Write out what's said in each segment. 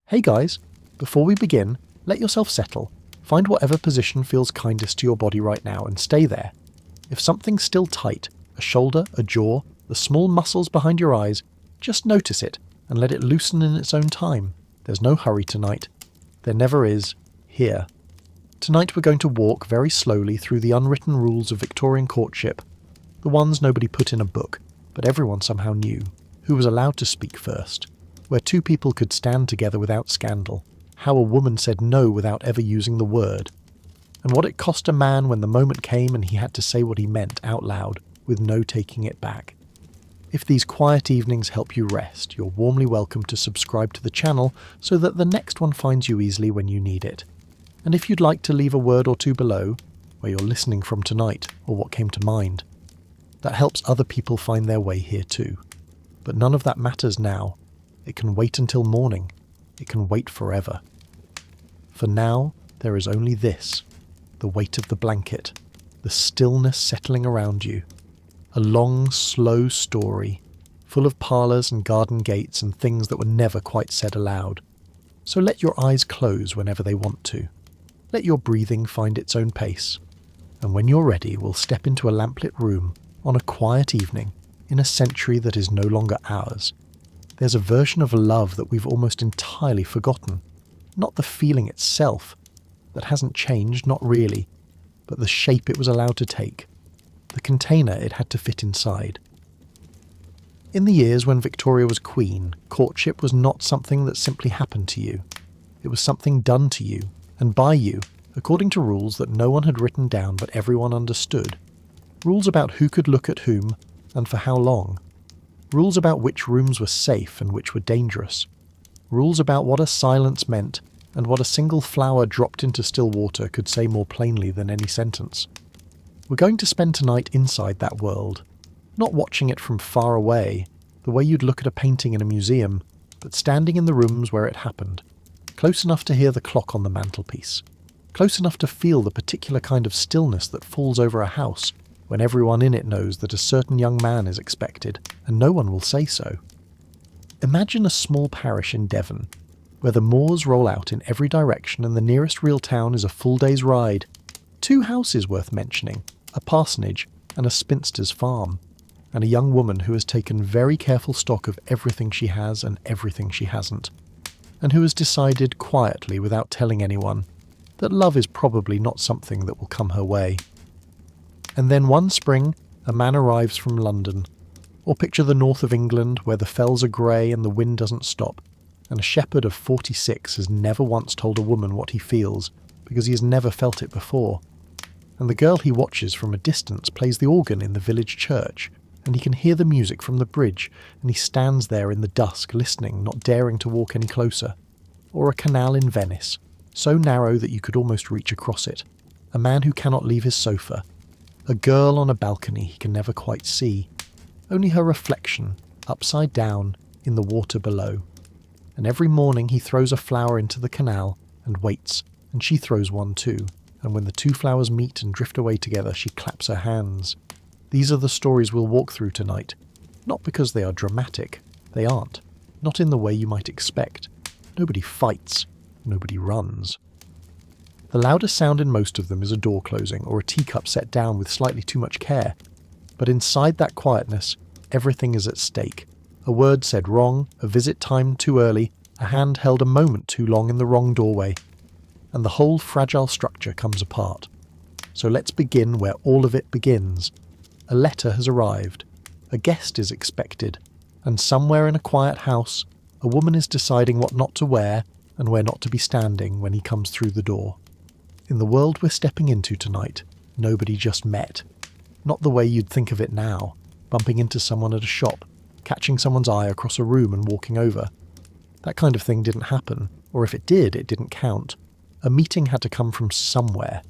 Hey guys, before we begin, let yourself settle. Find whatever position feels kindest to your body right now and stay there. If something's still tight, a shoulder, a jaw, the small muscles behind your eyes, just notice it and let it loosen in its own time. There's no hurry tonight. There never is, here. Tonight we're going to walk very slowly through the unwritten rules of Victorian courtship, the ones nobody put in a book, but everyone somehow knew, who was allowed to speak first, where two people could stand together without scandal, how a woman said no without ever using the word, and what it cost a man when the moment came and he had to say what he meant out loud, with no taking it back. If these quiet evenings help you rest, you're warmly welcome to subscribe to the channel so that the next one finds you easily when you need it. And if you'd like to leave a word or two below, where you're listening from tonight or what came to mind, that helps other people find their way here too. But none of that matters now. It can wait until morning. It can wait forever. For now, there is only this, the weight of the blanket, the stillness settling around you. A long, slow story, full of parlours and garden gates and things that were never quite said aloud. So let your eyes close whenever they want to. Let your breathing find its own pace. And when you're ready, we'll step into a lamplit room on a quiet evening in a century that is no longer ours. There's a version of love that we've almost entirely forgotten. Not the feeling itself. That hasn't changed, not really. But the shape it was allowed to take. The container it had to fit inside. In the years when Victoria was queen, courtship was not something that simply happened to you. It was something done to you, and by you, according to rules that no one had written down but everyone understood. Rules about who could look at whom, and for how long. Rules about which rooms were safe and which were dangerous. Rules about what a silence meant, and what a single flower dropped into still water could say more plainly than any sentence. We're going to spend tonight inside that world, not watching it from far away, the way you'd look at a painting in a museum, but standing in the rooms where it happened, close enough to hear the clock on the mantelpiece, close enough to feel the particular kind of stillness that falls over a house when everyone in it knows that a certain young man is expected, and no one will say so. Imagine a small parish in Devon, where the moors roll out in every direction and the nearest real town is a full day's ride. 2 houses worth mentioning, a parsonage and a spinster's farm, and a young woman who has taken very careful stock of everything she has and everything she hasn't, and who has decided quietly without telling anyone that love is probably not something that will come her way. And then one spring, a man arrives from London, or picture the north of England where the fells are grey and the wind doesn't stop, and a shepherd of 46 has never once told a woman what he feels because he has never felt it before. And the girl he watches from a distance plays the organ in the village church, and he can hear the music from the bridge, and he stands there in the dusk listening, not daring to walk any closer. Or a canal in Venice, so narrow that you could almost reach across it. A man who cannot leave his sofa. A girl on a balcony he can never quite see. Only her reflection, upside down, in the water below. And every morning he throws a flower into the canal, and waits, and she throws one too. And when the 2 flowers meet and drift away together, she claps her hands. These are the stories we'll walk through tonight. Not because they are dramatic. They aren't. Not in the way you might expect. Nobody fights. Nobody runs. The loudest sound in most of them is a door closing or a teacup set down with slightly too much care. But inside that quietness, everything is at stake. A word said wrong, a visit timed too early, a hand held a moment too long in the wrong doorway. And the whole fragile structure comes apart. So let's begin where all of it begins. A letter has arrived. A guest is expected. And somewhere in a quiet house, a woman is deciding what not to wear and where not to be standing when he comes through the door. In the world we're stepping into tonight, nobody just met. Not the way you'd think of it now, bumping into someone at a shop, catching someone's eye across a room and walking over. That kind of thing didn't happen, or if it did, it didn't count. A meeting had to come from somewhere.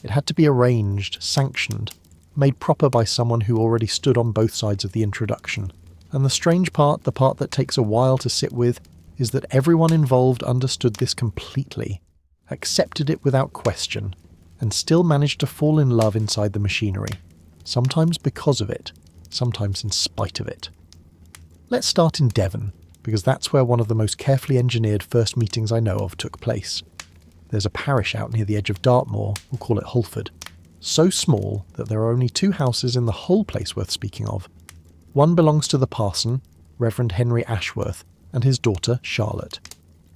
It had to be arranged, sanctioned, made proper by someone who already stood on both sides of the introduction. And the strange part, the part that takes a while to sit with, is that everyone involved understood this completely, accepted it without question, and still managed to fall in love inside the machinery. Sometimes because of it, sometimes in spite of it. Let's start in Devon, because that's where one of the most carefully engineered first meetings I know of took place. There's a parish out near the edge of Dartmoor, we'll call it Holford, so small that there are only 2 houses in the whole place worth speaking of. One belongs to the parson, Reverend Henry Ashworth, and his daughter Charlotte.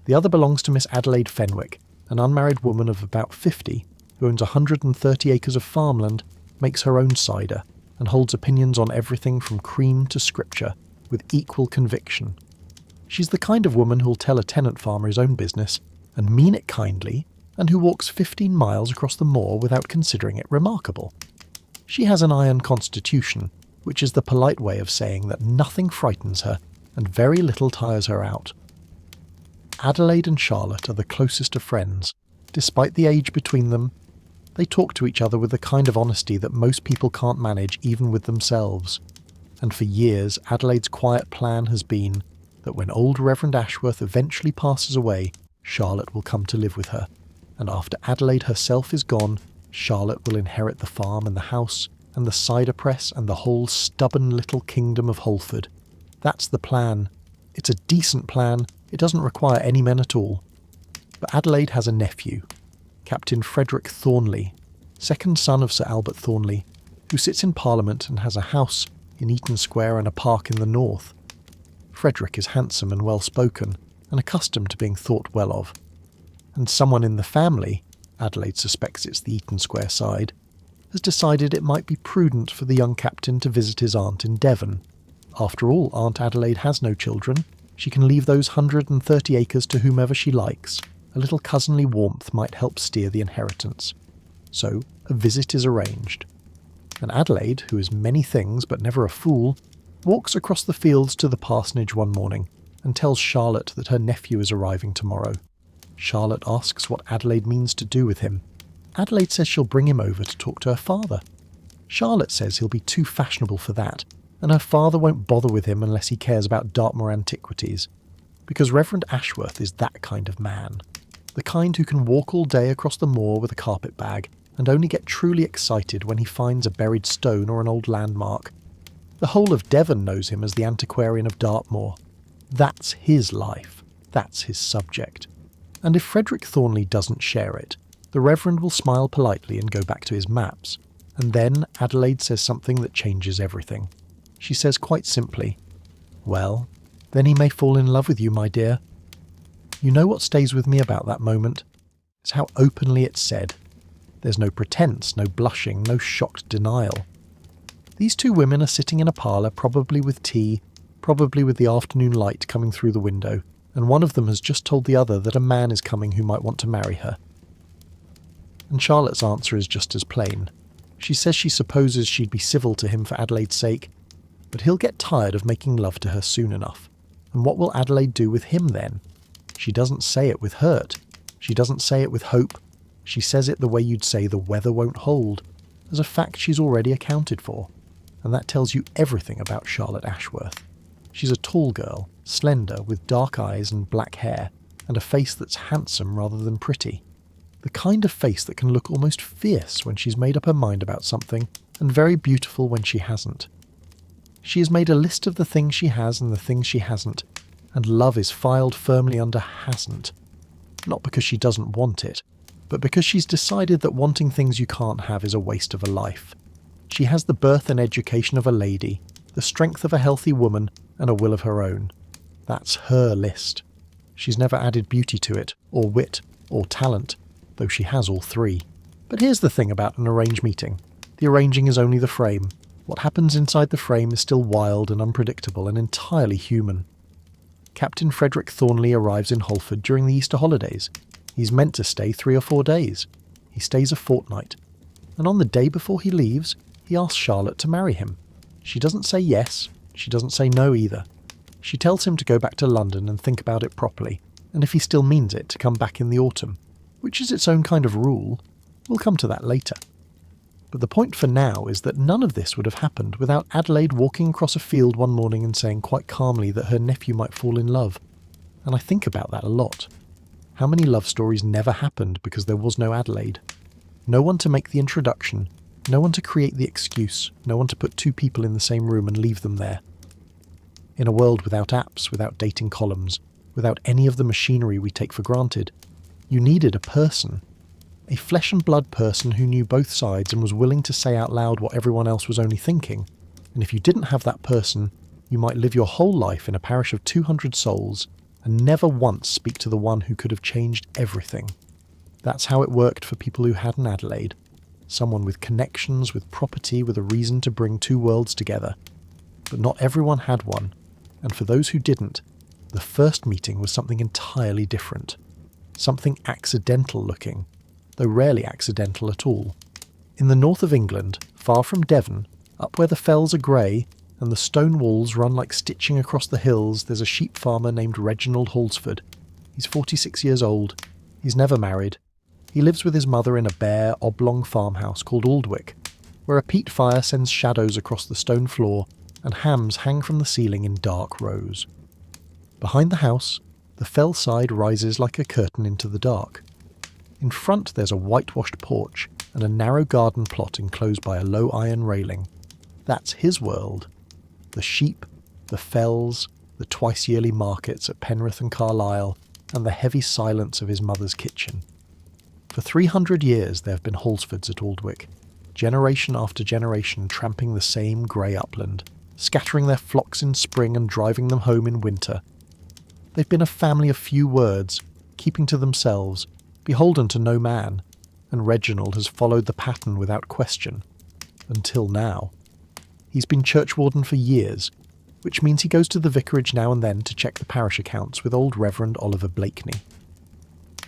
The other belongs to Miss Adelaide Fenwick, an unmarried woman of about 50, who owns 130 acres of farmland, makes her own cider, and holds opinions on everything from cream to scripture, with equal conviction. She's the kind of woman who'll tell a tenant farmer his own business, and mean it kindly, and who walks 15 miles across the moor without considering it remarkable. She has an iron constitution, which is the polite way of saying that nothing frightens her, and very little tires her out. Adelaide and Charlotte are the closest of friends. Despite the age between them, they talk to each other with the kind of honesty that most people can't manage even with themselves. And for years, Adelaide's quiet plan has been that when old Reverend Ashworth eventually passes away, Charlotte will come to live with her. And after Adelaide herself is gone, Charlotte will inherit the farm and the house and the cider press and the whole stubborn little kingdom of Holford. That's the plan. It's a decent plan. It doesn't require any men at all. But Adelaide has a nephew, Captain Frederick Thornley, second son of Sir Albert Thornley, who sits in Parliament and has a house in Eaton Square and a park in the north. Frederick is handsome and well-spoken, and accustomed to being thought well of. And someone in the family, Adelaide suspects it's the Eaton Square side, has decided it might be prudent for the young captain to visit his aunt in Devon. After all, Aunt Adelaide has no children. She can leave those 130 acres to whomever she likes. A little cousinly warmth might help steer the inheritance. So, a visit is arranged. And Adelaide, who is many things but never a fool, walks across the fields to the parsonage one morning and tells Charlotte that her nephew is arriving tomorrow. Charlotte asks what Adelaide means to do with him. Adelaide says she'll bring him over to talk to her father. Charlotte says he'll be too fashionable for that, and her father won't bother with him unless he cares about Dartmoor antiquities, because Reverend Ashworth is that kind of man. The kind who can walk all day across the moor with a carpet bag and only get truly excited when he finds a buried stone or an old landmark. The whole of Devon knows him as the antiquarian of Dartmoor. That's his life. That's his subject. And if Frederick Thornley doesn't share it, the Reverend will smile politely and go back to his maps. And then Adelaide says something that changes everything. She says quite simply, "Well, then he may fall in love with you, my dear." You know what stays with me about that moment? It's how openly it's said. There's no pretense, no blushing, no shocked denial. These 2 women are sitting in a parlour, probably with tea, probably with the afternoon light coming through the window, and one of them has just told the other that a man is coming who might want to marry her. And Charlotte's answer is just as plain. She says she supposes she'd be civil to him for Adelaide's sake, but he'll get tired of making love to her soon enough. And what will Adelaide do with him then? She doesn't say it with hurt. She doesn't say it with hope. She says it the way you'd say the weather won't hold, as a fact she's already accounted for. And that tells you everything about Charlotte Ashworth. She's a tall girl, slender, with dark eyes and black hair, and a face that's handsome rather than pretty. The kind of face that can look almost fierce when she's made up her mind about something, and very beautiful when she hasn't. She has made a list of the things she has and the things she hasn't, and love is filed firmly under hasn't. Not because she doesn't want it, but because she's decided that wanting things you can't have is a waste of a life. She has the birth and education of a lady, the strength of a healthy woman, and a will of her own. That's her list. She's never added beauty to it, or wit, or talent, though she has all 3. But here's the thing about an arranged meeting. The arranging is only the frame. What happens inside the frame is still wild and unpredictable and entirely human. Captain Frederick Thornley arrives in Holford during the Easter holidays. He's meant to stay 3 or 4 days. He stays a fortnight. And on the day before he leaves, he asks Charlotte to marry him. She doesn't say yes. She doesn't say no either. She tells him to go back to London and think about it properly, and if he still means it, to come back in the autumn, which is its own kind of rule. We'll come to that later. But the point for now is that none of this would have happened without Adelaide walking across a field one morning and saying quite calmly that her nephew might fall in love. And I think about that a lot. How many love stories never happened because there was no Adelaide? No one to make the introduction, no one to create the excuse, no one to put 2 people in the same room and leave them there. In a world without apps, without dating columns, without any of the machinery we take for granted, you needed a person. A flesh and blood person who knew both sides and was willing to say out loud what everyone else was only thinking. And if you didn't have that person, you might live your whole life in a parish of 200 souls and never once speak to the one who could have changed everything. That's how it worked for people who had an Adelaide. Someone with connections, with property, with a reason to bring two worlds together. But not everyone had one, and for those who didn't, the first meeting was something entirely different. Something accidental looking, though rarely accidental at all. In the north of England, far from Devon, up where the fells are grey and the stone walls run like stitching across the hills, there's a sheep farmer named Reginald Halsford. He's 46 years old. He's never married. He lives with his mother in a bare, oblong farmhouse called Aldwick, where a peat fire sends shadows across the stone floor and hams hang from the ceiling in dark rows. Behind the house, the fell side rises like a curtain into the dark. In front there's a whitewashed porch and a narrow garden plot enclosed by a low iron railing. That's his world. The sheep, the fells, the twice-yearly markets at Penrith and Carlisle, and the heavy silence of his mother's kitchen. For 300 years there have been Halsfords at Aldwick, generation after generation tramping the same grey upland, scattering their flocks in spring and driving them home in winter. They've been a family of few words, keeping to themselves, beholden to no man, and Reginald has followed the pattern without question. Until now. He's been churchwarden for years, which means he goes to the vicarage now and then to check the parish accounts with old Reverend Oliver Blakeney.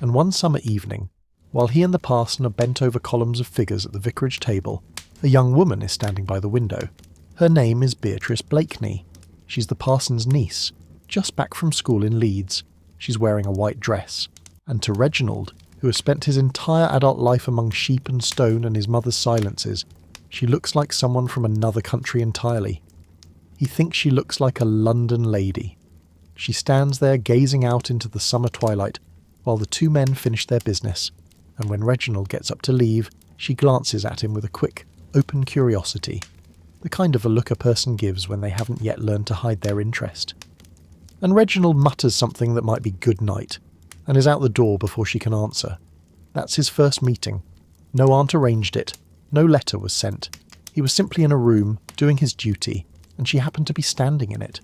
And one summer evening, while he and the parson are bent over columns of figures at the vicarage table, a young woman is standing by the window. Her name is Beatrice Blakeney. She's the parson's niece, just back from school in Leeds. She's wearing a white dress, and to Reginald, who has spent his entire adult life among sheep and stone and his mother's silences, she looks like someone from another country entirely. He thinks she looks like a London lady. She stands there gazing out into the summer twilight while the two men finish their business, and when Reginald gets up to leave, she glances at him with a quick, open curiosity, the kind of a look a person gives when they haven't yet learned to hide their interest. And Reginald mutters something that might be good night, and is out the door before she can answer. That's his first meeting. No aunt arranged it. No letter was sent. He was simply in a room, doing his duty, and she happened to be standing in it.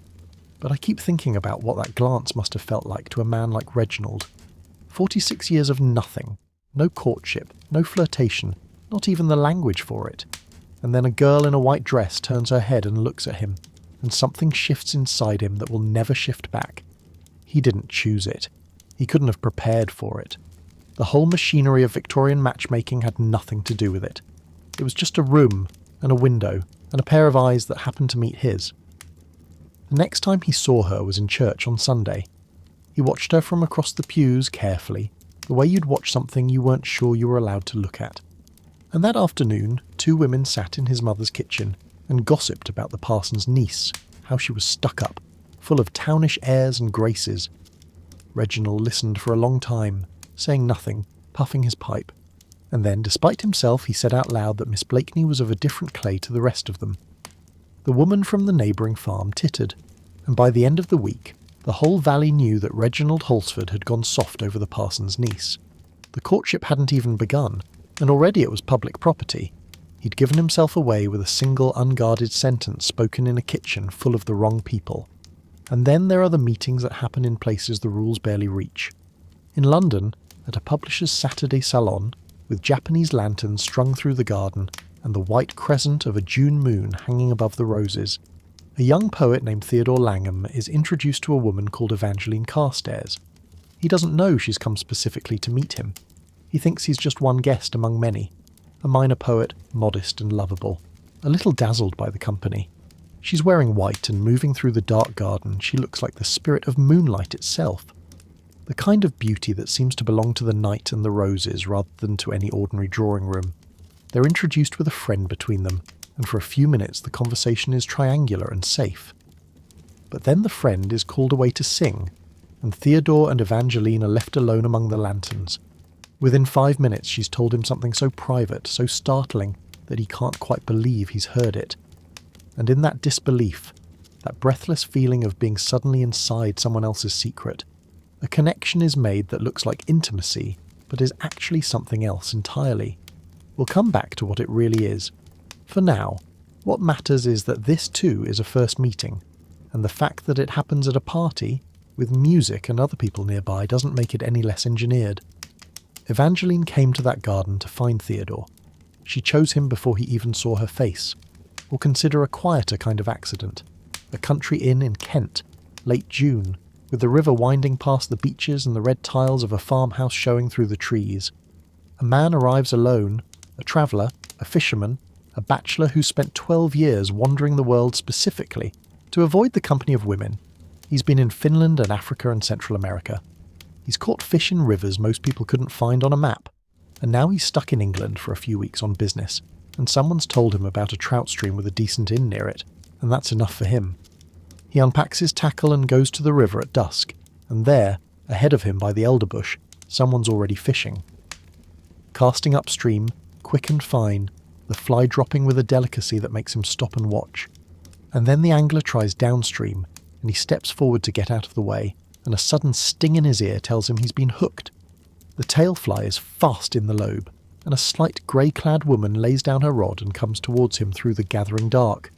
But I keep thinking about what that glance must have felt like to a man like Reginald. 46 years of nothing. No courtship, no flirtation, not even the language for it. And then a girl in a white dress turns her head and looks at him, and something shifts inside him that will never shift back. He didn't choose it. He couldn't have prepared for it. The whole machinery of Victorian matchmaking had nothing to do with it. It was just a room, and a window, and a pair of eyes that happened to meet his. The next time he saw her was in church on Sunday. He watched her from across the pews carefully, the way you'd watch something you weren't sure you were allowed to look at. And that afternoon, two women sat in his mother's kitchen and gossiped about the parson's niece, how she was stuck up, full of townish airs and graces. Reginald listened for a long time, saying nothing, puffing his pipe. And then, despite himself, he said out loud that Miss Blakeney was of a different clay to the rest of them. The woman from the neighbouring farm tittered, and by the end of the week, the whole valley knew that Reginald Halsford had gone soft over the parson's niece. The courtship hadn't even begun, and already it was public property. He'd given himself away with a single unguarded sentence spoken in a kitchen full of the wrong people. And then there are the meetings that happen in places the rules barely reach. In London, at a publisher's Saturday salon, with Japanese lanterns strung through the garden and the white crescent of a June moon hanging above the roses, a young poet named Theodore Langham is introduced to a woman called Evangeline Carstairs. He doesn't know she's come specifically to meet him. He thinks he's just one guest among many, a minor poet, modest and lovable, a little dazzled by the company. She's wearing white and moving through the dark garden. She looks like the spirit of moonlight itself. The kind of beauty that seems to belong to the night and the roses rather than to any ordinary drawing room. They're introduced with a friend between them, and for a few minutes the conversation is triangular and safe. But then the friend is called away to sing, and Theodore and Evangeline are left alone among the lanterns. Within 5 minutes she's told him something so private, so startling, that he can't quite believe he's heard it. And in that disbelief, that breathless feeling of being suddenly inside someone else's secret. A connection is made that looks like intimacy, but is actually something else entirely. We'll come back to what it really is. For now, what matters is that this too is a first meeting, and the fact that it happens at a party, with music and other people nearby, doesn't make it any less engineered. Evangeline came to that garden to find Theodore. She chose him before he even saw her face. Or consider a quieter kind of accident. A country inn in Kent, late June, with the river winding past the beaches and the red tiles of a farmhouse showing through the trees. A man arrives alone, a traveller, a fisherman, a bachelor who spent 12 years wandering the world specifically to avoid the company of women. He's been in Finland and Africa and Central America. He's caught fish in rivers most people couldn't find on a map, and now he's stuck in England for a few weeks on business, and someone's told him about a trout stream with a decent inn near it, and that's enough for him. He unpacks his tackle and goes to the river at dusk, and there, ahead of him by the elderbush, someone's already fishing. Casting upstream, quick and fine, the fly dropping with a delicacy that makes him stop and watch. And then the angler tries downstream, and he steps forward to get out of the way, and a sudden sting in his ear tells him he's been hooked. The tail fly is fast in the lobe, and a slight grey-clad woman lays down her rod and comes towards him through the gathering dark.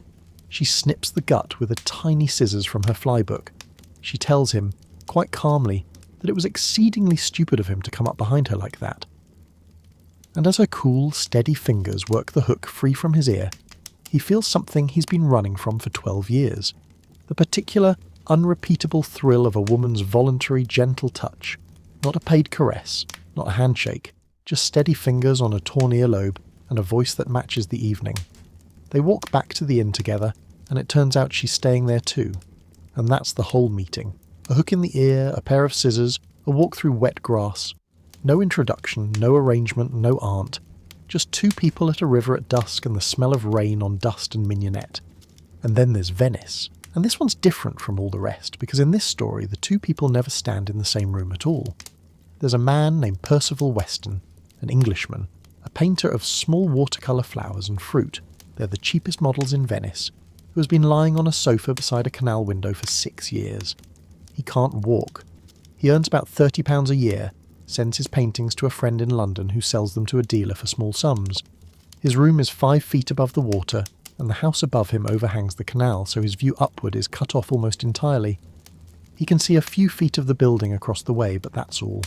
She snips the gut with a tiny scissors from her fly book. She tells him, quite calmly, that it was exceedingly stupid of him to come up behind her like that. And as her cool, steady fingers work the hook free from his ear, he feels something he's been running from for 12 years. The particular, unrepeatable thrill of a woman's voluntary, gentle touch. Not a paid caress, not a handshake, just steady fingers on a torn earlobe and a voice that matches the evening. They walk back to the inn together, and it turns out she's staying there too. And that's the whole meeting. A hook in the ear, a pair of scissors, a walk through wet grass. No introduction, no arrangement, no aunt. Just two people at a river at dusk and the smell of rain on dust and mignonette. And then there's Venice. And this one's different from all the rest, because in this story the two people never stand in the same room at all. There's a man named Percival Weston, an Englishman, a painter of small watercolour flowers and fruit. They're the cheapest models in Venice, who has been lying on a sofa beside a canal window for 6 years. He can't walk. He earns about £30 a year, sends his paintings to a friend in London who sells them to a dealer for small sums. His room is 5 feet above the water, and the house above him overhangs the canal, so his view upward is cut off almost entirely. He can see a few feet of the building across the way, but that's all.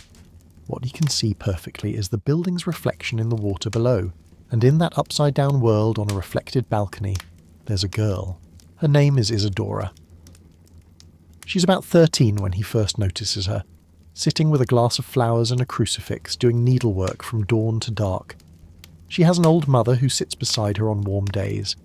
What he can see perfectly is the building's reflection in the water below, and in that upside-down world on a reflected balcony, there's a girl. Her name is Isadora. She's about 13 when he first notices her, sitting with a glass of flowers and a crucifix, doing needlework from dawn to dark. She has an old mother who sits beside her on warm days,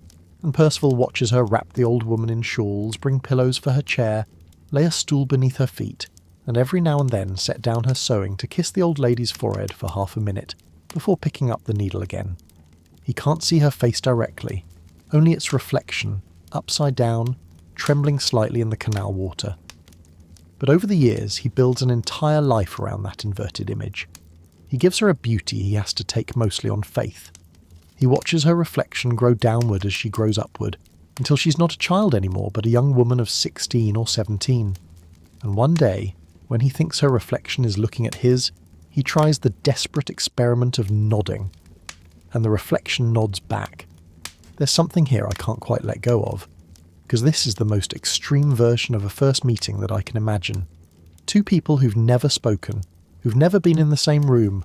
and Percival watches her wrap the old woman in shawls, bring pillows for her chair, lay a stool beneath her feet, and every now and then set down her sewing to kiss the old lady's forehead for half a minute, before picking up the needle again. He can't see her face directly, only its reflection, upside down, trembling slightly in the canal water. But over the years he builds an entire life around that inverted image. He gives her a beauty he has to take mostly on faith. He watches her reflection grow downward as she grows upward, until she's not a child anymore but a young woman of 16 or 17. And one day, when he thinks her reflection is looking at his, he tries the desperate experiment of nodding. And the reflection nods back. There's something here I can't quite let go of, because this is the most extreme version of a first meeting that I can imagine. Two people who've never spoken, who've never been in the same room,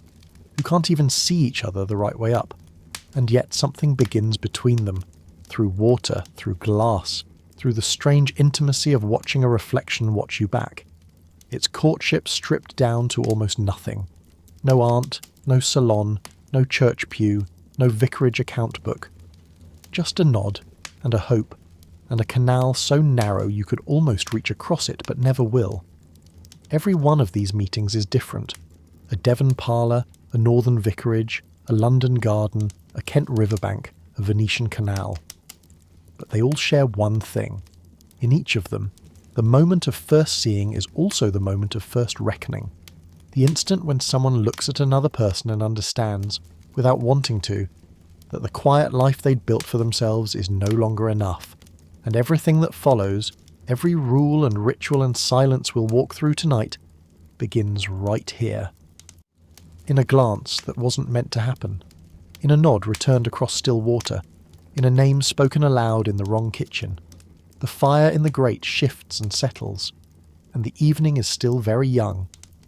who can't even see each other the right way up. And yet something begins between them, through water, through glass, through the strange intimacy of watching a reflection watch you back. It's courtship stripped down to almost nothing. No aunt, no salon, no church pew, no vicarage account book. Just a nod, and a hope, and a canal so narrow you could almost reach across it but never will. Every one of these meetings is different. A Devon parlour, a northern vicarage, a London garden, a Kent riverbank, a Venetian canal. But they all share one thing. In each of them, the moment of first seeing is also the moment of first reckoning. The instant when someone looks at another person and understands, without wanting to, that the quiet life they'd built for themselves is no longer enough, and everything that follows, Every rule and ritual and silence we'll walk through tonight begins right here. In a glance that wasn't meant to happen. In a nod returned across still water. In a name spoken aloud in the wrong kitchen. The fire in the grate shifts and settles. And the evening is still very young.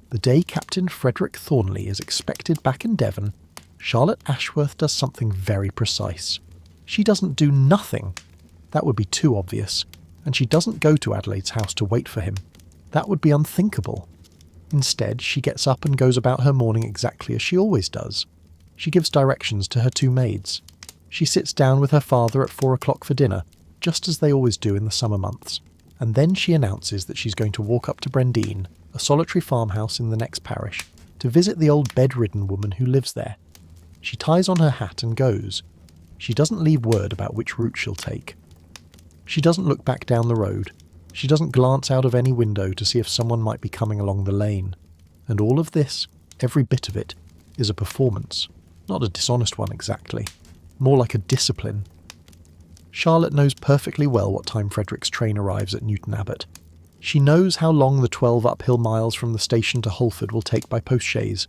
The day Captain Frederick Thornley is expected back in Devon, Charlotte Ashworth does something very precise. She doesn't do nothing. That would be too obvious. And she doesn't go to Adelaide's house to wait for him. That would be unthinkable. Instead, she gets up and goes about her morning exactly as she always does. She gives directions to her two maids. She sits down with her father at 4 o'clock for dinner, just as they always do in the summer months. And then she announces that she's going to walk up to Brendine, a solitary farmhouse in the next parish, to visit the old bedridden woman who lives there. She ties on her hat and goes. She doesn't leave word about which route she'll take. She doesn't look back down the road. She doesn't glance out of any window to see if someone might be coming along the lane. And all of this, every bit of it, is a performance. Not a dishonest one exactly. More like a discipline. Charlotte knows perfectly well what time Frederick's train arrives at Newton Abbot. She knows how long the 12 uphill miles from the station to Holford will take by post-chaise.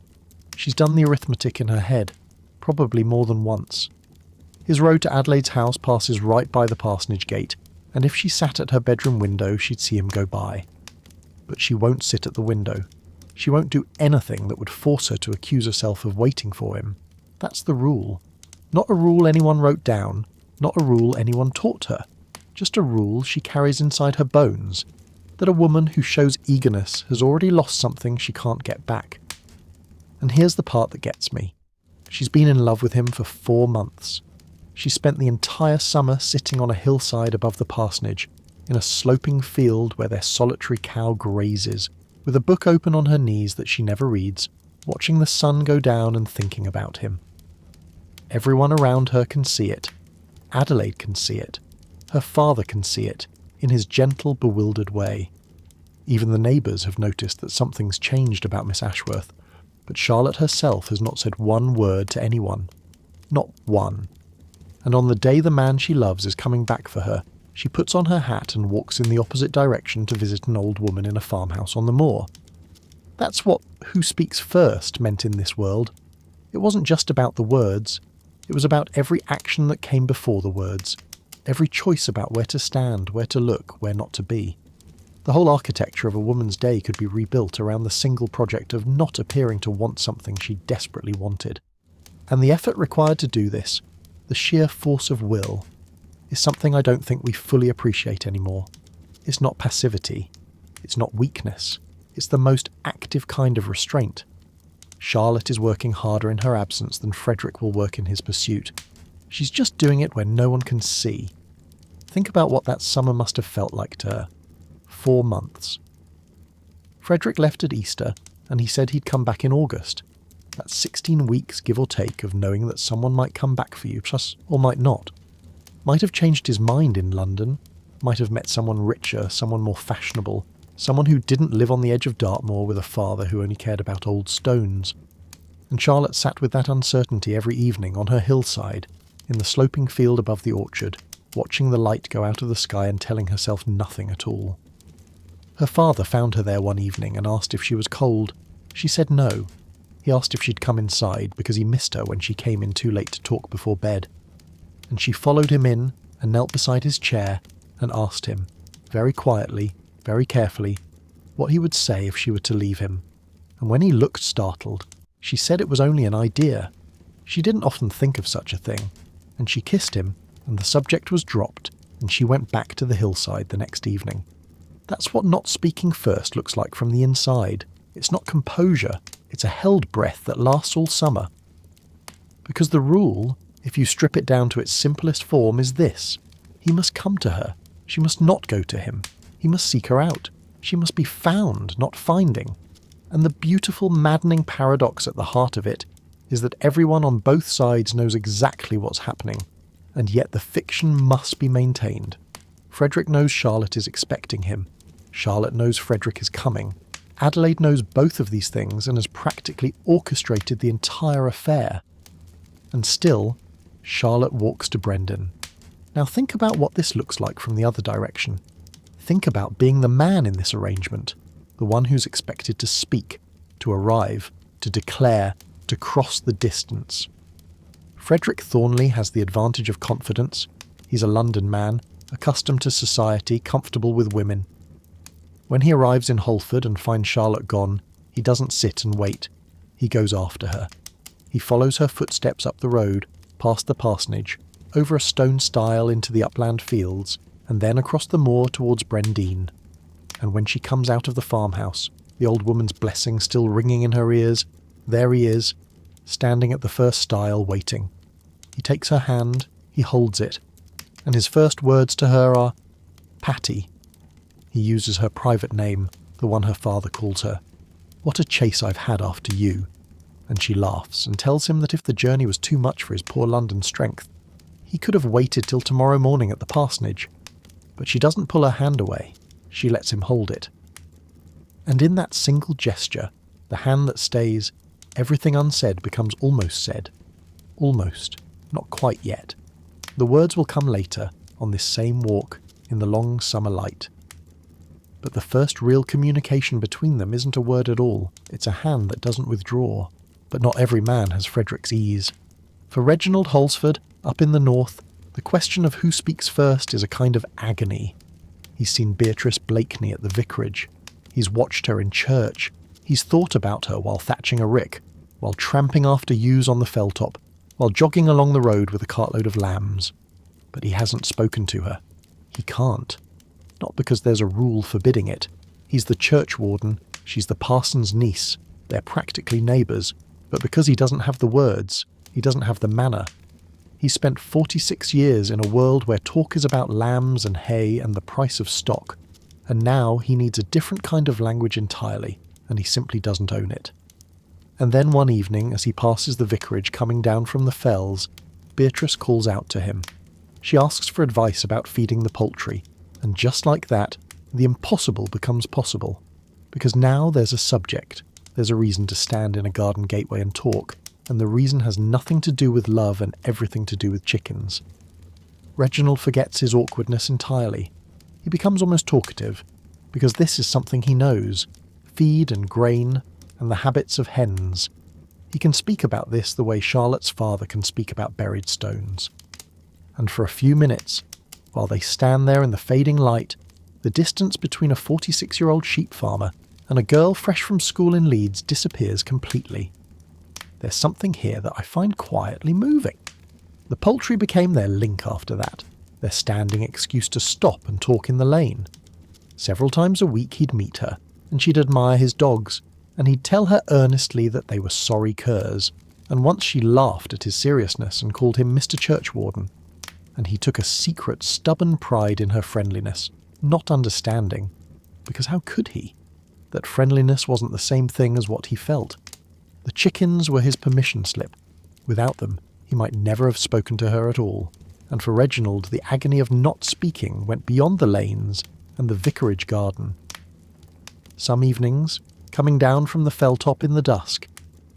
She's done the arithmetic in her head, probably more than once. His road to Adelaide's house passes right by the parsonage gate, and if she sat at her bedroom window, she'd see him go by. But she won't sit at the window. She won't do anything that would force her to accuse herself of waiting for him. That's the rule. Not a rule anyone wrote down, not a rule anyone taught her. Just a rule she carries inside her bones, that a woman who shows eagerness has already lost something she can't get back. And here's the part that gets me. She's been in love with him for 4 months. She spent the entire summer sitting on a hillside above the parsonage, in a sloping field where their solitary cow grazes, with a book open on her knees that she never reads, watching the sun go down and thinking about him. Everyone around her can see it. Adelaide can see it. Her father can see it, in his gentle, bewildered way. Even the neighbours have noticed that something's changed about Miss Ashworth, but Charlotte herself has not said one word to anyone. Not one. And on the day the man she loves is coming back for her, she puts on her hat and walks in the opposite direction to visit an old woman in a farmhouse on the moor. That's what "who speaks first" meant in this world. It wasn't just about the words. It was about every action that came before the words. Every choice about where to stand, where to look, where not to be. The whole architecture of a woman's day could be rebuilt around the single project of not appearing to want something she desperately wanted. And the effort required to do this, the sheer force of will, is something I don't think we fully appreciate anymore. It's not passivity. It's not weakness. It's the most active kind of restraint. Charlotte is working harder in her absence than Frederick will work in his pursuit. She's just doing it where no one can see. Think about what that summer must have felt like to her. 4 months. Frederick left at Easter, and he said he'd come back in August. That's 16 weeks, give or take, of knowing that someone might come back for you, plus or might not. Might have changed his mind in London, might have met someone richer, someone more fashionable, someone who didn't live on the edge of Dartmoor with a father who only cared about old stones. And Charlotte sat with that uncertainty every evening on her hillside, in the sloping field above the orchard, watching the light go out of the sky and telling herself nothing at all. Her father found her there one evening and asked if she was cold. She said no. He asked if she'd come inside because he missed her when she came in too late to talk before bed. And she followed him in and knelt beside his chair and asked him, very quietly, very carefully, what he would say if she were to leave him. And when he looked startled, she said it was only an idea. She didn't often think of such a thing. And she kissed him, and the subject was dropped, and she went back to the hillside the next evening. That's what not speaking first looks like from the inside. It's not composure, it's a held breath that lasts all summer. Because the rule, if you strip it down to its simplest form, is this. He must come to her. She must not go to him. He must seek her out. She must be found, not finding. And the beautiful, maddening paradox at the heart of it is that everyone on both sides knows exactly what's happening, and yet the fiction must be maintained. Frederick knows Charlotte is expecting him. Charlotte knows Frederick is coming. Adelaide knows both of these things and has practically orchestrated the entire affair. And still, Charlotte walks to Brendan. Now think about what this looks like from the other direction. Think about being the man in this arrangement, the one who's expected to speak, to arrive, to declare, to cross the distance. Frederick Thornley has the advantage of confidence. He's a London man, accustomed to society, comfortable with women. When he arrives in Holford and finds Charlotte gone, he doesn't sit and wait. He goes after her. He follows her footsteps up the road, past the parsonage, over a stone stile into the upland fields, and then across the moor towards Brendine. And when she comes out of the farmhouse, the old woman's blessing still ringing in her ears, there he is, standing at the first stile waiting. He takes her hand, he holds it, and his first words to her are, "Patty." He uses her private name, the one her father calls her. "What a chase I've had after you." And she laughs and tells him that if the journey was too much for his poor London strength, he could have waited till tomorrow morning at the parsonage. But she doesn't pull her hand away, she lets him hold it. And in that single gesture, the hand that stays, everything unsaid becomes almost said. Almost, not quite yet. The words will come later, on this same walk, in the long summer light. But the first real communication between them isn't a word at all, it's a hand that doesn't withdraw. But not every man has Frederick's ease. For Reginald Holsford, up in the north, the question of who speaks first is a kind of agony. He's seen Beatrice Blakeney at the vicarage. He's watched her in church. He's thought about her while thatching a rick, while tramping after ewes on the fell-top, while jogging along the road with a cartload of lambs. But he hasn't spoken to her. He can't. Not because there's a rule forbidding it. He's the churchwarden, she's the parson's niece. They're practically neighbours. But because he doesn't have the words, he doesn't have the manner. He spent 46 years in a world where talk is about lambs and hay and the price of stock, and now he needs a different kind of language entirely, and he simply doesn't own it. And then one evening, as he passes the vicarage coming down from the fells, Beatrice calls out to him. She asks for advice about feeding the poultry, and just like that, the impossible becomes possible, because now there's a subject. There's a reason to stand in a garden gateway and talk, and the reason has nothing to do with love and everything to do with chickens. Reginald forgets his awkwardness entirely. He becomes almost talkative, because this is something he knows, feed and grain, and the habits of hens. He can speak about this the way Charlotte's father can speak about buried stones. And for a few minutes, while they stand there in the fading light, the distance between a 46-year-old sheep farmer and a girl fresh from school in Leeds disappears completely. There's something here that I find quietly moving. The poultry became their link after that, their standing excuse to stop and talk in the lane. Several times a week he'd meet her, and she'd admire his dogs, and he'd tell her earnestly that they were sorry curs, and once she laughed at his seriousness and called him Mr. Churchwarden, and he took a secret, stubborn pride in her friendliness, not understanding, because how could he? That friendliness wasn't the same thing as what he felt. The chickens were his permission slip. Without them, he might never have spoken to her at all, and for Reginald the agony of not speaking went beyond the lanes and the vicarage garden. Some evenings, coming down from the fell-top in the dusk,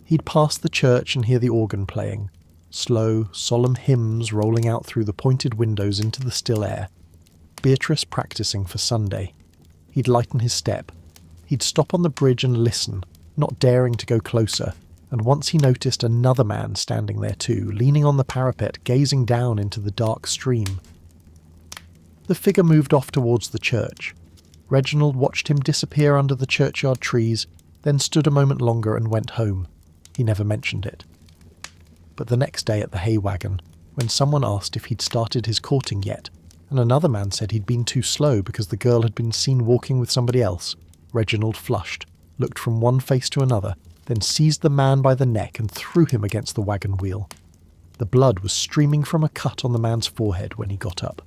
he'd pass the church and hear the organ playing, slow, solemn hymns rolling out through the pointed windows into the still air, Beatrice practising for Sunday. He'd lighten his step. He'd stop on the bridge and listen, not daring to go closer, and once he noticed another man standing there too, leaning on the parapet, gazing down into the dark stream. The figure moved off towards the church. Reginald watched him disappear under the churchyard trees, then stood a moment longer and went home. He never mentioned it. But the next day at the hay wagon, when someone asked if he'd started his courting yet, and another man said he'd been too slow because the girl had been seen walking with somebody else, Reginald flushed, looked from one face to another, then seized the man by the neck and threw him against the wagon wheel. The blood was streaming from a cut on the man's forehead when he got up.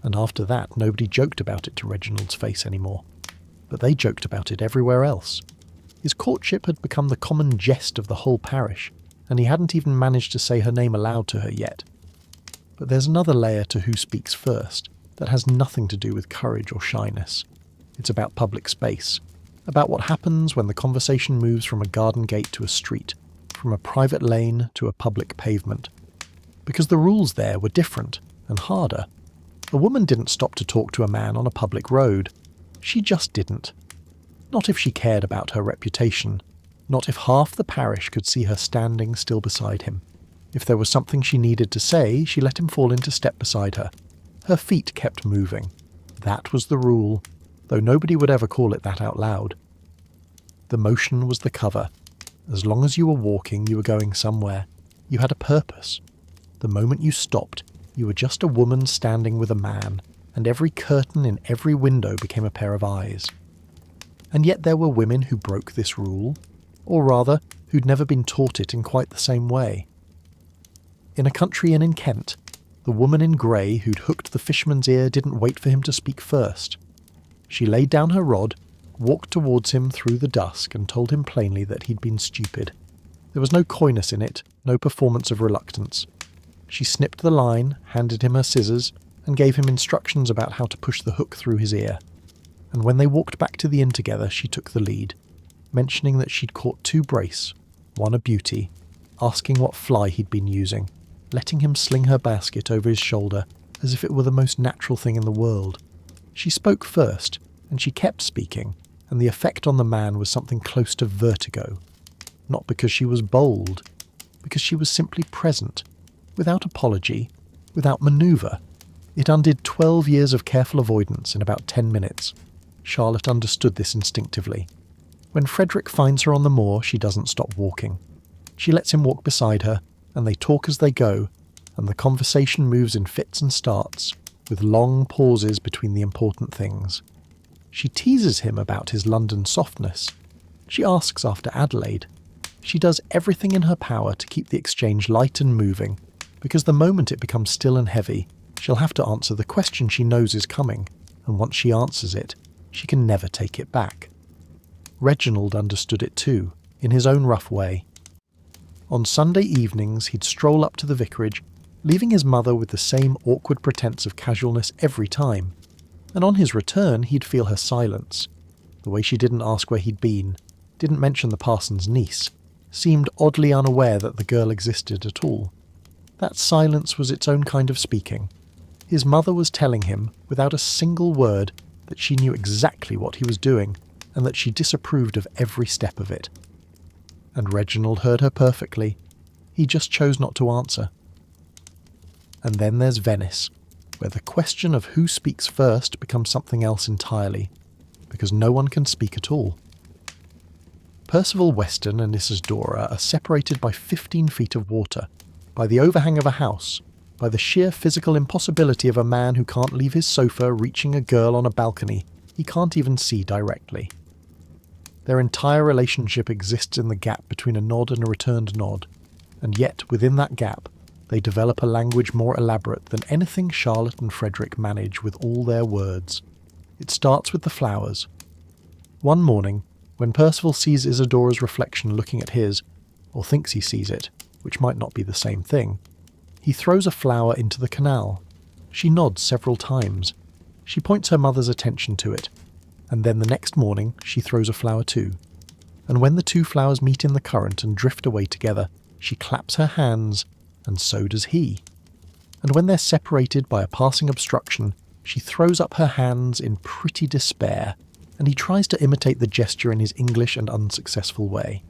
And after that, nobody joked about it to Reginald's face anymore. But they joked about it everywhere else. His courtship had become the common jest of the whole parish, and he hadn't even managed to say her name aloud to her yet. But there's another layer to who speaks first that has nothing to do with courage or shyness. It's about public space, about what happens when the conversation moves from a garden gate to a street, from a private lane to a public pavement. Because the rules there were different and harder. A woman didn't stop to talk to a man on a public road. She just didn't. Not if she cared about her reputation. Not if half the parish could see her standing still beside him. If there was something she needed to say, she let him fall into step beside her. Her feet kept moving. That was the rule, though nobody would ever call it that out loud. The motion was the cover. As long as you were walking, you were going somewhere. You had a purpose. The moment you stopped, you were just a woman standing with a man, and every curtain in every window became a pair of eyes. And yet there were women who broke this rule, or rather, who'd never been taught it in quite the same way. In a country inn in Kent, the woman in grey who'd hooked the fisherman's ear didn't wait for him to speak first. She laid down her rod, walked towards him through the dusk, and told him plainly that he'd been stupid. There was no coyness in it, no performance of reluctance. She snipped the line, handed him her scissors, and gave him instructions about how to push the hook through his ear. And when they walked back to the inn together, she took the lead, mentioning that she'd caught 2 brace, one a beauty, asking what fly he'd been using, letting him sling her basket over his shoulder as if it were the most natural thing in the world. She spoke first, and she kept speaking, and the effect on the man was something close to vertigo. Not because she was bold, because she was simply present, without apology, without manoeuvre. It undid 12 years of careful avoidance in about 10 minutes. Charlotte understood this instinctively. When Frederick finds her on the moor, she doesn't stop walking. She lets him walk beside her, and they talk as they go, and the conversation moves in fits and starts, with long pauses between the important things. She teases him about his London softness. She asks after Adelaide. She does everything in her power to keep the exchange light and moving, because the moment it becomes still and heavy, she'll have to answer the question she knows is coming, and once she answers it, she can never take it back. Reginald understood it too, in his own rough way. On Sunday evenings he'd stroll up to the vicarage, leaving his mother with the same awkward pretense of casualness every time, and on his return he'd feel her silence. The way she didn't ask where he'd been, didn't mention the parson's niece, seemed oddly unaware that the girl existed at all. That silence was its own kind of speaking. His mother was telling him, without a single word, that she knew exactly what he was doing, and that she disapproved of every step of it. And Reginald heard her perfectly. He just chose not to answer. And then there's Venice, where the question of who speaks first becomes something else entirely, because no one can speak at all. Percival Weston and Isidora are separated by 15 feet of water, by the overhang of a house, by the sheer physical impossibility of a man who can't leave his sofa reaching a girl on a balcony he can't even see directly. Their entire relationship exists in the gap between a nod and a returned nod, and yet within that gap they develop a language more elaborate than anything Charlotte and Frederick manage with all their words. It starts with the flowers. One morning, when Percival sees Isidora's reflection looking at his, or thinks he sees it, which might not be the same thing, he throws a flower into the canal. She nods several times. She points her mother's attention to it, and then the next morning she throws a flower too. And when the 2 flowers meet in the current and drift away together, she claps her hands, and so does he. And when they're separated by a passing obstruction, she throws up her hands in pretty despair, and he tries to imitate the gesture in his English and unsuccessful way.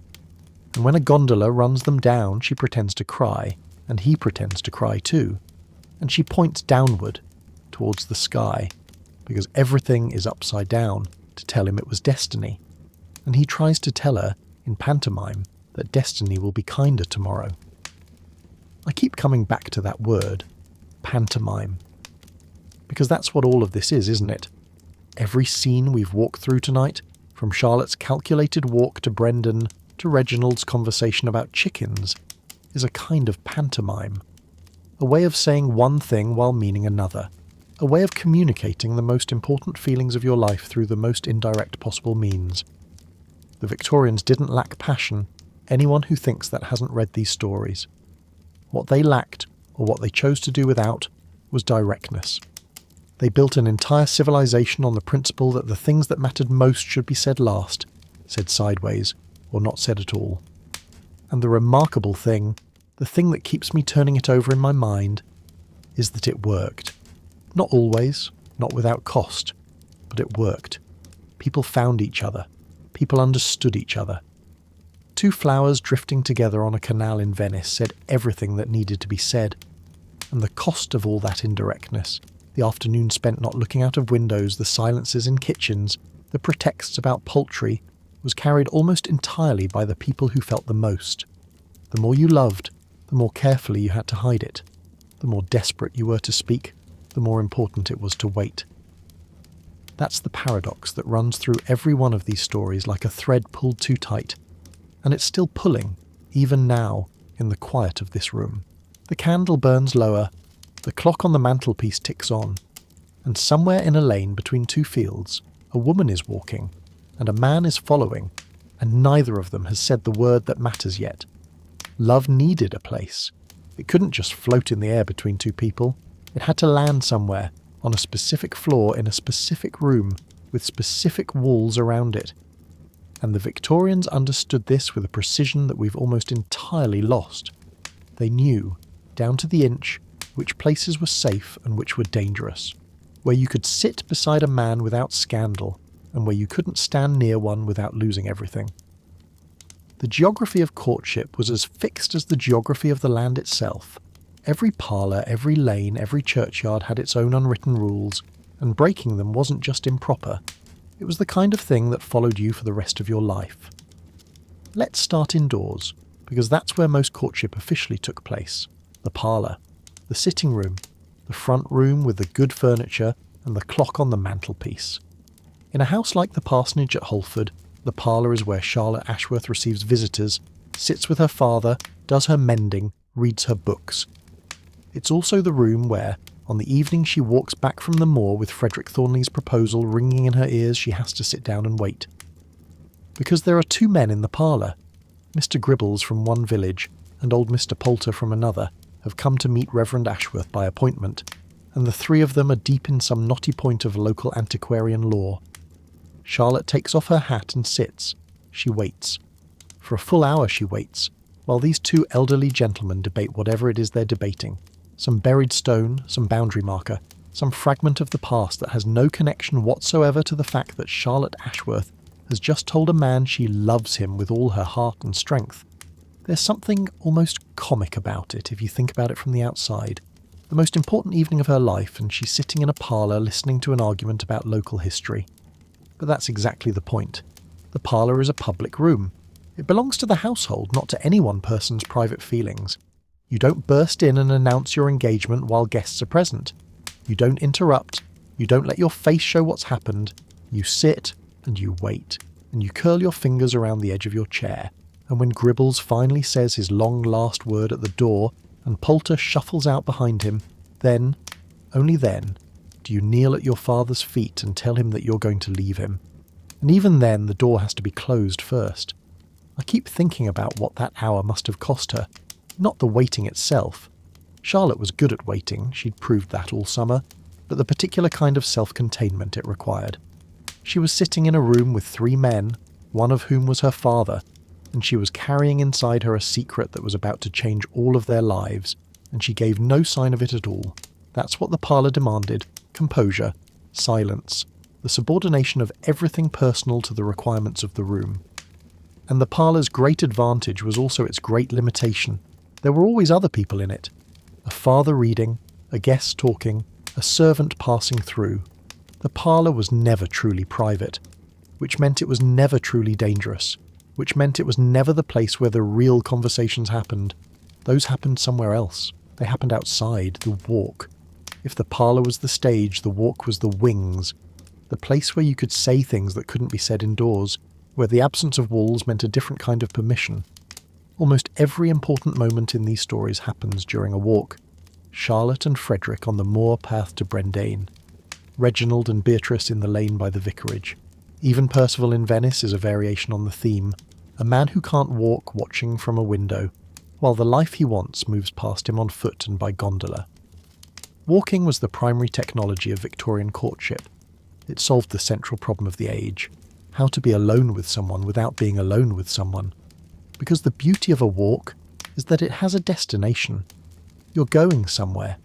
And when a gondola runs them down, she pretends to cry, and he pretends to cry too. And she points downward, towards the sky, because everything is upside down, to tell him it was destiny. And he tries to tell her, in pantomime, that destiny will be kinder tomorrow. I keep coming back to that word, pantomime. Because that's what all of this is, isn't it? Every scene we've walked through tonight, from Charlotte's calculated walk to Brendan, to Reginald's conversation about chickens, is a kind of pantomime. A way of saying one thing while meaning another. A way of communicating the most important feelings of your life through the most indirect possible means. The Victorians didn't lack passion. Anyone who thinks that hasn't read these stories. What they lacked, or what they chose to do without, was directness. They built an entire civilization on the principle that the things that mattered most should be said last, said sideways, or not said at all. And the remarkable thing, the thing that keeps me turning it over in my mind, is that it worked. Not always, not without cost, but it worked. People found each other. People understood each other. Two flowers drifting together on a canal in Venice said everything that needed to be said. And the cost of all that indirectness, the afternoon spent not looking out of windows, the silences in kitchens, the pretexts about poultry, was carried almost entirely by the people who felt the most. The more you loved, the more carefully you had to hide it. The more desperate you were to speak, the more important it was to wait. That's the paradox that runs through every one of these stories like a thread pulled too tight. And it's still pulling, even now, in the quiet of this room. The candle burns lower, the clock on the mantelpiece ticks on, and somewhere in a lane between two fields, a woman is walking, and a man is following, and neither of them has said the word that matters yet. Love needed a place. It couldn't just float in the air between two people. It had to land somewhere, on a specific floor in a specific room, with specific walls around it. And the Victorians understood this with a precision that we've almost entirely lost. They knew, down to the inch, which places were safe and which were dangerous, where you could sit beside a man without scandal, and where you couldn't stand near one without losing everything. The geography of courtship was as fixed as the geography of the land itself. Every parlour, every lane, every churchyard had its own unwritten rules, and breaking them wasn't just improper. It was the kind of thing that followed you for the rest of your life. Let's start indoors, because that's where most courtship officially took place. The parlour, the sitting room, the front room with the good furniture and the clock on the mantelpiece. In a house like the parsonage at Holford, the parlour is where Charlotte Ashworth receives visitors, sits with her father, does her mending, reads her books. It's also the room where, on the evening she walks back from the moor with Frederick Thornley's proposal ringing in her ears, she has to sit down and wait. Because there are two men in the parlour. Mr. Gribbles from one village and old Mr. Poulter from another have come to meet Reverend Ashworth by appointment, and the three of them are deep in some knotty point of local antiquarian law. Charlotte takes off her hat and sits. She waits. For a full hour she waits, while these two elderly gentlemen debate whatever it is they're debating. Some buried stone, some boundary marker, some fragment of the past that has no connection whatsoever to the fact that Charlotte Ashworth has just told a man she loves him with all her heart and strength. There's something almost comic about it if you think about it from the outside. The most important evening of her life, and she's sitting in a parlour listening to an argument about local history. But that's exactly the point. The parlour is a public room. It belongs to the household, not to any one person's private feelings. You don't burst in and announce your engagement while guests are present. You don't interrupt. You don't let your face show what's happened. You sit and you wait, and you curl your fingers around the edge of your chair. And when Gribbles finally says his long last word at the door, and Poulter shuffles out behind him, then, only then, do you kneel at your father's feet and tell him that you're going to leave him. And even then, the door has to be closed first. I keep thinking about what that hour must have cost her. Not the waiting itself. Charlotte was good at waiting, she'd proved that all summer, but the particular kind of self-containment it required. She was sitting in a room with three men, one of whom was her father, and she was carrying inside her a secret that was about to change all of their lives, and she gave no sign of it at all. That's what the parlour demanded: composure, silence, the subordination of everything personal to the requirements of the room. And the parlour's great advantage was also its great limitation. There were always other people in it. A father reading, a guest talking, a servant passing through. The parlour was never truly private, which meant it was never truly dangerous, which meant it was never the place where the real conversations happened. Those happened somewhere else. They happened outside, the walk. If the parlour was the stage, the walk was the wings, the place where you could say things that couldn't be said indoors, where the absence of walls meant a different kind of permission. Almost every important moment in these stories happens during a walk. Charlotte and Frederick on the moor path to Brendane. Reginald and Beatrice in the lane by the vicarage. Even Percival in Venice is a variation on the theme. A man who can't walk watching from a window, while the life he wants moves past him on foot and by gondola. Walking was the primary technology of Victorian courtship. It solved the central problem of the age. How to be alone with someone without being alone with someone. Because the beauty of a walk is that it has a destination. You're going somewhere.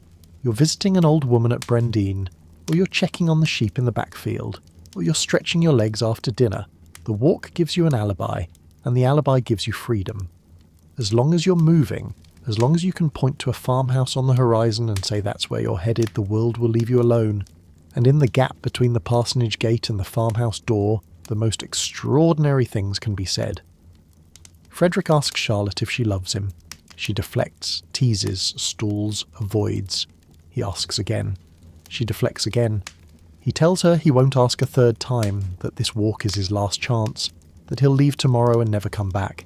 You're visiting an old woman at Brendine, or you're checking on the sheep in the backfield, or you're stretching your legs after dinner. The walk gives you an alibi, and the alibi gives you freedom. As long as you're moving, as long as you can point to a farmhouse on the horizon and say that's where you're headed, the world will leave you alone. And in the gap between the parsonage gate and the farmhouse door, the most extraordinary things can be said. Frederick asks Charlotte if she loves him. She deflects, teases, stalls, avoids. He asks again. She deflects again. He tells her he won't ask a third time, that this walk is his last chance, that he'll leave tomorrow and never come back.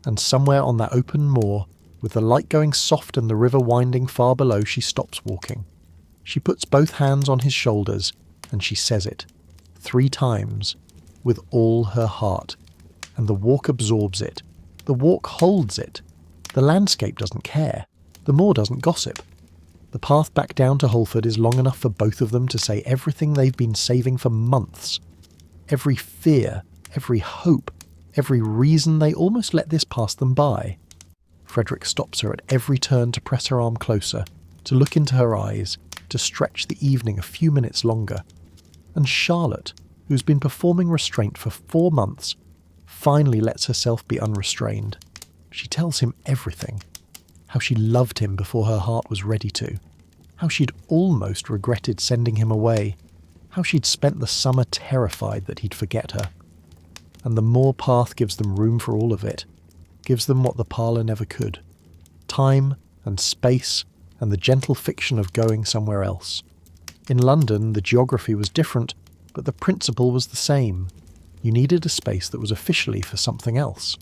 And somewhere on that open moor, with the light going soft and the river winding far below, she stops walking. She puts both hands on his shoulders, and she says it, 3 times, with all her heart. And the walk absorbs it. The walk holds it. The landscape doesn't care. The moor doesn't gossip. The path back down to Holford is long enough for both of them to say everything they've been saving for months. Every fear, every hope, every reason they almost let this pass them by. Frederick stops her at every turn to press her arm closer, to look into her eyes, to stretch the evening a few minutes longer. And Charlotte, who's been performing restraint for 4 months, finally lets herself be unrestrained. She tells him everything. How she loved him before her heart was ready to. How she'd almost regretted sending him away. How she'd spent the summer terrified that he'd forget her. And the moor path gives them room for all of it. Gives them what the parlour never could. Time and space and the gentle fiction of going somewhere else. In London, the geography was different, but the principle was the same. You needed a space that was officially for something else.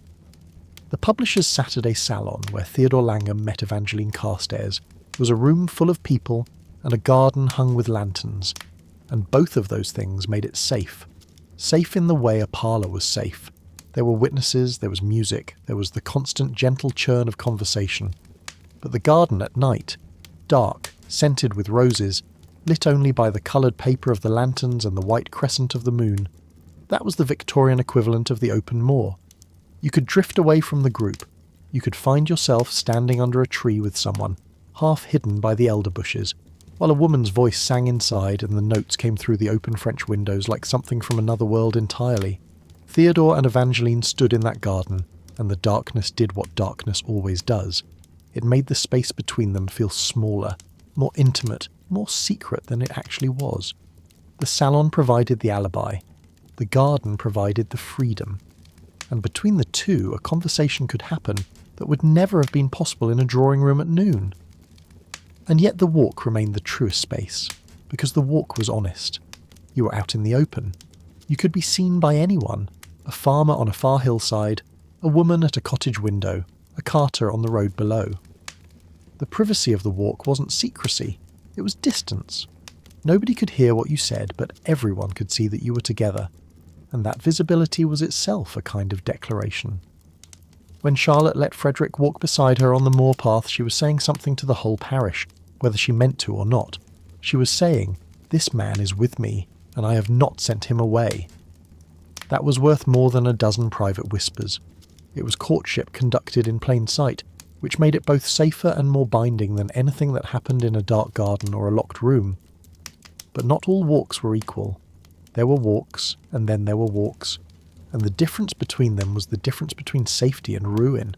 The publisher's Saturday salon, where Theodore Langham met Evangeline Carstairs, was a room full of people and a garden hung with lanterns, and both of those things made it safe. Safe in the way a parlour was safe. There were witnesses, there was music, there was the constant gentle churn of conversation. But the garden at night, dark, scented with roses, lit only by the coloured paper of the lanterns and the white crescent of the moon, that was the Victorian equivalent of the open moor. You could drift away from the group. You could find yourself standing under a tree with someone, half hidden by the elder bushes, while a woman's voice sang inside and the notes came through the open French windows like something from another world entirely. Theodore and Evangeline stood in that garden, and the darkness did what darkness always does. It made the space between them feel smaller, more intimate, more secret than it actually was. The salon provided the alibi. The garden provided the freedom. And between the two, a conversation could happen that would never have been possible in a drawing room at noon. And yet the walk remained the truest space, because the walk was honest. You were out in the open. You could be seen by anyone, a farmer on a far hillside, a woman at a cottage window, a carter on the road below. The privacy of the walk wasn't secrecy, it was distance. Nobody could hear what you said, but everyone could see that you were together. And that visibility was itself a kind of declaration. When Charlotte let Frederick walk beside her on the moor path, she was saying something to the whole parish, whether she meant to or not. She was saying, "This man is with me, and I have not sent him away." That was worth more than a dozen private whispers. It was courtship conducted in plain sight, which made it both safer and more binding than anything that happened in a dark garden or a locked room. But not all walks were equal. There were walks, and then there were walks, and the difference between them was the difference between safety and ruin.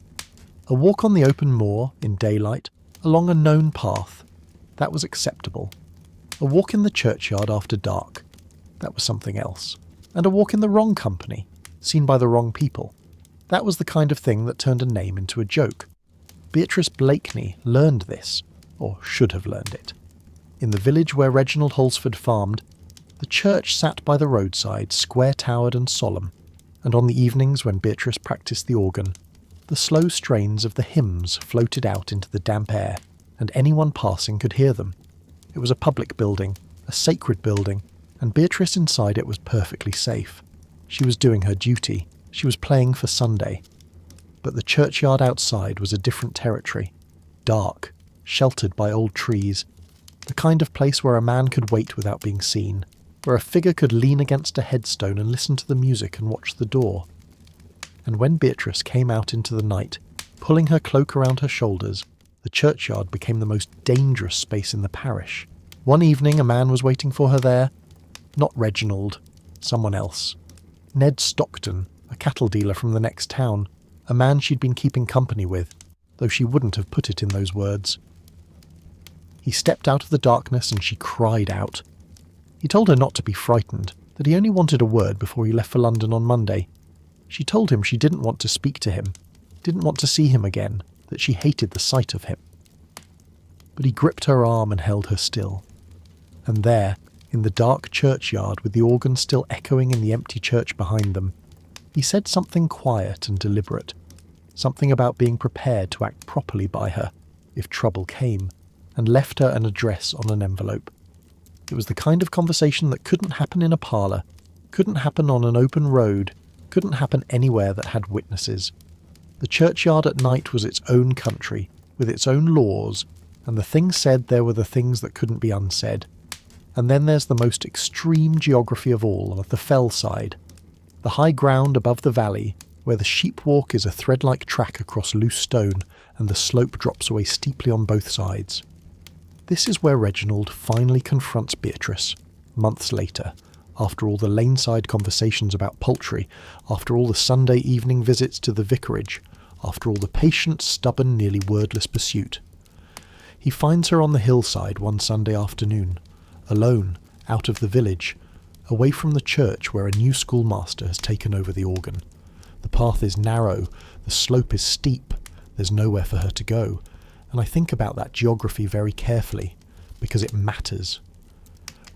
A walk on the open moor, in daylight, along a known path, that was acceptable. A walk in the churchyard after dark, that was something else. And a walk in the wrong company, seen by the wrong people, that was the kind of thing that turned a name into a joke. Beatrice Blakeney learned this, or should have learned it. In the village where Reginald Holsford farmed, the church sat by the roadside, square-towered and solemn, and on the evenings when Beatrice practised the organ, the slow strains of the hymns floated out into the damp air, and anyone passing could hear them. It was a public building, a sacred building, and Beatrice inside it was perfectly safe. She was doing her duty. She was playing for Sunday. But the churchyard outside was a different territory, dark, sheltered by old trees, the kind of place where a man could wait without being seen, where a figure could lean against a headstone and listen to the music and watch the door. And when Beatrice came out into the night, pulling her cloak around her shoulders, The churchyard became the most dangerous space in the parish. One evening a man was waiting for her there. Not Reginald, someone else. Ned Stockton, a cattle dealer from the next town, a man she'd been keeping company with, though she wouldn't have put it in those words. He stepped out of the darkness and she cried out. He told her not to be frightened, that he only wanted a word before he left for London on Monday. She told him she didn't want to speak to him, didn't want to see him again, that she hated the sight of him. But he gripped her arm and held her still. And there, in the dark churchyard with the organ still echoing in the empty church behind them, he said something quiet and deliberate, something about being prepared to act properly by her if trouble came, and left her an address on an envelope. It was the kind of conversation that couldn't happen in a parlour, couldn't happen on an open road, couldn't happen anywhere that had witnesses. The churchyard at night was its own country, with its own laws, and the things said there were the things that couldn't be unsaid. And then there's the most extreme geography of all, of the fell side, the high ground above the valley, where the sheep walk is a thread-like track across loose stone, and the slope drops away steeply on both sides. This is where Reginald finally confronts Beatrice, months later, after all the laneside conversations about poultry, after all the Sunday evening visits to the vicarage, after all the patient, stubborn, nearly wordless pursuit. He finds her on the hillside one Sunday afternoon, alone, out of the village, away from the church where a new schoolmaster has taken over the organ. The path is narrow, the slope is steep, there's nowhere for her to go, and I think about that geography very carefully, because it matters.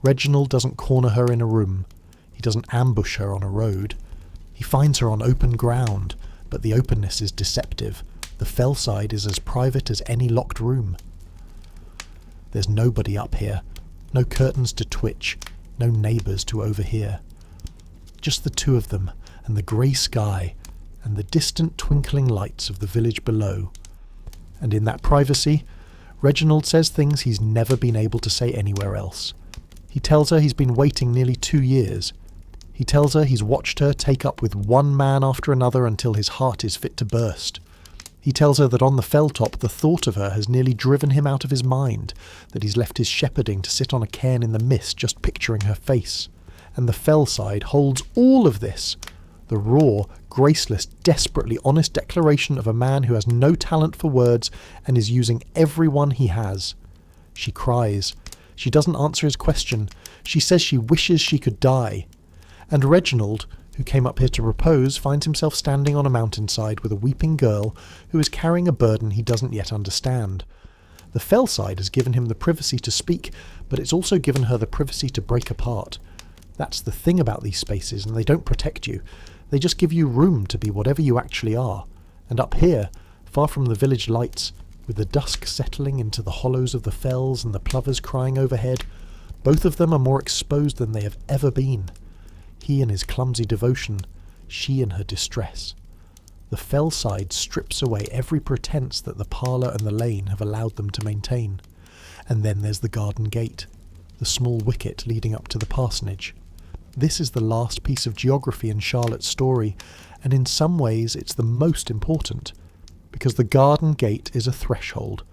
Reginald doesn't corner her in a room, he doesn't ambush her on a road. He finds her on open ground, but the openness is deceptive. The fell side is as private as any locked room. There's nobody up here, no curtains to twitch, no neighbours to overhear. Just the two of them, and the grey sky, and the distant twinkling lights of the village below. And in that privacy, Reginald says things he's never been able to say anywhere else. He tells her he's been waiting nearly 2 years. He tells her he's watched her take up with one man after another until his heart is fit to burst. He tells her that on the fell top the thought of her has nearly driven him out of his mind, that he's left his shepherding to sit on a cairn in the mist just picturing her face. And the fell side holds all of this. The raw, graceless, desperately honest declaration of a man who has no talent for words and is using everyone he has. She cries. She doesn't answer his question. She says she wishes she could die. And Reginald, who came up here to propose, finds himself standing on a mountainside with a weeping girl who is carrying a burden he doesn't yet understand. The fell side has given him the privacy to speak, but it's also given her the privacy to break apart. That's the thing about these spaces, and they don't protect you. They just give you room to be whatever you actually are. And up here, far from the village lights, with the dusk settling into the hollows of the fells and the plovers crying overhead, both of them are more exposed than they have ever been. He in his clumsy devotion, she in her distress. The fell side strips away every pretence that the parlour and the lane have allowed them to maintain. And then there's the garden gate, the small wicket leading up to the parsonage. This is the last piece of geography in Charlotte's story, and in some ways it's the most important, because the garden gate is a threshold,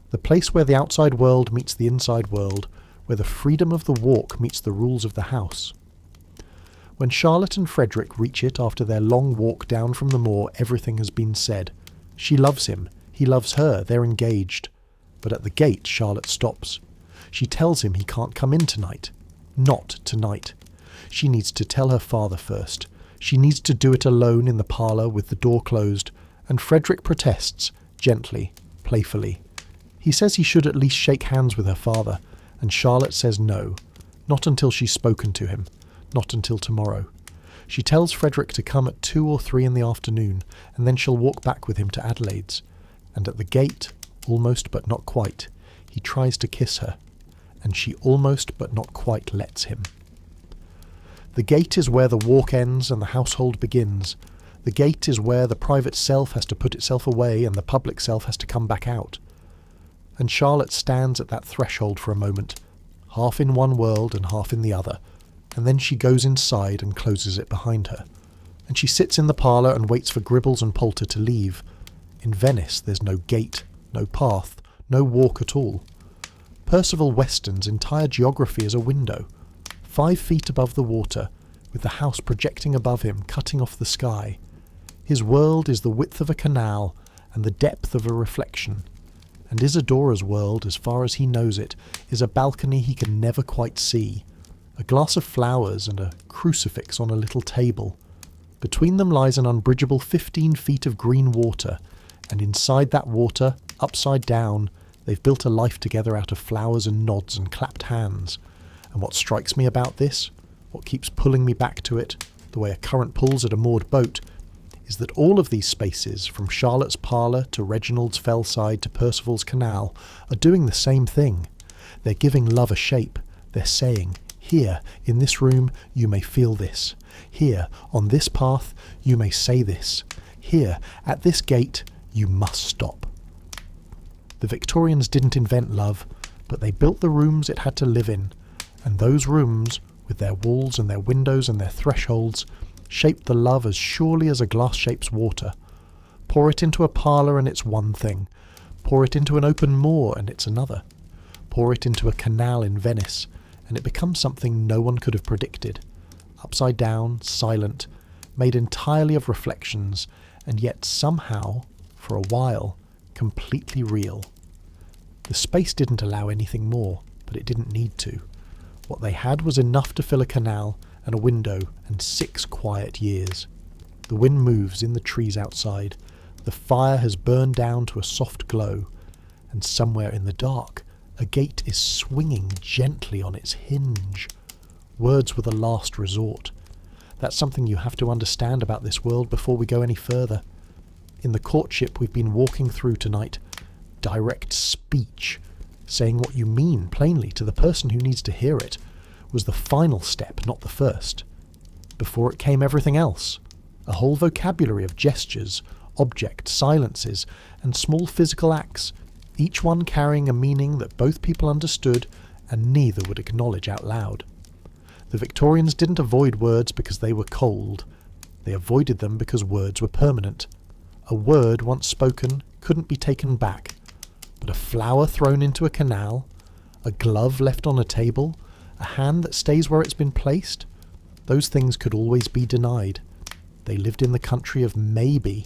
the place where the outside world meets the inside world, where the freedom of the walk meets the rules of the house. When Charlotte and Frederick reach it after their long walk down from the moor, everything has been said. She loves him, he loves her, they're engaged. But at the gate, Charlotte stops. She tells him he can't come in tonight. Not tonight. She needs to tell her father first. She needs to do it alone in the parlour with the door closed, and Frederick protests, gently, playfully. He says he should at least shake hands with her father, and Charlotte says no, not until she's spoken to him, not until tomorrow. She tells Frederick to come at 2 or 3 in the afternoon, and then she'll walk back with him to Adelaide's. And at the gate, almost but not quite, he tries to kiss her, and she almost but not quite lets him. The gate is where the walk ends and the household begins. The gate is where the private self has to put itself away and the public self has to come back out. And Charlotte stands at that threshold for a moment, half in one world and half in the other, and then she goes inside and closes it behind her. And she sits in the parlour and waits for Gribbles and Poulter to leave. In Venice there's no gate, no path, no walk at all. Percival Weston's entire geography is a window, 5 feet above the water, with the house projecting above him, cutting off the sky. His world is the width of a canal and the depth of a reflection. And Isadora's world, as far as he knows it, is a balcony he can never quite see, a glass of flowers and a crucifix on a little table. Between them lies an unbridgeable 15 feet of green water, and inside that water, upside down, they've built a life together out of flowers and nods and clapped hands. And what strikes me about this, what keeps pulling me back to it, the way a current pulls at a moored boat, is that all of these spaces, from Charlotte's parlour to Reginald's fellside to Percival's canal, are doing the same thing. They're giving love a shape. They're saying, here, in this room, you may feel this. Here, on this path, you may say this. Here, at this gate, you must stop. The Victorians didn't invent love, but they built the rooms it had to live in, and those rooms, with their walls and their windows and their thresholds, shaped the love as surely as a glass shapes water. Pour it into a parlour and it's one thing. Pour it into an open moor and it's another. Pour it into a canal in Venice, and it becomes something no one could have predicted. Upside down, silent, made entirely of reflections, and yet somehow, for a while, completely real. The space didn't allow anything more, but it didn't need to. What they had was enough to fill a canal and a window and 6 quiet years. The wind moves in the trees outside. The fire has burned down to a soft glow, and somewhere in the dark, a gate is swinging gently on its hinge. Words were the last resort. That's something you have to understand about this world before we go any further. In the courtship we've been walking through tonight, direct speech, saying what you mean plainly to the person who needs to hear it, was the final step, not the first. Before it came everything else, a whole vocabulary of gestures, objects, silences, and small physical acts, each one carrying a meaning that both people understood and neither would acknowledge out loud. The Victorians didn't avoid words because they were cold. They avoided them because words were permanent. A word once spoken couldn't be taken back, but a flower thrown into a canal, a glove left on a table, a hand that stays where it's been placed, those things could always be denied. They lived in the country of maybe,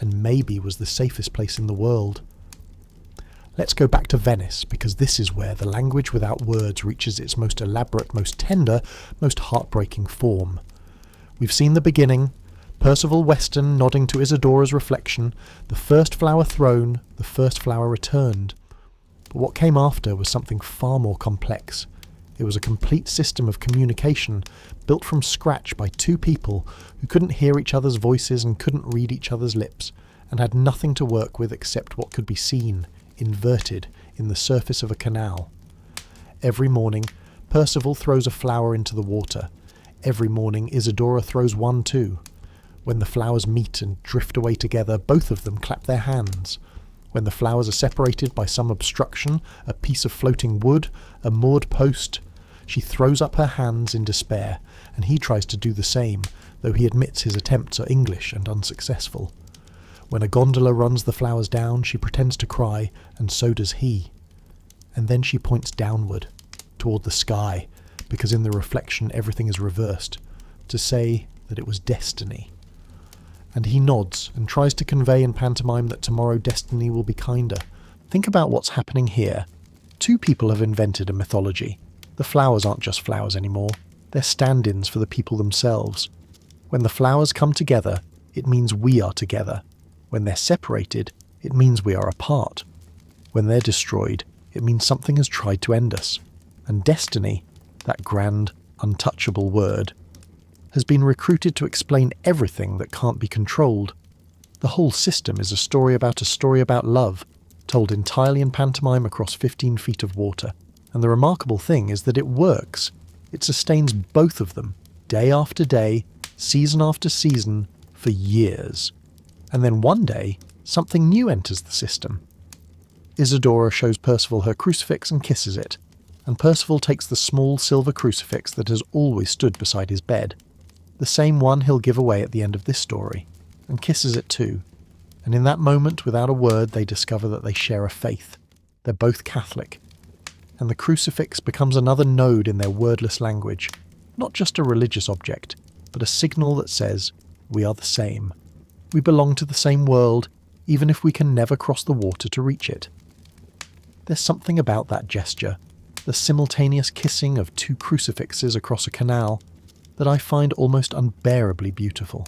and maybe was the safest place in the world. Let's go back to Venice, because this is where the language without words reaches its most elaborate, most tender, most heartbreaking form. We've seen the beginning, Percival Weston nodding to Isadora's reflection, the first flower thrown, the first flower returned. But what came after was something far more complex. It was a complete system of communication, built from scratch by 2 people who couldn't hear each other's voices and couldn't read each other's lips, and had nothing to work with except what could be seen, inverted, in the surface of a canal. Every morning, Percival throws a flower into the water. Every morning, Isadora throws one too. When the flowers meet and drift away together, both of them clap their hands. When the flowers are separated by some obstruction, a piece of floating wood, a moored post, she throws up her hands in despair, and he tries to do the same, though he admits his attempts are English and unsuccessful. When a gondola runs the flowers down, she pretends to cry, and so does he. And then she points downward, toward the sky, because in the reflection everything is reversed, to say that it was destiny. And he nods and tries to convey in pantomime that tomorrow destiny will be kinder. Think about what's happening here. 2 people have invented a mythology. The flowers aren't just flowers anymore. They're stand-ins for the people themselves. When the flowers come together, it means we are together. When they're separated, it means we are apart. When they're destroyed, it means something has tried to end us. And destiny, that grand, untouchable word, has been recruited to explain everything that can't be controlled. The whole system is a story about love, told entirely in pantomime across 15 feet of water. And the remarkable thing is that it works. It sustains both of them, day after day, season after season, for years. And then one day, something new enters the system. Isadora shows Percival her crucifix and kisses it, and Percival takes the small silver crucifix that has always stood beside his bed, the same one he'll give away at the end of this story, and kisses it too. And in that moment, without a word, they discover that they share a faith. They're both Catholic. And the crucifix becomes another node in their wordless language, not just a religious object, but a signal that says, we are the same. We belong to the same world, even if we can never cross the water to reach it. There's something about that gesture, the simultaneous kissing of two crucifixes across a canal, that I find almost unbearably beautiful.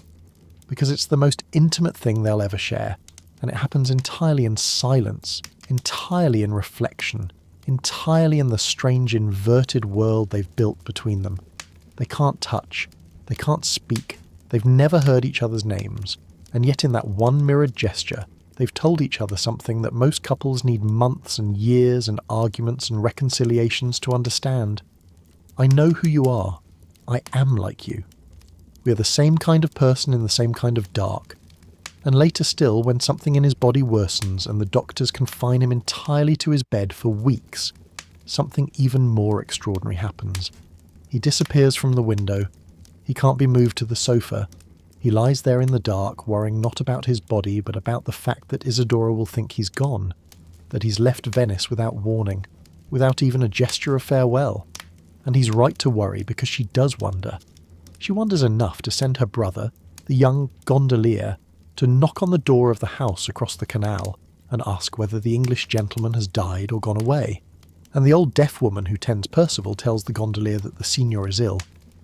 Because it's the most intimate thing they'll ever share, and it happens entirely in silence, entirely in reflection, entirely in the strange inverted world they've built between them. They can't touch, they can't speak, they've never heard each other's names, and yet in that one mirrored gesture, they've told each other something that most couples need months and years and arguments and reconciliations to understand. I know who you are. I am like you. We are the same kind of person in the same kind of dark. And later still, when something in his body worsens and the doctors confine him entirely to his bed for weeks, something even more extraordinary happens. He disappears from the window. He can't be moved to the sofa. He lies there in the dark, worrying not about his body, but about the fact that Isadora will think he's gone, that he's left Venice without warning, without even a gesture of farewell. And he's right to worry, because she does wonder. She wonders enough to send her brother, the young gondolier, to knock on the door of the house across the canal and ask whether the English gentleman has died or gone away. And the old deaf woman who tends Percival tells the gondolier that the signor is ill,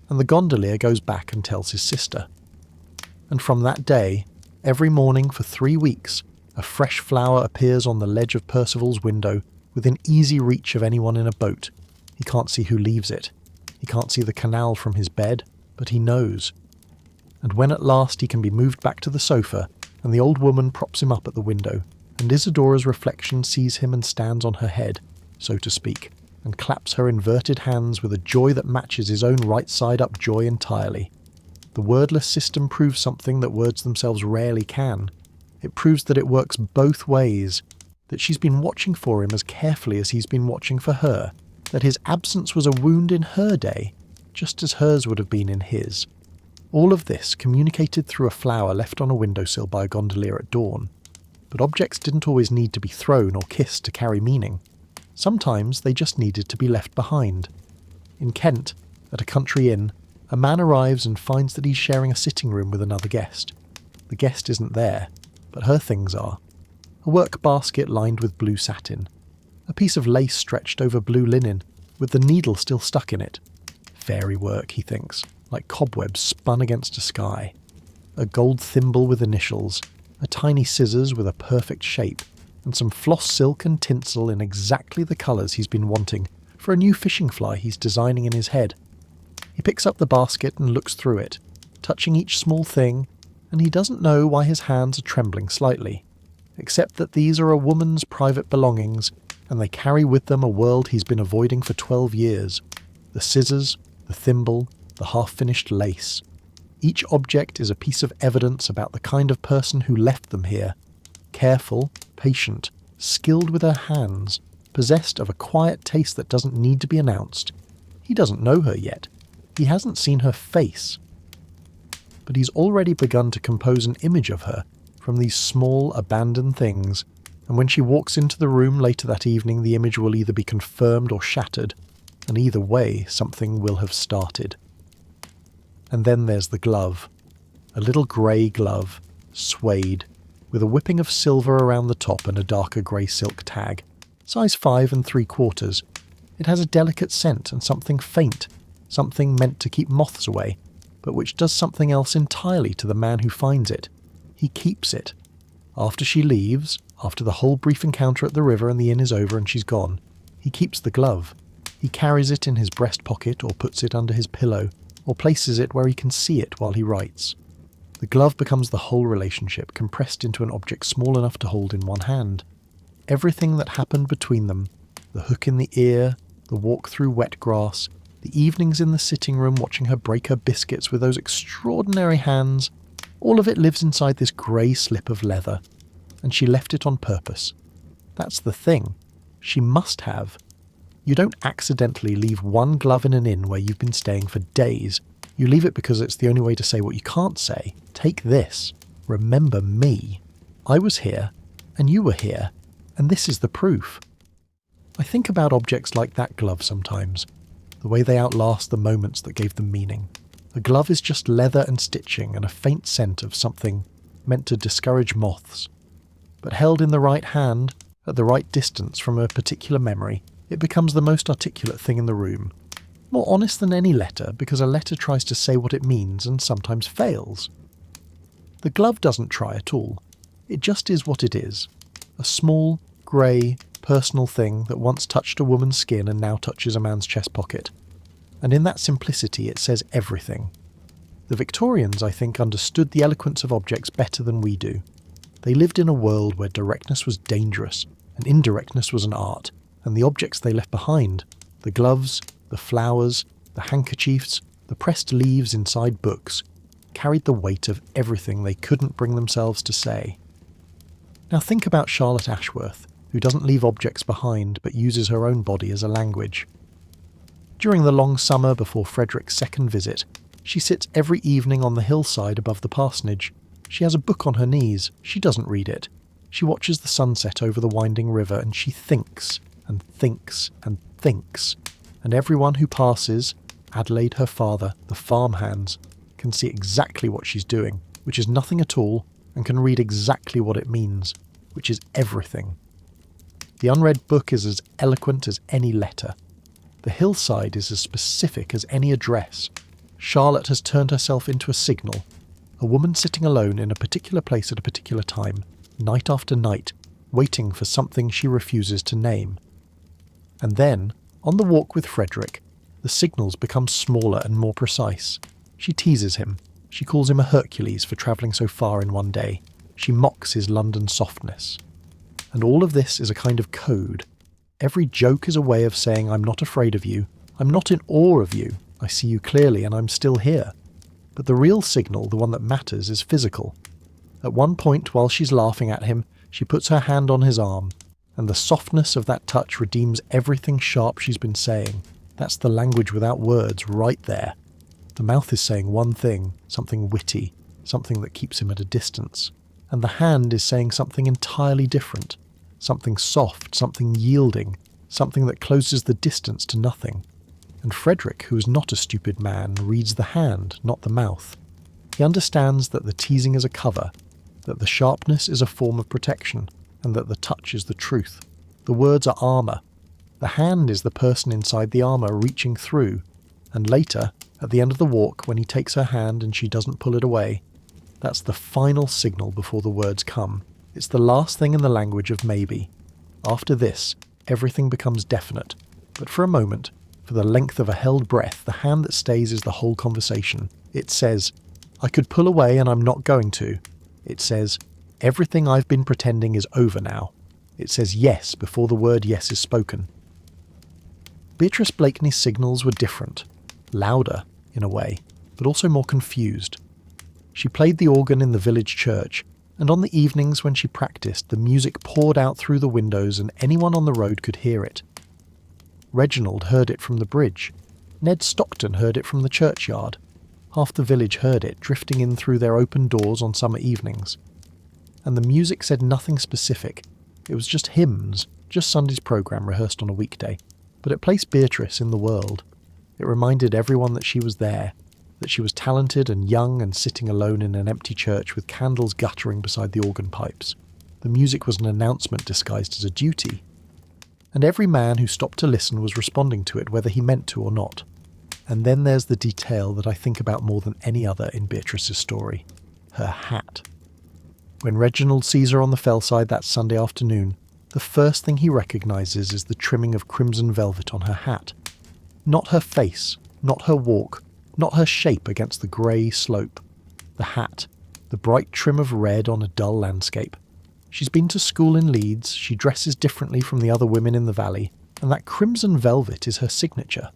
and the gondolier goes back and tells his sister. And from that day, every morning for 3 weeks, a fresh flower appears on the ledge of Percival's window within easy reach of anyone in a boat. He can't see who leaves it. He can't see the canal from his bed, but he knows. And when at last he can be moved back to the sofa, and the old woman props him up at the window, and Isadora's reflection sees him and stands on her head, so to speak, and claps her inverted hands with a joy that matches his own right-side-up joy entirely. The wordless system proves something that words themselves rarely can. It proves that it works both ways, that she's been watching for him as carefully as he's been watching for her, that his absence was a wound in her day, just as hers would have been in his. All of this communicated through a flower left on a windowsill by a gondolier at dawn. But objects didn't always need to be thrown or kissed to carry meaning. Sometimes they just needed to be left behind. In Kent, at a country inn, a man arrives and finds that he's sharing a sitting room with another guest. The guest isn't there, but her things are. A work basket lined with blue satin. A piece of lace stretched over blue linen, with the needle still stuck in it. Fairy work, he thinks, like cobwebs spun against a sky. A gold thimble with initials, a tiny scissors with a perfect shape, and some floss silk and tinsel in exactly the colours he's been wanting for a new fishing fly he's designing in his head. He picks up the basket and looks through it, touching each small thing, and he doesn't know why his hands are trembling slightly, except that these are a woman's private belongings, and they carry with them a world he's been avoiding for 12 years. The scissors, the thimble, the half-finished lace. Each object is a piece of evidence about the kind of person who left them here. Careful, patient, skilled with her hands, possessed of a quiet taste that doesn't need to be announced. He doesn't know her yet. He hasn't seen her face. But he's already begun to compose an image of her from these small, abandoned things, and when she walks into the room later that evening, the image will either be confirmed or shattered, and either way, something will have started. And then there's the glove. A little grey glove, suede, with a whipping of silver around the top and a darker grey silk tag. Size 5 3/4. It has a delicate scent and something faint, something meant to keep moths away, but which does something else entirely to the man who finds it. He keeps it. After she leaves, after the whole brief encounter at the river and the inn is over and she's gone, he keeps the glove. He carries it in his breast pocket or puts it under his pillow, or places it where he can see it while he writes. The glove becomes the whole relationship, compressed into an object small enough to hold in one hand. Everything that happened between them, the hook in the ear, the walk through wet grass, the evenings in the sitting room watching her break her biscuits with those extraordinary hands, all of it lives inside this grey slip of leather, and she left it on purpose. That's the thing. She must have. You don't accidentally leave one glove in an inn where you've been staying for days. You leave it because it's the only way to say what you can't say. Take this. Remember me. I was here, and you were here, and this is the proof. I think about objects like that glove sometimes, the way they outlast the moments that gave them meaning. The glove is just leather and stitching and a faint scent of something meant to discourage moths. But held in the right hand, at the right distance from a particular memory, it becomes the most articulate thing in the room. More honest than any letter, because a letter tries to say what it means and sometimes fails. The glove doesn't try at all. It just is what it is. A small, grey, personal thing that once touched a woman's skin and now touches a man's chest pocket. And in that simplicity it says everything. The Victorians, I think, understood the eloquence of objects better than we do. They lived in a world where directness was dangerous, and indirectness was an art, and the objects they left behind, the gloves, the flowers, the handkerchiefs, the pressed leaves inside books, carried the weight of everything they couldn't bring themselves to say. Now think about Charlotte Ashworth, who doesn't leave objects behind but uses her own body as a language. During the long summer before Frederick's second visit, she sits every evening on the hillside above the parsonage. She has a book on her knees. She doesn't read it. She watches the sunset over the winding river and she thinks and thinks and thinks. And everyone who passes, Adelaide, her father, the farmhands, can see exactly what she's doing, which is nothing at all, and can read exactly what it means, which is everything. The unread book is as eloquent as any letter. The hillside is as specific as any address. Charlotte has turned herself into a signal, a woman sitting alone in a particular place at a particular time, night after night, waiting for something she refuses to name. And then, on the walk with Frederick, the signals become smaller and more precise. She teases him. She calls him a Hercules for travelling so far in one day. She mocks his London softness. And all of this is a kind of code. Every joke is a way of saying, I'm not afraid of you. I'm not in awe of you. I see you clearly and I'm still here. But the real signal, the one that matters, is physical. At one point, while she's laughing at him, she puts her hand on his arm, and the softness of that touch redeems everything sharp she's been saying. That's the language without words right there. The mouth is saying one thing, something witty, something that keeps him at a distance. And the hand is saying something entirely different, something soft, something yielding, something that closes the distance to nothing. And Frederick, who is not a stupid man, reads the hand, not the mouth. He understands that the teasing is a cover, that the sharpness is a form of protection, and that the touch is the truth. The words are armour. The hand is the person inside the armour reaching through, and later, at the end of the walk, when he takes her hand and she doesn't pull it away, that's the final signal before the words come. It's the last thing in the language of maybe. After this, everything becomes definite, but for a moment, for the length of a held breath, the hand that stays is the whole conversation. It says, I could pull away and I'm not going to. It says, everything I've been pretending is over now. It says yes before the word yes is spoken. Beatrice Blakeney's signals were different, louder in a way, but also more confused. She played the organ in the village church, and on the evenings when she practiced, the music poured out through the windows and anyone on the road could hear it. Reginald heard it from the bridge. Ned Stockton heard it from the churchyard. Half the village heard it, drifting in through their open doors on summer evenings. And the music said nothing specific. It was just hymns, just Sunday's programme rehearsed on a weekday. But it placed Beatrice in the world. It reminded everyone that she was there, that she was talented and young and sitting alone in an empty church with candles guttering beside the organ pipes. The music was an announcement disguised as a duty. And every man who stopped to listen was responding to it whether he meant to or not. And then there's the detail that I think about more than any other in Beatrice's story. Her hat. When Reginald sees her on the fellside that Sunday afternoon, the first thing he recognises is the trimming of crimson velvet on her hat. Not her face, not her walk, not her shape against the grey slope. The hat, the bright trim of red on a dull landscape. She's been to school in Leeds, she dresses differently from the other women in the valley, and that crimson velvet is her signature.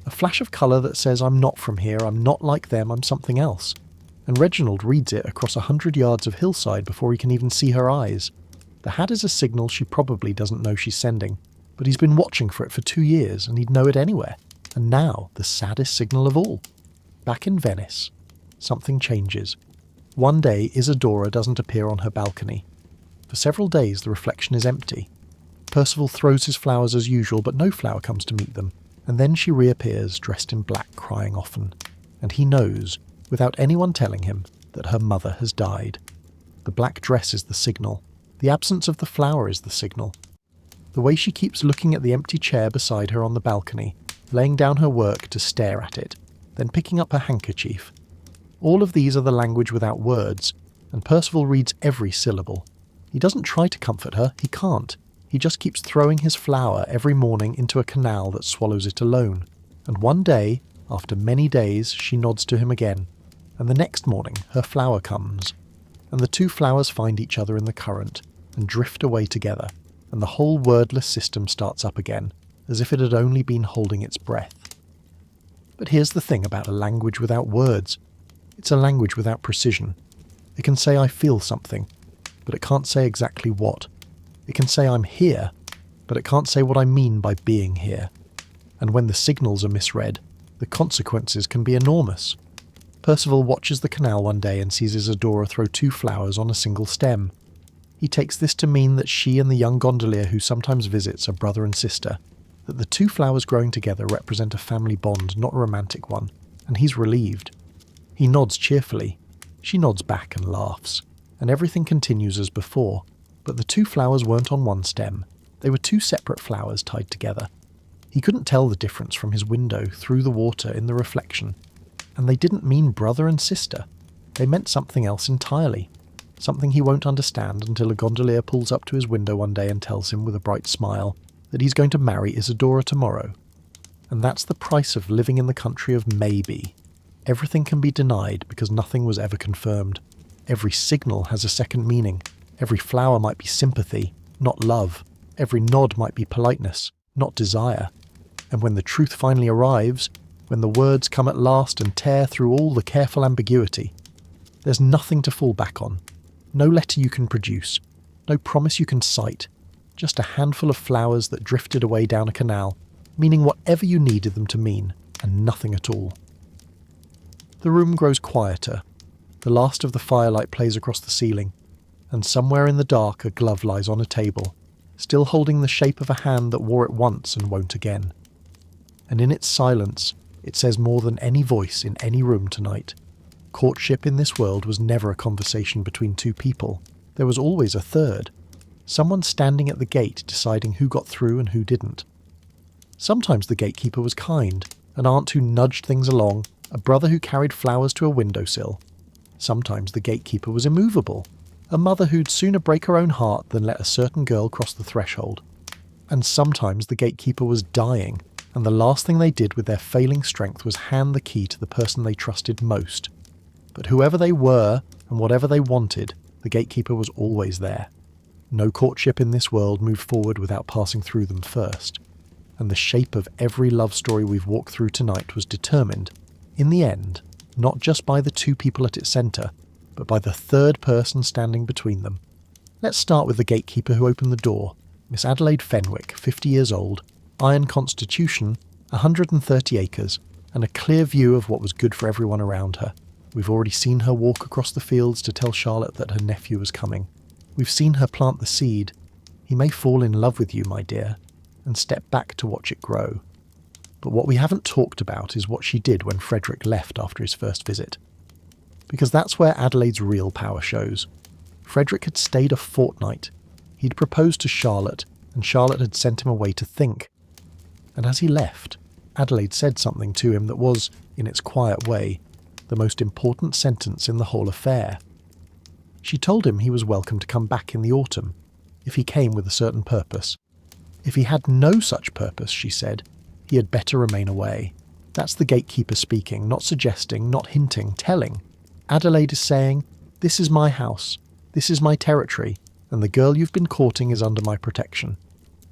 A flash of colour that says, I'm not from here, I'm not like them, I'm something else. And Reginald reads it across 100 yards of hillside before he can even see her eyes. The hat is a signal she probably doesn't know she's sending, but he's been watching for it for 2 years and he'd know it anywhere. And now, the saddest signal of all. Back in Venice, something changes. One day, Isadora doesn't appear on her balcony. For several days, the reflection is empty. Percival throws his flowers as usual, but no flower comes to meet them, and then she reappears, dressed in black, crying often. And he knows, without anyone telling him, that her mother has died. The black dress is the signal. The absence of the flower is the signal. The way she keeps looking at the empty chair beside her on the balcony, laying down her work to stare at it, then picking up her handkerchief. All of these are the language without words, and Percival reads every syllable. He doesn't try to comfort her, he can't. He just keeps throwing his flower every morning into a canal that swallows it alone. And one day, after many days, she nods to him again. And the next morning, her flower comes. And the two flowers find each other in the current, and drift away together, and the whole wordless system starts up again, as if it had only been holding its breath. But here's the thing about a language without words. It's a language without precision. It can say I feel something, but it can't say exactly what. It can say I'm here, but it can't say what I mean by being here. And when the signals are misread, the consequences can be enormous. Percival watches the canal one day and sees Isadora throw two flowers on a single stem. He takes this to mean that she and the young gondolier who sometimes visits are brother and sister, that the two flowers growing together represent a family bond, not a romantic one, and he's relieved. He nods cheerfully. She nods back and laughs, and everything continues as before, but the two flowers weren't on one stem. They were two separate flowers tied together. He couldn't tell the difference from his window through the water in the reflection, and they didn't mean brother and sister. They meant something else entirely, something he won't understand until a gondolier pulls up to his window one day and tells him with a bright smile that he's going to marry Isadora tomorrow. And that's the price of living in the country of maybe. Everything can be denied because nothing was ever confirmed. Every signal has a second meaning. Every flower might be sympathy, not love. Every nod might be politeness, not desire. And when the truth finally arrives, when the words come at last and tear through all the careful ambiguity, there's nothing to fall back on. No letter you can produce, no promise you can cite, just a handful of flowers that drifted away down a canal, meaning whatever you needed them to mean, and nothing at all. The room grows quieter. The last of the firelight plays across the ceiling, and somewhere in the dark a glove lies on a table, still holding the shape of a hand that wore it once and won't again. And in its silence, it says more than any voice in any room tonight. Courtship in this world was never a conversation between two people. There was always a third. Someone standing at the gate deciding who got through and who didn't. Sometimes the gatekeeper was kind, an aunt who nudged things along, a brother who carried flowers to a windowsill. Sometimes the gatekeeper was immovable, a mother who'd sooner break her own heart than let a certain girl cross the threshold. And sometimes the gatekeeper was dying, and the last thing they did with their failing strength was hand the key to the person they trusted most. But whoever they were, and whatever they wanted, the gatekeeper was always there. No courtship in this world moved forward without passing through them first. And the shape of every love story we've walked through tonight was determined, in the end, not just by the two people at its centre, but by the third person standing between them. Let's start with the gatekeeper who opened the door, Miss Adelaide Fenwick, 50 years old, iron constitution, 130 acres, and a clear view of what was good for everyone around her. We've already seen her walk across the fields to tell Charlotte that her nephew was coming. We've seen her plant the seed. He may fall in love with you, my dear, and step back to watch it grow. But what we haven't talked about is what she did when Frederick left after his first visit. Because that's where Adelaide's real power shows. Frederick had stayed a fortnight. He'd proposed to Charlotte, and Charlotte had sent him away to think. And as he left, Adelaide said something to him that was, in its quiet way, the most important sentence in the whole affair. She told him he was welcome to come back in the autumn, if he came with a certain purpose. If he had no such purpose, she said, he had better remain away. That's the gatekeeper speaking, not suggesting, not hinting, telling. Adelaide is saying, this is my house, this is my territory, and the girl you've been courting is under my protection.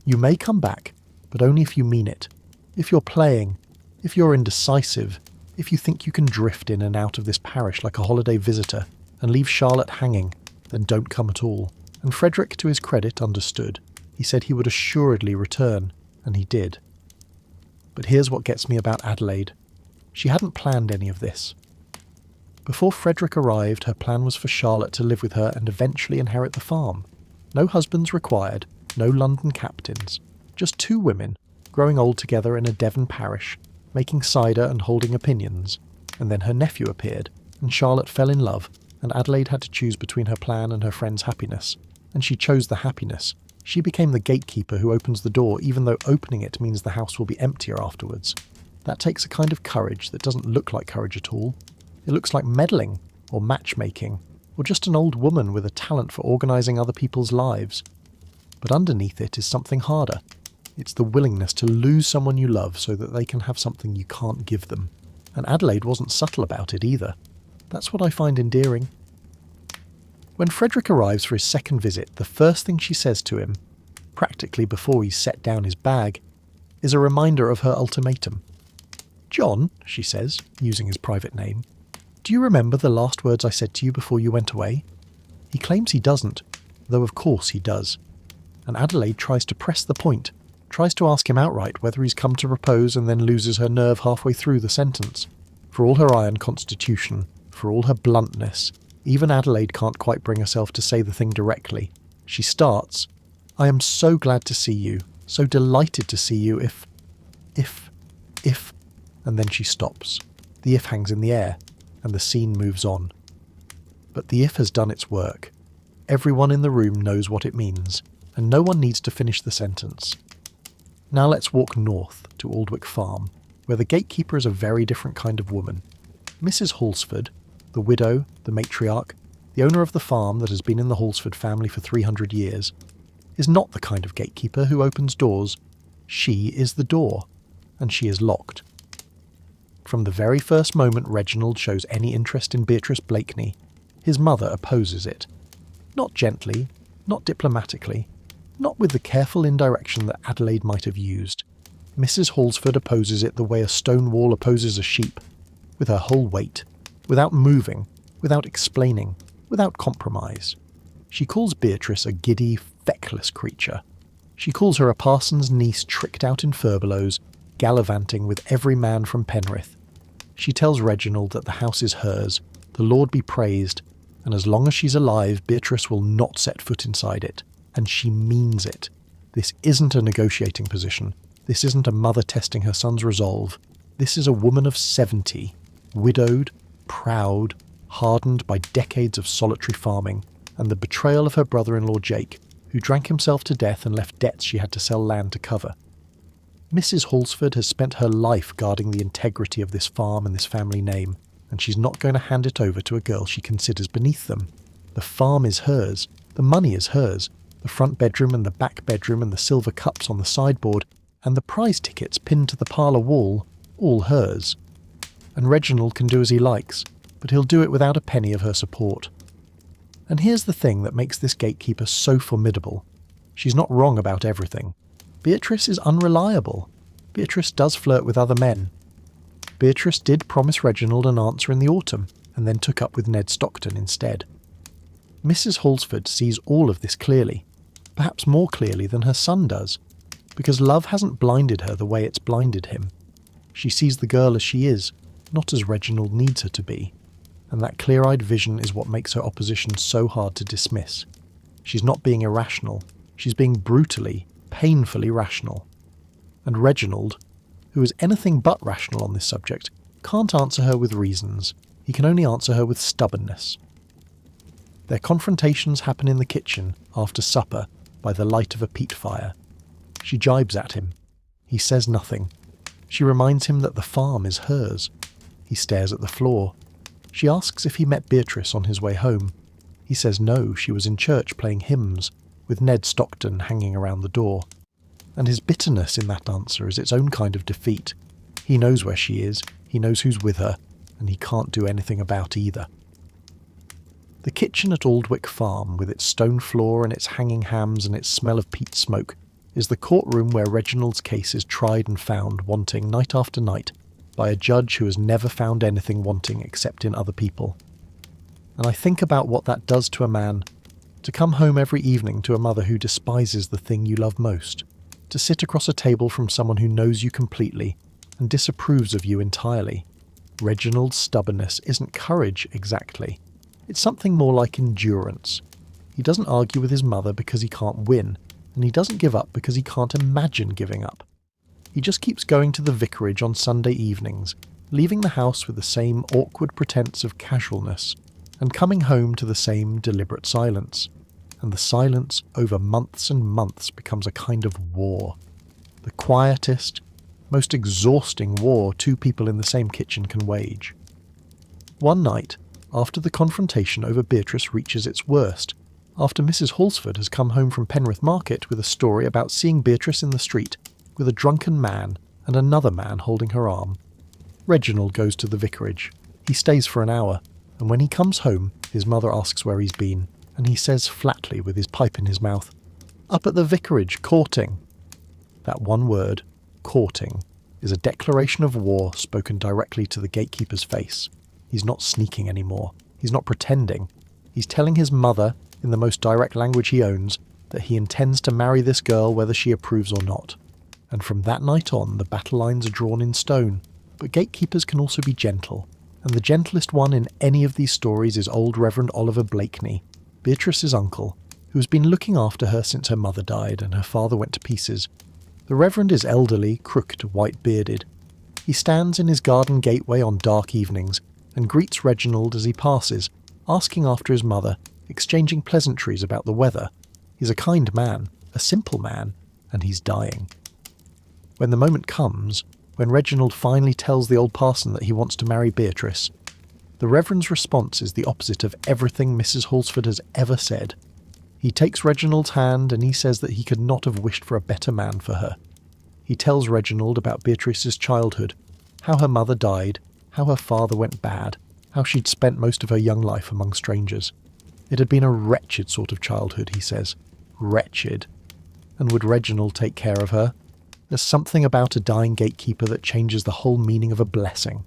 You may come back, but only if you mean it. If you're playing, if you're indecisive, if you think you can drift in and out of this parish like a holiday visitor and leave Charlotte hanging, then don't come at all. And Frederick, to his credit, understood. He said he would assuredly return, and he did. But here's what gets me about Adelaide. She hadn't planned any of this. Before Frederick arrived, her plan was for Charlotte to live with her and eventually inherit the farm. No husbands required, no London captains, just two women, growing old together in a Devon parish, making cider and holding opinions, and then her nephew appeared, and Charlotte fell in love, and Adelaide had to choose between her plan and her friend's happiness, and she chose the happiness. She became the gatekeeper who opens the door, even though opening it means the house will be emptier afterwards. That takes a kind of courage that doesn't look like courage at all. It looks like meddling, or matchmaking, or just an old woman with a talent for organising other people's lives. But underneath it is something harder. It's the willingness to lose someone you love so that they can have something you can't give them. And Adelaide wasn't subtle about it either. That's what I find endearing. When Frederick arrives for his second visit, the first thing she says to him, practically before he's set down his bag, is a reminder of her ultimatum. "John," she says, using his private name, "do you remember the last words I said to you before you went away?" He claims he doesn't, though of course he does. And Adelaide tries to press the point, tries to ask him outright whether he's come to propose, and then loses her nerve halfway through the sentence. For all her iron constitution, for all her bluntness, even Adelaide can't quite bring herself to say the thing directly. She starts, "I am so glad to see you, so delighted to see you if, and then she stops. The if hangs in the air, and the scene moves on. But the if has done its work. Everyone in the room knows what it means, and no one needs to finish the sentence. Now let's walk north to Aldwick Farm, where the gatekeeper is a very different kind of woman. Mrs. Halsford, the widow, the matriarch, the owner of the farm that has been in the Halsford family for 300 years, is not the kind of gatekeeper who opens doors. She is the door, and she is locked. From the very first moment Reginald shows any interest in Beatrice Blakeney, his mother opposes it. Not gently, not diplomatically, not with the careful indirection that Adelaide might have used. Mrs. Halsford opposes it the way a stone wall opposes a sheep, with her whole weight, without moving, without explaining, without compromise. She calls Beatrice a giddy, feckless creature. She calls her a parson's niece tricked out in furbelows, gallivanting with every man from Penrith. She tells Reginald that the house is hers, the Lord be praised, and as long as she's alive, Beatrice will not set foot inside it. And she means it. This isn't a negotiating position. This isn't a mother testing her son's resolve. This is a woman of 70, widowed, proud, hardened by decades of solitary farming, and the betrayal of her brother-in-law Jake, who drank himself to death and left debts she had to sell land to cover. Mrs. Halsford has spent her life guarding the integrity of this farm and this family name, and she's not going to hand it over to a girl she considers beneath them. The farm is hers, the money is hers, the front bedroom and the back bedroom and the silver cups on the sideboard, and the prize tickets pinned to the parlour wall, all hers. And Reginald can do as he likes, but he'll do it without a penny of her support. And here's the thing that makes this gatekeeper so formidable. She's not wrong about everything. Beatrice is unreliable. Beatrice does flirt with other men. Beatrice did promise Reginald an answer in the autumn, and then took up with Ned Stockton instead. Mrs. Halsford sees all of this clearly, perhaps more clearly than her son does, because love hasn't blinded her the way it's blinded him. She sees the girl as she is, not as Reginald needs her to be, and that clear-eyed vision is what makes her opposition so hard to dismiss. She's not being irrational, she's being brutally, painfully rational. And Reginald, who is anything but rational on this subject, can't answer her with reasons. He can only answer her with stubbornness. Their confrontations happen in the kitchen, after supper, by the light of a peat fire. She jibes at him. He says nothing. She reminds him that the farm is hers. He stares at the floor. She asks if he met Beatrice on his way home. He says no, she was in church playing hymns, with Ned Stockton hanging around the door. And his bitterness in that answer is its own kind of defeat. He knows where she is, he knows who's with her, and he can't do anything about either. The kitchen at Aldwick Farm, with its stone floor and its hanging hams and its smell of peat smoke, is the courtroom where Reginald's case is tried and found wanting night after night by a judge who has never found anything wanting except in other people. And I think about what that does to a man, to come home every evening to a mother who despises the thing you love most, to sit across a table from someone who knows you completely and disapproves of you entirely. Reginald's stubbornness isn't courage exactly. It's something more like endurance. He doesn't argue with his mother because he can't win. and he doesn't give up because he can't imagine giving up. He just keeps going to the vicarage on Sunday evenings, leaving the house with the same awkward pretense of casualness, and coming home to the same deliberate silence. And the silence over months and months becomes a kind of war. The quietest, most exhausting war two people in the same kitchen can wage. One night, after the confrontation over Beatrice reaches its worst, after Mrs. Halsford has come home from Penrith Market with a story about seeing Beatrice in the street with a drunken man and another man holding her arm, Reginald goes to the vicarage. He stays for an hour, and when he comes home, his mother asks where he's been, and he says flatly with his pipe in his mouth, "Up at the vicarage, courting." That one word, courting, is a declaration of war spoken directly to the gatekeeper's face. He's not sneaking anymore. He's not pretending. He's telling his mother, in the most direct language he owns, that he intends to marry this girl whether she approves or not. And from that night on, the battle lines are drawn in stone. But gatekeepers can also be gentle, and the gentlest one in any of these stories is old Reverend Oliver Blakeney, Beatrice's uncle, who has been looking after her since her mother died and her father went to pieces. The Reverend is elderly, crooked, white-bearded. He stands in his garden gateway on dark evenings and greets Reginald as he passes, asking after his mother, exchanging pleasantries about the weather. He's a kind man, a simple man, and he's dying. When the moment comes, when Reginald finally tells the old parson that he wants to marry Beatrice, the Reverend's response is the opposite of everything Mrs. Halsford has ever said. He takes Reginald's hand and he says that he could not have wished for a better man for her. He tells Reginald about Beatrice's childhood, how her mother died, how her father went bad, how she'd spent most of her young life among strangers. It had been a wretched sort of childhood, he says. Wretched. And would Reginald take care of her? There's something about a dying gatekeeper that changes the whole meaning of a blessing.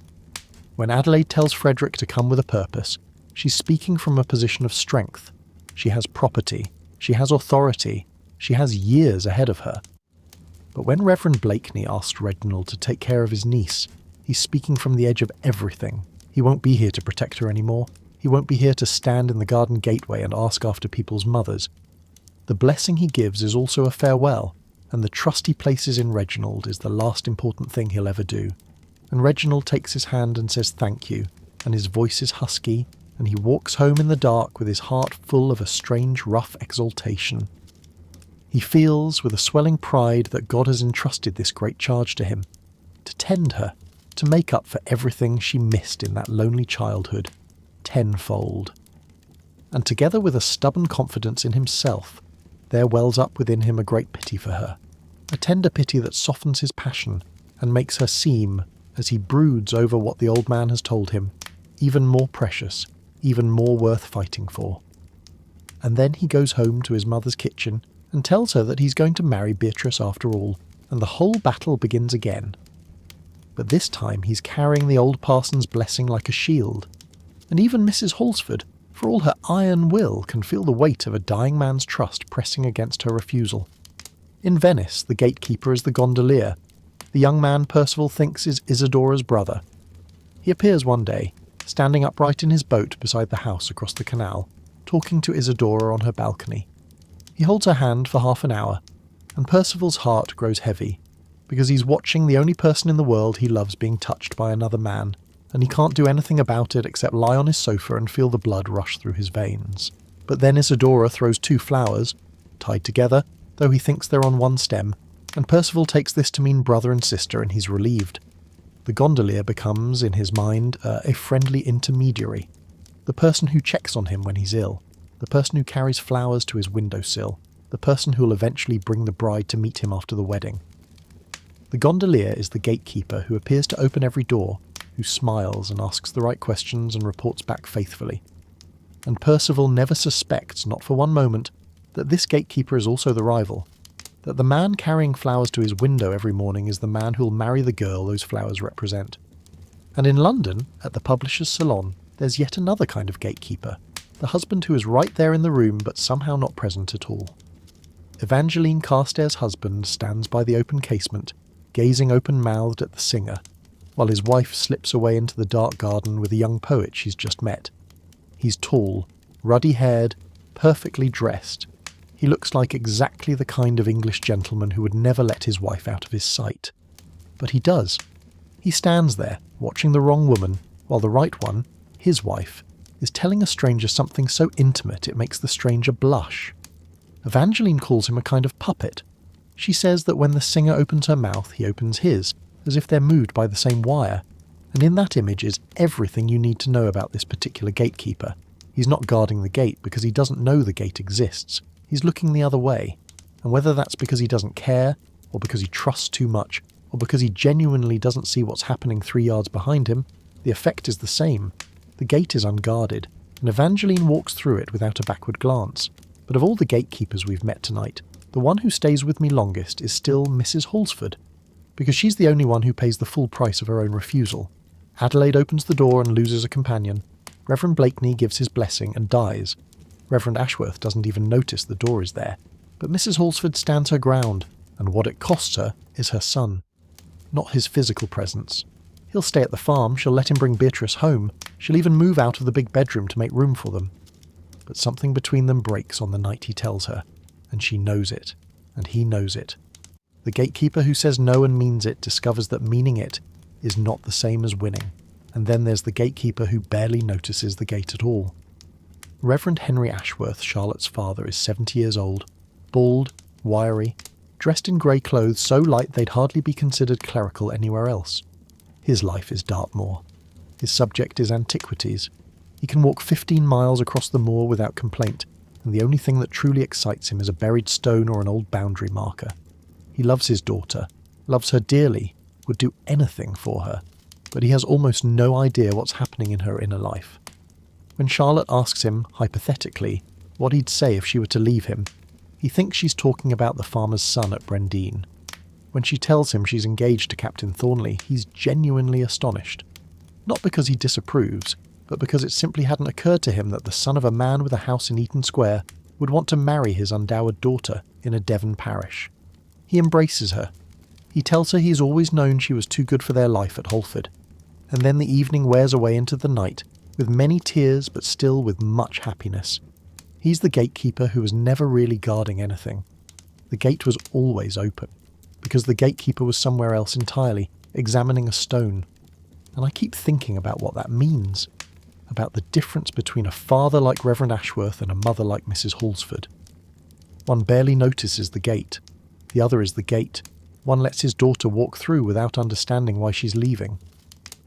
When Adelaide tells Frederick to come with a purpose, she's speaking from a position of strength. She has property. She has authority. She has years ahead of her. But when Reverend Blakeney asked Reginald to take care of his niece, he's speaking from the edge of everything. He won't be here to protect her anymore. He won't be here to stand in the garden gateway and ask after people's mothers. The blessing he gives is also a farewell, and the trust he places in Reginald is the last important thing he'll ever do. And Reginald takes his hand and says thank you, and his voice is husky, and he walks home in the dark with his heart full of a strange, rough exultation. He feels, with a swelling pride, that God has entrusted this great charge to him, to tend her, to make up for everything she missed in that lonely childhood, tenfold. And together with a stubborn confidence in himself, there wells up within him a great pity for her, a tender pity that softens his passion and makes her seem, as he broods over what the old man has told him, even more precious, even more worth fighting for. And then he goes home to his mother's kitchen and tells her that he's going to marry Beatrice after all, and the whole battle begins again. But this time he's carrying the old parson's blessing like a shield, and even Mrs. Halsford, for all her iron will, can feel the weight of a dying man's trust pressing against her refusal. In Venice, the gatekeeper is the gondolier. The young man Percival thinks is Isadora's brother. He appears one day, standing upright in his boat beside the house across the canal, talking to Isadora on her balcony. He holds her hand for half an hour, and Percival's heart grows heavy, because he's watching the only person in the world he loves being touched by another man, and he can't do anything about it except lie on his sofa and feel the blood rush through his veins. But then Isadora throws 2 flowers, tied together, though he thinks they're on one stem, and Percival takes this to mean brother and sister, and he's relieved. The gondolier becomes, in his mind, a friendly intermediary, the person who checks on him when he's ill, the person who carries flowers to his windowsill, the person who'll eventually bring the bride to meet him after the wedding. The gondolier is the gatekeeper who appears to open every door, who smiles and asks the right questions and reports back faithfully. And Percival never suspects, not for one moment, that this gatekeeper is also the rival, that the man carrying flowers to his window every morning is the man who'll marry the girl those flowers represent. And in London, at the publisher's salon, there's yet another kind of gatekeeper, the husband who is right there in the room but somehow not present at all. Evangeline Carstairs' husband stands by the open casement, gazing open-mouthed at the singer, while his wife slips away into the dark garden with a young poet she's just met. He's tall, ruddy-haired, perfectly dressed. He looks like exactly the kind of English gentleman who would never let his wife out of his sight. But he does. He stands there, watching the wrong woman, while the right one, his wife, is telling a stranger something so intimate it makes the stranger blush. Evangeline calls him a kind of puppet. She says that when the singer opens her mouth, he opens his, as if they're moved by the same wire. And in that image is everything you need to know about this particular gatekeeper. He's not guarding the gate because he doesn't know the gate exists. He's looking the other way. And whether that's because he doesn't care, or because he trusts too much, or because he genuinely doesn't see what's happening 3 yards behind him, the effect is the same. The gate is unguarded, and Evangeline walks through it without a backward glance. But of all the gatekeepers we've met tonight, the one who stays with me longest is still Mrs. Halsford, because she's the only one who pays the full price of her own refusal. Adelaide opens the door and loses a companion. Reverend Blakeney gives his blessing and dies. Reverend Ashworth doesn't even notice the door is there. But Mrs. Halsford stands her ground, and what it costs her is her son. Not his physical presence. He'll stay at the farm, she'll let him bring Beatrice home, she'll even move out of the big bedroom to make room for them. But something between them breaks on the night he tells her, and she knows it, and he knows it. The gatekeeper who says no and means it discovers that meaning it is not the same as winning, and then there's the gatekeeper who barely notices the gate at all. Reverend Henry Ashworth, Charlotte's father, is 70 years old, bald, wiry, dressed in grey clothes so light they'd hardly be considered clerical anywhere else. His life is Dartmoor. His subject is antiquities. He can walk 15 miles across the moor without complaint, and the only thing that truly excites him is a buried stone or an old boundary marker. He loves his daughter, loves her dearly, would do anything for her, but he has almost no idea what's happening in her inner life. When Charlotte asks him, hypothetically, what he'd say if she were to leave him, he thinks she's talking about the farmer's son at Brendine. When she tells him she's engaged to Captain Thornley, he's genuinely astonished. Not because he disapproves, but because it simply hadn't occurred to him that the son of a man with a house in Eaton Square would want to marry his undowered daughter in a Devon parish. He embraces her. He tells her he's always known she was too good for their life at Holford. And then the evening wears away into the night, with many tears but still with much happiness. He's the gatekeeper who was never really guarding anything. The gate was always open, because the gatekeeper was somewhere else entirely, examining a stone. And I keep thinking about what that means, about the difference between a father like Reverend Ashworth and a mother like Mrs. Halsford. One barely notices the gate. The other is the gate. One lets his daughter walk through without understanding why she's leaving.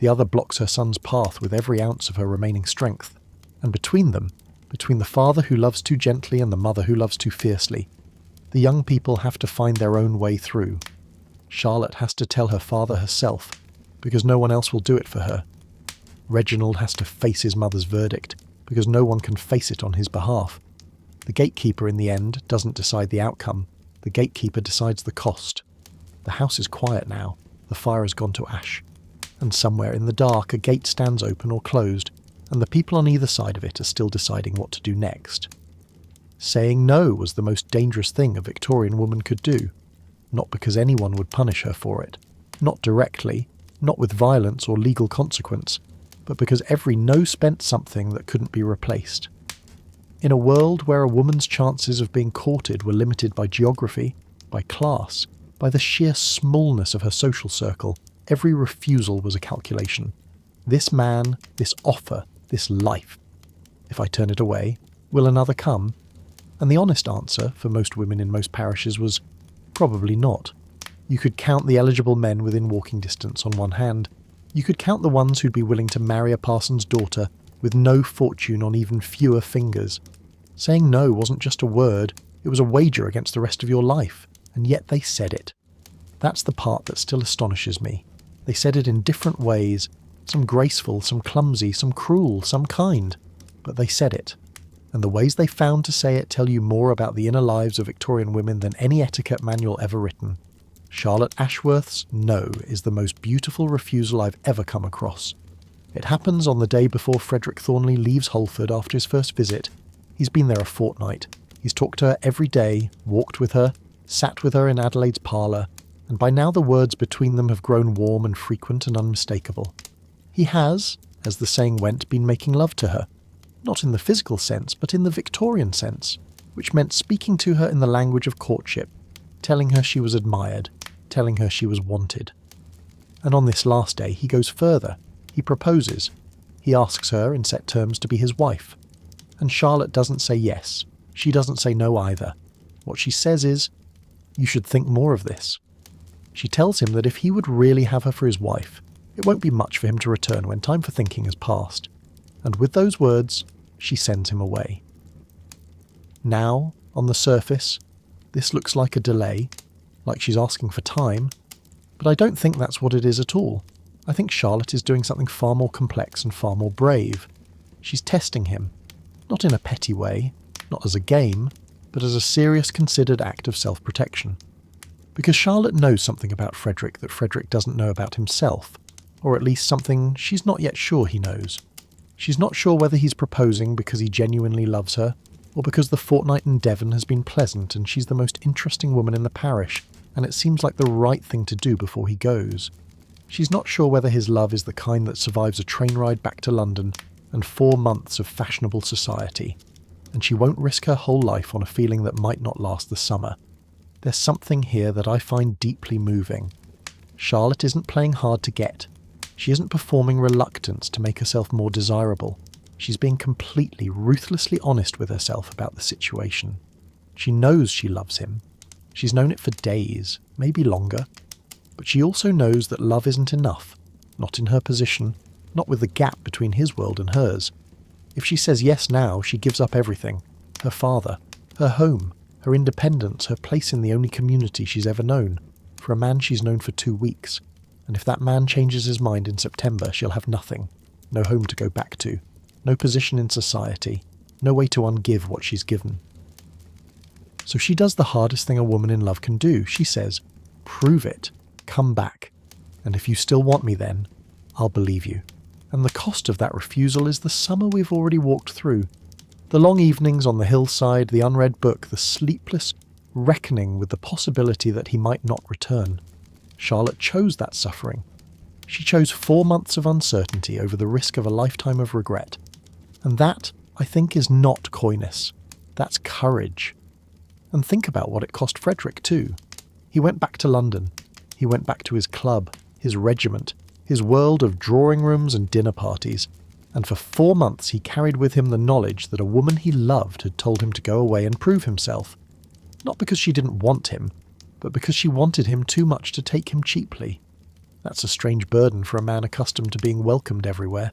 The other blocks her son's path with every ounce of her remaining strength. And between them, between the father who loves too gently and the mother who loves too fiercely, the young people have to find their own way through. Charlotte has to tell her father herself, because no one else will do it for her. Reginald has to face his mother's verdict, because no one can face it on his behalf. The gatekeeper in the end doesn't decide the outcome. The gatekeeper decides the cost. The house is quiet now. The fire has gone to ash. And somewhere in the dark a gate stands open or closed, and the people on either side of it are still deciding what to do next. Saying no was the most dangerous thing a Victorian woman could do, not because anyone would punish her for it, not directly, not with violence or legal consequence, but because every no spent something that couldn't be replaced. In a world where a woman's chances of being courted were limited by geography, by class, by the sheer smallness of her social circle, every refusal was a calculation. This man, this offer, this life. If I turn it away, will another come? And the honest answer, for most women in most parishes, was probably not. You could count the eligible men within walking distance on one hand. You could count the ones who'd be willing to marry a parson's daughter with no fortune on even fewer fingers. Saying no wasn't just a word, it was a wager against the rest of your life, and yet they said it. That's the part that still astonishes me. They said it in different ways, some graceful, some clumsy, some cruel, some kind, but they said it. And the ways they found to say it tell you more about the inner lives of Victorian women than any etiquette manual ever written. Charlotte Ashworth's no is the most beautiful refusal I've ever come across. It happens on the day before Frederick Thornley leaves Holford after his first visit. He's been there a fortnight. He's talked to her every day, walked with her, sat with her in Adelaide's parlour, and by now the words between them have grown warm and frequent and unmistakable. He has, as the saying went, been making love to her. Not in the physical sense, but in the Victorian sense, which meant speaking to her in the language of courtship, telling her she was admired, telling her she was wanted. And on this last day he goes further. He proposes. He asks her in set terms to be his wife. And Charlotte doesn't say yes. She doesn't say no either. What she says is, "You should think more of this." She tells him that if he would really have her for his wife, it won't be much for him to return when time for thinking has passed. And with those words, she sends him away. Now, on the surface, this looks like a delay, like she's asking for time, but I don't think that's what it is at all. I think Charlotte is doing something far more complex and far more brave. She's testing him, not in a petty way, not as a game, but as a serious considered act of self-protection. Because Charlotte knows something about Frederick that Frederick doesn't know about himself, or at least something she's not yet sure he knows. She's not sure whether he's proposing because he genuinely loves her, or because the fortnight in Devon has been pleasant and she's the most interesting woman in the parish, and it seems like the right thing to do before he goes. She's not sure whether his love is the kind that survives a train ride back to London and 4 months of fashionable society, and she won't risk her whole life on a feeling that might not last the summer. There's something here that I find deeply moving. Charlotte isn't playing hard to get. She isn't performing reluctance to make herself more desirable. She's being completely, ruthlessly honest with herself about the situation. She knows she loves him. She's known it for days, maybe longer. But she also knows that love isn't enough, not in her position, not with the gap between his world and hers. If she says yes now, she gives up everything. Her father, her home, her independence, her place in the only community she's ever known, for a man she's known for 2 weeks. And if that man changes his mind in September, she'll have nothing. No home to go back to. No position in society. No way to ungive what she's given. So she does the hardest thing a woman in love can do. She says, "Prove it. Come back. And if you still want me then, I'll believe you." And the cost of that refusal is the summer we've already walked through. The long evenings on the hillside, the unread book, the sleepless reckoning with the possibility that he might not return. Charlotte chose that suffering. She chose 4 months of uncertainty over the risk of a lifetime of regret. And that, I think, is not coyness. That's courage. And think about what it cost Frederick too. He went back to London. He went back to his club, his regiment, his world of drawing rooms and dinner parties. And for 4 months he carried with him the knowledge that a woman he loved had told him to go away and prove himself. Not because she didn't want him, but because she wanted him too much to take him cheaply. That's a strange burden for a man accustomed to being welcomed everywhere.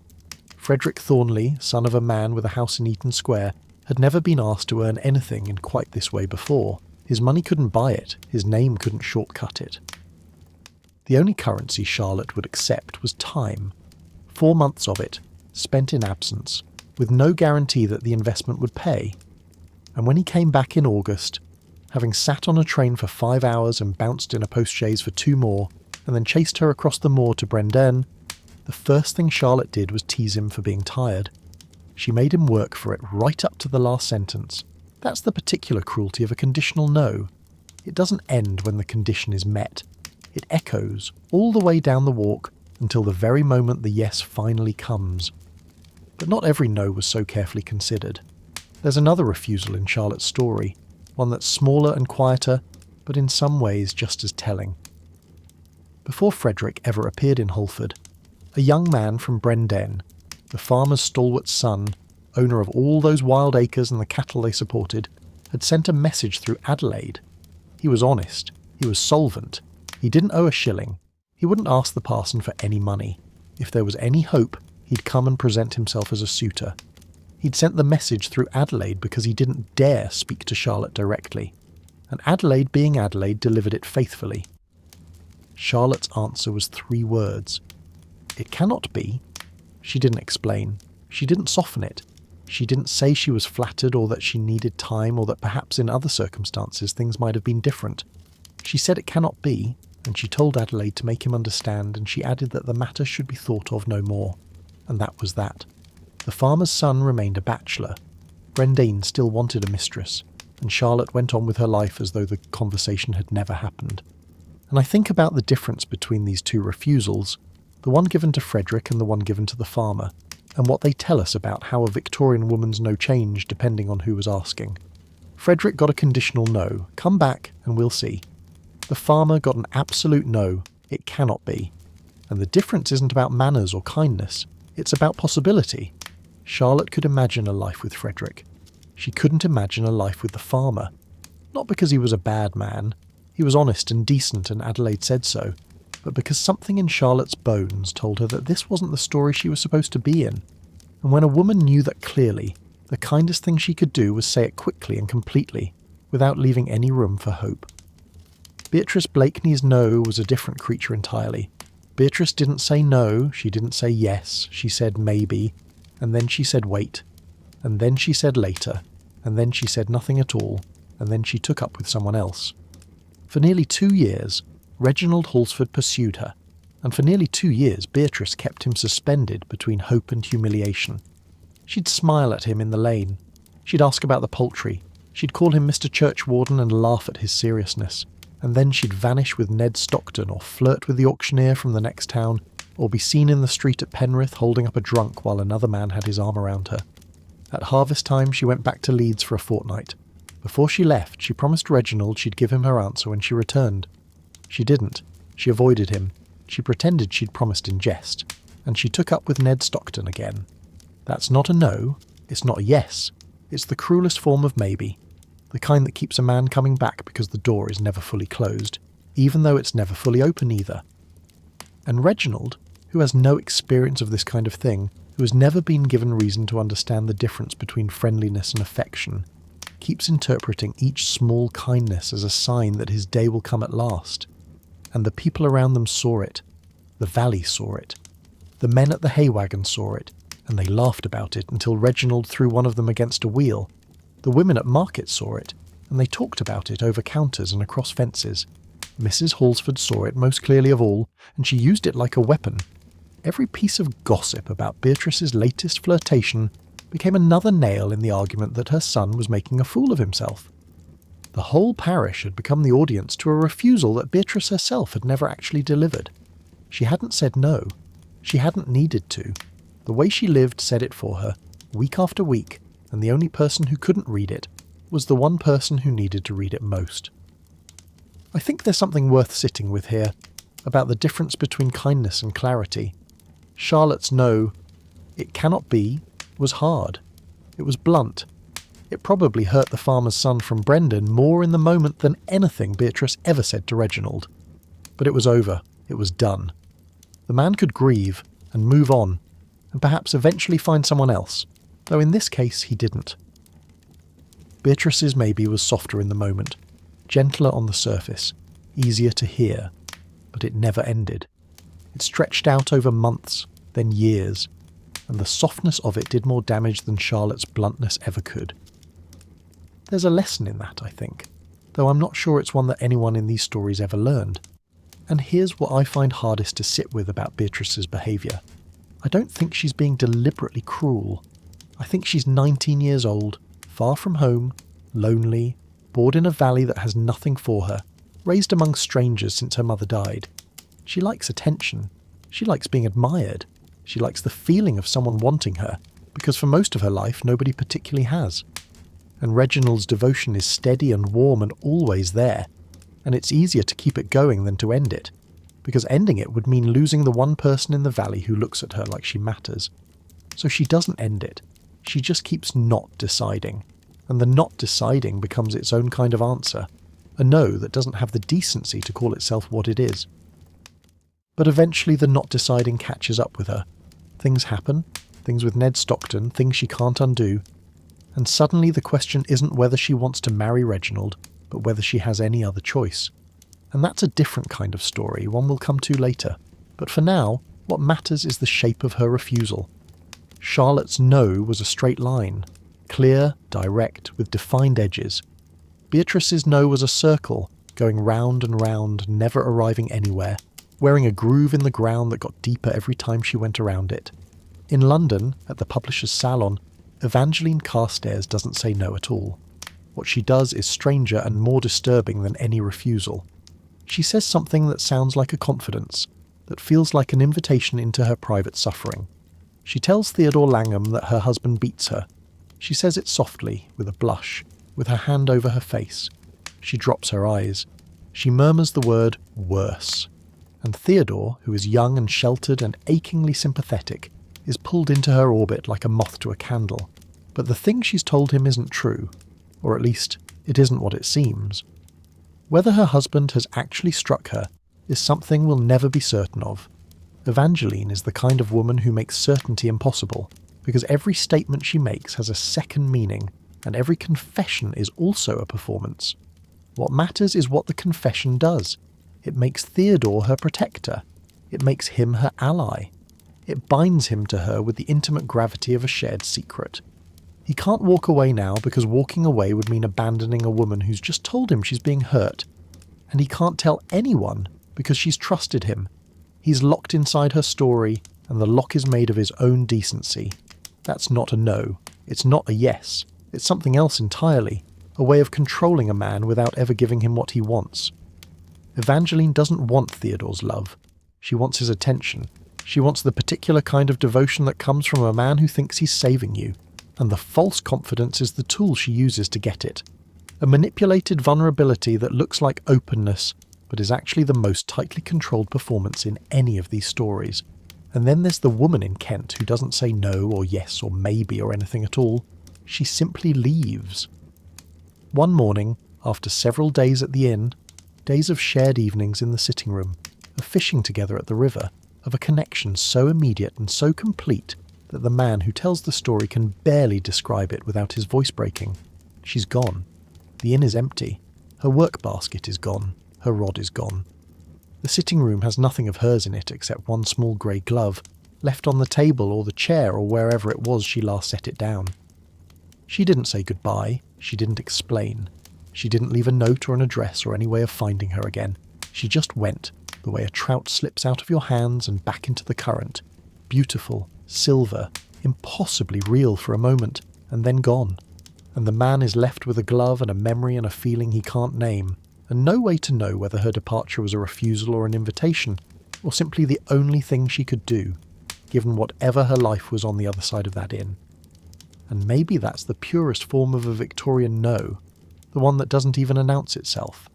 Frederick Thornley, son of a man with a house in Eaton Square, had never been asked to earn anything in quite this way before. His money couldn't buy it, his name couldn't shortcut it. The only currency Charlotte would accept was time. 4 months of it, spent in absence, with no guarantee that the investment would pay. And when he came back in August, having sat on a train for 5 hours and bounced in a postchaise for 2 more, and then chased her across the moor to Brendane, the first thing Charlotte did was tease him for being tired. She made him work for it right up to the last sentence. That's the particular cruelty of a conditional no. It doesn't end when the condition is met. It echoes all the way down the walk until the very moment the yes finally comes. But not every no was so carefully considered. There's another refusal in Charlotte's story, one that's smaller and quieter, but in some ways just as telling. Before Frederick ever appeared in Holford, a young man from Brendane, the farmer's stalwart son, owner of all those wild acres and the cattle they supported, had sent a message through Adelaide. He was honest. He was solvent. He didn't owe a shilling. He wouldn't ask the parson for any money. If there was any hope, he'd come and present himself as a suitor. He'd sent the message through Adelaide because he didn't dare speak to Charlotte directly. And Adelaide, being Adelaide, delivered it faithfully. Charlotte's answer was 3 words. It cannot be. She didn't explain. She didn't soften it. She didn't say she was flattered or that she needed time or that perhaps in other circumstances things might have been different. She said it cannot be, and she told Adelaide to make him understand, and she added that the matter should be thought of no more. And that was that. The farmer's son remained a bachelor. Brendane still wanted a mistress, and Charlotte went on with her life as though the conversation had never happened. And I think about the difference between these 2 refusals, the one given to Frederick and the one given to the farmer, and what they tell us about how a Victorian woman's no change depending on who was asking. Frederick got a conditional no. Come back and we'll see. The farmer got an absolute no. It cannot be. And the difference isn't about manners or kindness. It's about possibility. Charlotte could imagine a life with Frederick. She couldn't imagine a life with the farmer. Not because he was a bad man. He was honest and decent, and Adelaide said so. But because something in Charlotte's bones told her that this wasn't the story she was supposed to be in. And when a woman knew that clearly, the kindest thing she could do was say it quickly and completely, without leaving any room for hope. Beatrice Blakeney's no was a different creature entirely. Beatrice didn't say no, she didn't say yes, she said maybe, and then she said wait, and then she said later, and then she said nothing at all, and then she took up with someone else. For nearly 2 years, Reginald Halsford pursued her, and for nearly 2 years Beatrice kept him suspended between hope and humiliation. She'd smile at him in the lane. She'd ask about the poultry. She'd call him Mr. Churchwarden and laugh at his seriousness. And then she'd vanish with Ned Stockton, or flirt with the auctioneer from the next town, or be seen in the street at Penrith holding up a drunk while another man had his arm around her. At harvest time she went back to Leeds for a fortnight. Before she left, she promised Reginald she'd give him her answer when she returned. She didn't. She avoided him. She pretended she'd promised in jest. And she took up with Ned Stockton again. That's not a no. It's not a yes. It's the cruelest form of maybe. The kind that keeps a man coming back because the door is never fully closed, even though it's never fully open either. And Reginald, who has no experience of this kind of thing, who has never been given reason to understand the difference between friendliness and affection, keeps interpreting each small kindness as a sign that his day will come at last. And the people around them saw it. The valley saw it. The men at the hay wagon saw it, and they laughed about it until Reginald threw one of them against a wheel. The women at market saw it, and they talked about it over counters and across fences. Mrs. Halsford saw it most clearly of all, and she used it like a weapon. Every piece of gossip about Beatrice's latest flirtation became another nail in the argument that her son was making a fool of himself. The whole parish had become the audience to a refusal that Beatrice herself had never actually delivered. She hadn't said no. She hadn't needed to. The way she lived said it for her, week after week, and the only person who couldn't read it was the one person who needed to read it most. I think there's something worth sitting with here, about the difference between kindness and clarity. Charlotte's no, it cannot be, was hard. It was blunt. It probably hurt the farmer's son from Brendan more in the moment than anything Beatrice ever said to Reginald. But it was over. It was done. The man could grieve and move on, and perhaps eventually find someone else, though in this case he didn't. Beatrice's maybe was softer in the moment, gentler on the surface, easier to hear, but it never ended. It stretched out over months, then years, and the softness of it did more damage than Charlotte's bluntness ever could. There's a lesson in that, I think, though I'm not sure it's one that anyone in these stories ever learned. And here's what I find hardest to sit with about Beatrice's behaviour. I don't think she's being deliberately cruel. I think she's 19 years old, far from home, lonely, bored in a valley that has nothing for her, raised among strangers since her mother died. She likes attention. She likes being admired. She likes the feeling of someone wanting her, because for most of her life nobody particularly has. And Reginald's devotion is steady and warm and always there, and it's easier to keep it going than to end it, because ending it would mean losing the one person in the valley who looks at her like she matters. So she doesn't end it. She just keeps not deciding, and the not deciding becomes its own kind of answer, a no that doesn't have the decency to call itself what it is. But eventually the not deciding catches up with her. Things happen, things with Ned Stockton, things she can't undo, and suddenly the question isn't whether she wants to marry Reginald, but whether she has any other choice. And that's a different kind of story, one we'll come to later. But for now, what matters is the shape of her refusal. Charlotte's no was a straight line, clear, direct, with defined edges. Beatrice's no was a circle, going round and round, never arriving anywhere, wearing a groove in the ground that got deeper every time she went around it. In London, at the publisher's salon, Evangeline Carstairs doesn't say no at all. What she does is stranger and more disturbing than any refusal. She says something that sounds like a confidence, that feels like an invitation into her private suffering. She tells Theodore Langham that her husband beats her. She says it softly, with a blush, with her hand over her face. She drops her eyes. She murmurs the word worse. And Theodore, who is young and sheltered and achingly sympathetic, is pulled into her orbit like a moth to a candle. But the thing she's told him isn't true, or at least it isn't what it seems. Whether her husband has actually struck her is something we'll never be certain of. Evangeline is the kind of woman who makes certainty impossible, because every statement she makes has a second meaning, and every confession is also a performance. What matters is what the confession does. It makes Theodore her protector. It makes him her ally. It binds him to her with the intimate gravity of a shared secret. He can't walk away now because walking away would mean abandoning a woman who's just told him she's being hurt. And he can't tell anyone because she's trusted him. He's locked inside her story, and the lock is made of his own decency. That's not a no. It's not a yes. It's something else entirely. A way of controlling a man without ever giving him what he wants. Evangeline doesn't want Theodore's love. She wants his attention. She wants the particular kind of devotion that comes from a man who thinks he's saving you. And the false confidence is the tool she uses to get it. A manipulated vulnerability that looks like openness, but is actually the most tightly controlled performance in any of these stories. And then there's the woman in Kent who doesn't say no or yes or maybe or anything at all. She simply leaves. One morning, after several days at the inn, days of shared evenings in the sitting room, of fishing together at the river, of a connection so immediate and so complete that the man who tells the story can barely describe it without his voice breaking. She's gone. The inn is empty. Her work basket is gone. Her rod is gone. The sitting room has nothing of hers in it except one small grey glove, left on the table or the chair or wherever it was she last set it down. She didn't say goodbye. She didn't explain. She didn't leave a note or an address or any way of finding her again. She just went, the way a trout slips out of your hands and back into the current. Beautiful, silver, impossibly real for a moment, and then gone. And the man is left with a glove and a memory and a feeling he can't name, and no way to know whether her departure was a refusal or an invitation, or simply the only thing she could do, given whatever her life was on the other side of that inn. And maybe that's the purest form of a Victorian no, the one that doesn't even announce itself.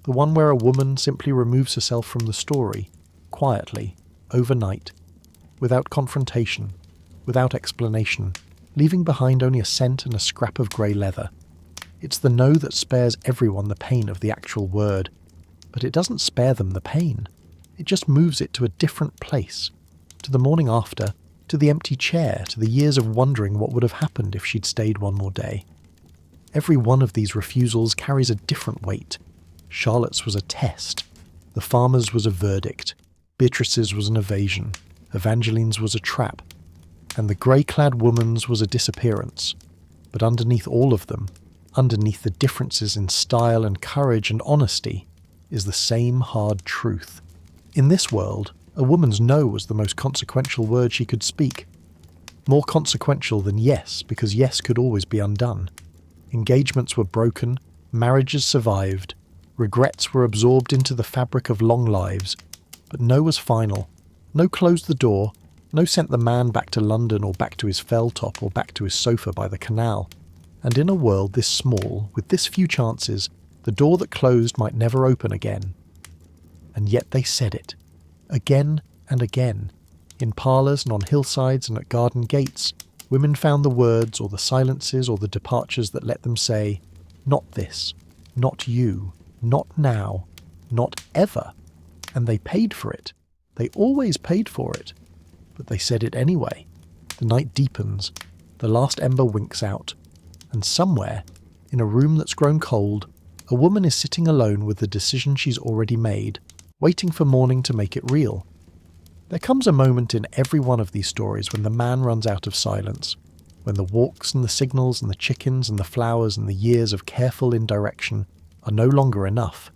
The one where a woman simply removes herself from the story, quietly, overnight, without confrontation, without explanation, leaving behind only a scent and a scrap of grey leather. It's the no that spares everyone the pain of the actual word, but it doesn't spare them the pain. It just moves it to a different place, to the morning after, to the empty chair, to the years of wondering what would have happened if she'd stayed one more day. Every one of these refusals carries a different weight. Charlotte's was a test. The farmer's was a verdict. Beatrice's was an evasion. Evangeline's was a trap. And the grey-clad woman's was a disappearance. But underneath all of them, underneath the differences in style and courage and honesty, is the same hard truth. In this world, a woman's no was the most consequential word she could speak. More consequential than yes, because yes could always be undone. Engagements were broken, marriages survived, regrets were absorbed into the fabric of long lives, but no was final. No closed the door, no sent the man back to London or back to his fell top or back to his sofa by the canal. And in a world this small, with this few chances, the door that closed might never open again. And yet they said it. Again and again. In parlours and on hillsides and at garden gates, women found the words or the silences or the departures that let them say, not this, not you, not now, not ever. And they paid for it. They always paid for it. But they said it anyway. The night deepens. The last ember winks out. And somewhere, in a room that's grown cold, a woman is sitting alone with the decision she's already made, waiting for morning to make it real. There comes a moment in every one of these stories when the man runs out of silence, when the walks and the signals and the chickens and the flowers and the years of careful indirection are no longer enough,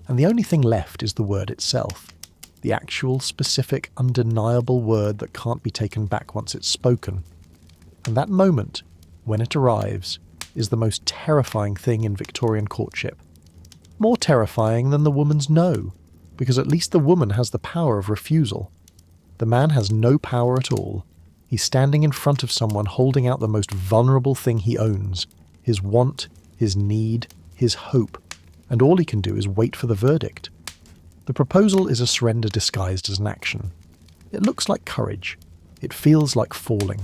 and the only thing left is the word itself, the actual, specific, undeniable word that can't be taken back once it's spoken. And that moment, when it arrives, is the most terrifying thing in Victorian courtship. More terrifying than the woman's no, because at least the woman has the power of refusal. The man has no power at all. He's standing in front of someone holding out the most vulnerable thing he owns, his want, his need, his hope, and all he can do is wait for the verdict. The proposal is a surrender disguised as an action. It looks like courage. It feels like falling.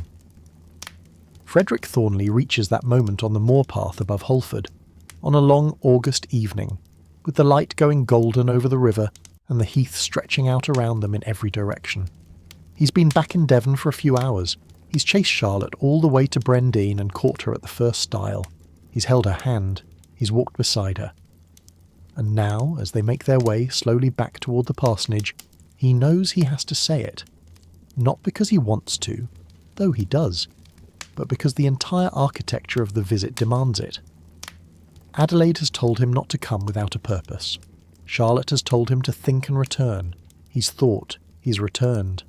Frederick Thornley reaches that moment on the moorpath above Holford, on a long August evening, with the light going golden over the river and the heath stretching out around them in every direction. He's been back in Devon for a few hours. He's chased Charlotte all the way to Brendine and caught her at the first stile. He's held her hand. He's walked beside her. And now, as they make their way slowly back toward the parsonage, he knows he has to say it. Not because he wants to, though he does, but because the entire architecture of the visit demands it. Adelaide has told him not to come without a purpose. Charlotte has told him to think and return. He's thought, he's returned.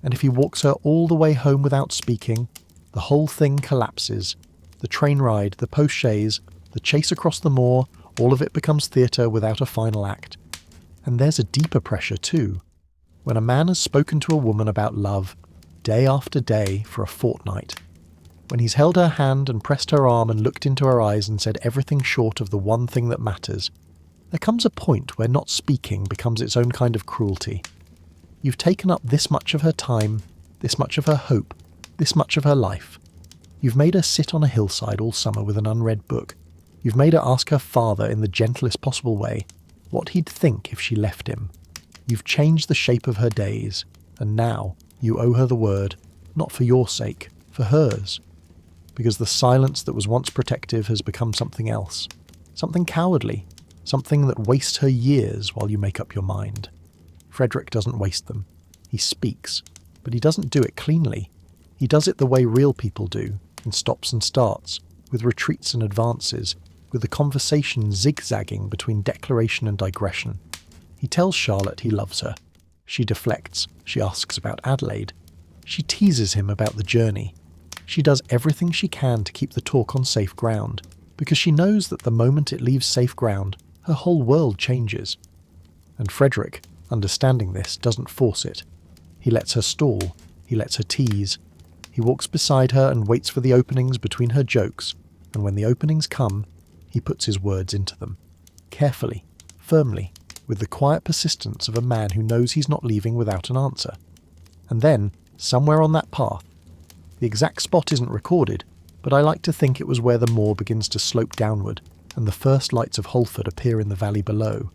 And if he walks her all the way home without speaking, the whole thing collapses. The train ride, the post-chaise, the chase across the moor, all of it becomes theatre without a final act. And there's a deeper pressure too. When a man has spoken to a woman about love, day after day for a fortnight, when he's held her hand and pressed her arm and looked into her eyes and said everything short of the one thing that matters, there comes a point where not speaking becomes its own kind of cruelty. You've taken up this much of her time, this much of her hope, this much of her life. You've made her sit on a hillside all summer with an unread book. You've made her ask her father in the gentlest possible way what he'd think if she left him. You've changed the shape of her days, and now you owe her the word, not for your sake, for hers. Because the silence that was once protective has become something else, something cowardly, something that wastes her years while you make up your mind. Frederick doesn't waste them. He speaks, but he doesn't do it cleanly. He does it the way real people do, in stops and starts, with retreats and advances, with the conversation zigzagging between declaration and digression. He tells Charlotte he loves her. She deflects. She asks about Adelaide. She teases him about the journey. She does everything she can to keep the talk on safe ground, because she knows that the moment it leaves safe ground, her whole world changes. And Frederick, understanding this, doesn't force it. He lets her stall. He lets her tease. He walks beside her and waits for the openings between her jokes, and when the openings come, he puts his words into them. Carefully, firmly, with the quiet persistence of a man who knows he's not leaving without an answer. And then, somewhere on that path, the exact spot isn't recorded, but I like to think it was where the moor begins to slope downward and the first lights of Holford appear in the valley below.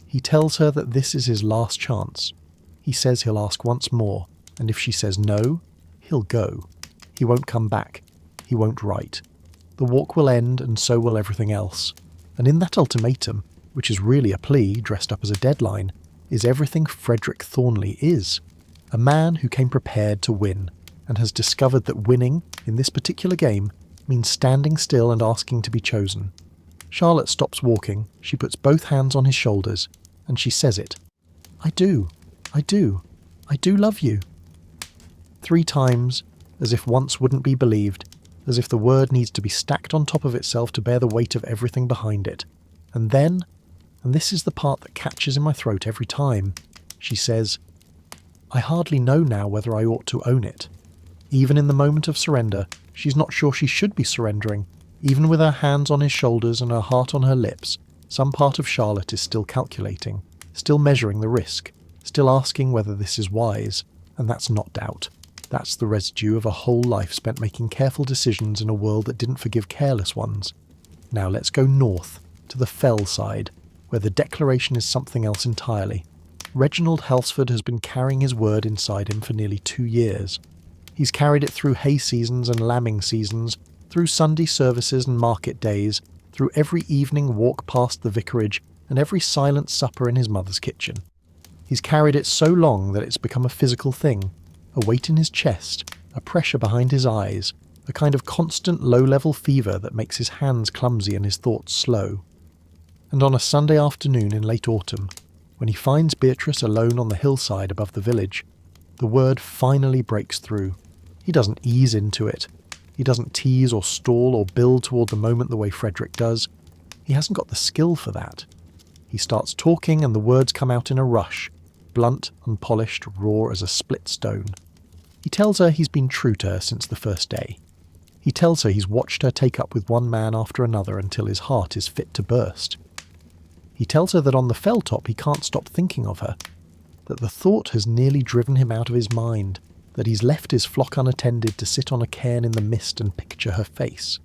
He tells her that this is his last chance. He says he'll ask once more, and if she says no, he'll go. He won't come back. He won't write. The walk will end, and so will everything else. And in that ultimatum, which is really a plea dressed up as a deadline, is everything Frederick Thornley is. A man who came prepared to win, and has discovered that winning, in this particular game, means standing still and asking to be chosen. Charlotte stops walking, she puts both hands on his shoulders, and she says it. I do love you. 3 times, as if once wouldn't be believed, as if the word needs to be stacked on top of itself to bear the weight of everything behind it. And then, and this is the part that catches in my throat every time, she says, I hardly know now whether I ought to own it. Even in the moment of surrender, she's not sure she should be surrendering. Even with her hands on his shoulders and her heart on her lips, some part of Charlotte is still calculating, still measuring the risk, still asking whether this is wise, and that's not doubt. That's the residue of a whole life spent making careful decisions in a world that didn't forgive careless ones. Now let's go north, to the fell side, where the declaration is something else entirely. Reginald Halsford has been carrying his word inside him for nearly 2 years. He's carried it through hay seasons and lambing seasons, through Sunday services and market days, through every evening walk past the vicarage and every silent supper in his mother's kitchen. He's carried it so long that it's become a physical thing, a weight in his chest, a pressure behind his eyes, a kind of constant low-level fever that makes his hands clumsy and his thoughts slow. And on a Sunday afternoon in late autumn, when he finds Beatrice alone on the hillside above the village, the word finally breaks through. He doesn't ease into it. He doesn't tease or stall or build toward the moment the way Frederick does. He hasn't got the skill for that. He starts talking and the words come out in a rush, blunt, unpolished, raw as a split stone. He tells her he's been true to her since the first day. He tells her he's watched her take up with one man after another until his heart is fit to burst. He tells her that on the fell top he can't stop thinking of her, that the thought has nearly driven him out of his mind, that he's left his flock unattended to sit on a cairn in the mist and picture her face.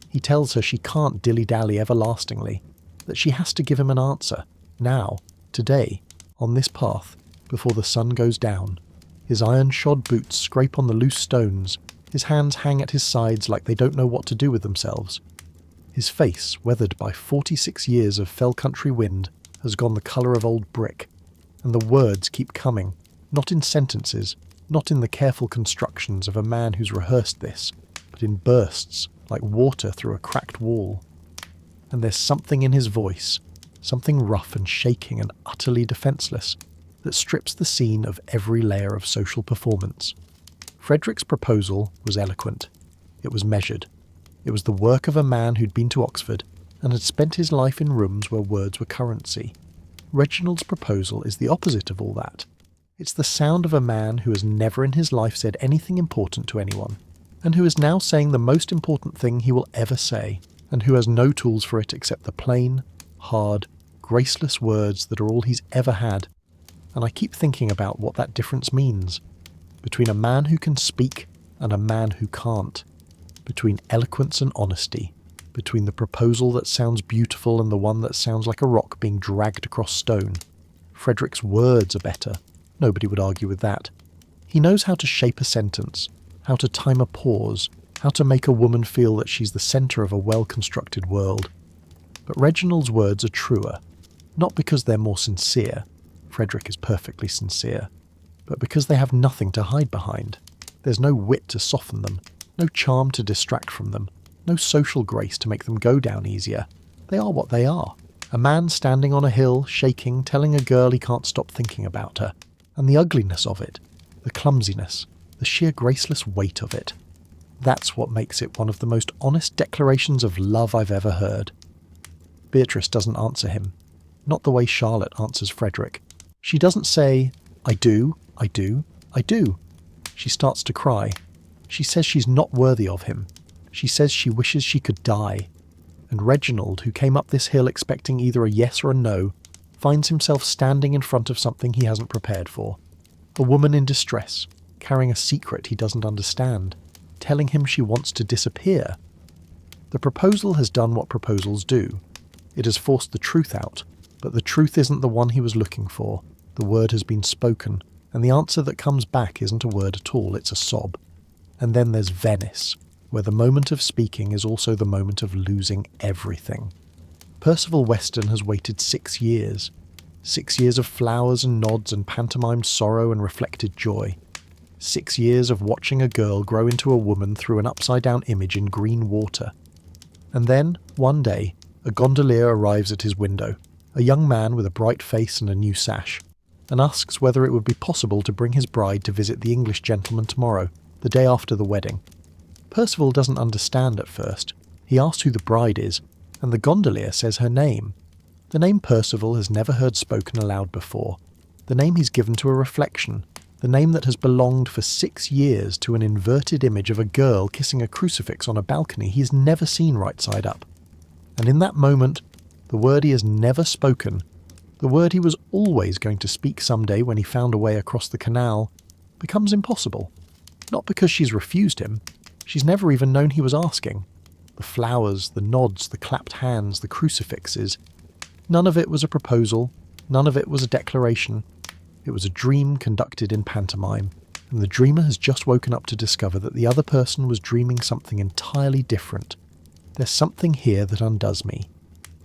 He tells her she can't dilly-dally everlastingly, that she has to give him an answer, now, today, on this path, before the sun goes down. His iron-shod boots scrape on the loose stones, his hands hang at his sides like they don't know what to do with themselves. His face, weathered by 46 years of fell country wind, has gone the colour of old brick, and the words keep coming, not in sentences, not in the careful constructions of a man who's rehearsed this, but in bursts, like water through a cracked wall. And there's something in his voice, something rough and shaking and utterly defenceless, that strips the scene of every layer of social performance. Frederick's proposal was eloquent. It was measured. It was the work of a man who'd been to Oxford and had spent his life in rooms where words were currency. Reginald's proposal is the opposite of all that. It's the sound of a man who has never in his life said anything important to anyone, and who is now saying the most important thing he will ever say, and who has no tools for it except the plain, hard, graceless words that are all he's ever had. And I keep thinking about what that difference means, between a man who can speak and a man who can't, between eloquence and honesty, between the proposal that sounds beautiful and the one that sounds like a rock being dragged across stone. Frederick's words are better. Nobody would argue with that. He knows how to shape a sentence, how to time a pause, how to make a woman feel that she's the centre of a well-constructed world. But Reginald's words are truer, not because they're more sincere. Frederick is perfectly sincere, but because they have nothing to hide behind. There's no wit to soften them, no charm to distract from them, no social grace to make them go down easier. They are what they are. A man standing on a hill, shaking, telling a girl he can't stop thinking about her. And the ugliness of it, the clumsiness, the sheer graceless weight of it. That's what makes it one of the most honest declarations of love I've ever heard. Beatrice doesn't answer him, not the way Charlotte answers Frederick. She doesn't say, I do, I do, I do. She starts to cry. She says she's not worthy of him. She says she wishes she could die. And Reginald, who came up this hill expecting either a yes or a no, finds himself standing in front of something he hasn't prepared for. A woman in distress, carrying a secret he doesn't understand, telling him she wants to disappear. The proposal has done what proposals do. It has forced the truth out, but the truth isn't the one he was looking for. The word has been spoken, and the answer that comes back isn't a word at all, it's a sob. And then there's Venice, where the moment of speaking is also the moment of losing everything. Percival Weston has waited 6 years. 6 years of flowers and nods and pantomimed sorrow and reflected joy. 6 years of watching a girl grow into a woman through an upside-down image in green water. And then, one day, a gondolier arrives at his window, a young man with a bright face and a new sash, and asks whether it would be possible to bring his bride to visit the English gentleman tomorrow, the day after the wedding. Percival doesn't understand at first. He asks who the bride is, and the gondolier says her name. The name Percival has never heard spoken aloud before. The name he's given to a reflection. The name that has belonged for 6 years to an inverted image of a girl kissing a crucifix on a balcony he's never seen right side up. And in that moment, the word he has never spoken, the word he was always going to speak someday when he found a way across the canal, becomes impossible. Not because she's refused him. She's never even known he was asking. The flowers, the nods, the clapped hands, the crucifixes. None of it was a proposal. None of it was a declaration. It was a dream conducted in pantomime, and the dreamer has just woken up to discover that the other person was dreaming something entirely different. There's something here that undoes me.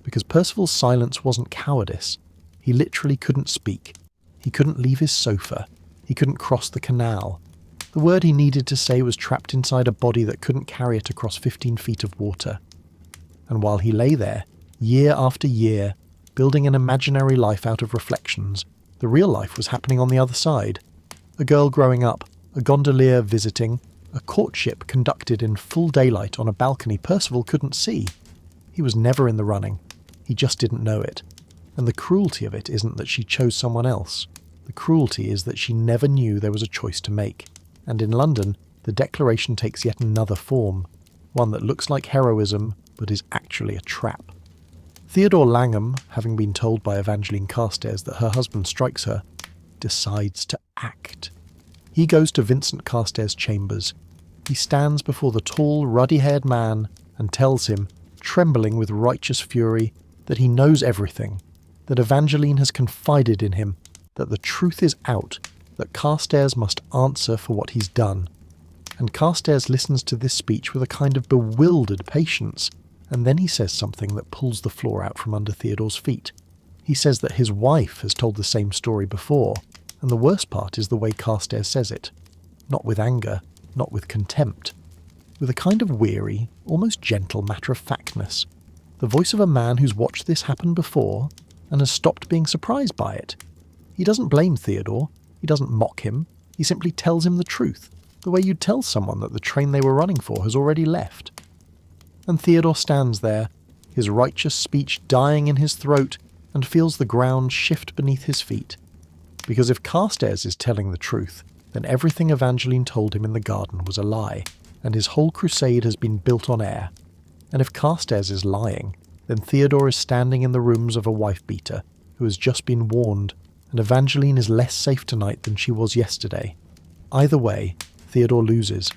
Because Percival's silence wasn't cowardice. He literally couldn't speak. He couldn't leave his sofa. He couldn't cross the canal. The word he needed to say was trapped inside a body that couldn't carry it across 15 feet of water. And while he lay there, year after year, building an imaginary life out of reflections, the real life was happening on the other side. A girl growing up, a gondolier visiting, a courtship conducted in full daylight on a balcony Percival couldn't see. He was never in the running. He just didn't know it. And the cruelty of it isn't that she chose someone else. The cruelty is that she never knew there was a choice to make. And in London, the declaration takes yet another form. one that looks like heroism but is actually a trap. Theodore Langham, having been told by Evangeline Carstairs that her husband strikes her, decides to act. He goes to Vincent Carstairs' chambers. He stands before the tall, ruddy-haired man and tells him, trembling with righteous fury, that he knows everything, that Evangeline has confided in him, that the truth is out, that Carstairs must answer for what he's done. And Carstairs listens to this speech with a kind of bewildered patience, and then he says something that pulls the floor out from under Theodore's feet. He says that his wife has told the same story before, and the worst part is the way Carstairs says it. Not with anger, not with contempt. With a kind of weary, almost gentle matter-of-factness. The voice of a man who's watched this happen before and has stopped being surprised by it. He doesn't blame Theodore, he doesn't mock him, he simply tells him the truth, the way you'd tell someone that the train they were running for has already left. And Theodore stands there, his righteous speech dying in his throat, and feels the ground shift beneath his feet. Because if Carstairs is telling the truth, then everything Evangeline told him in the garden was a lie, and his whole crusade has been built on air. And if Carstairs is lying, then Theodore is standing in the rooms of a wife-beater who has just been warned, and Evangeline is less safe tonight than she was yesterday. Either way, Theodore loses.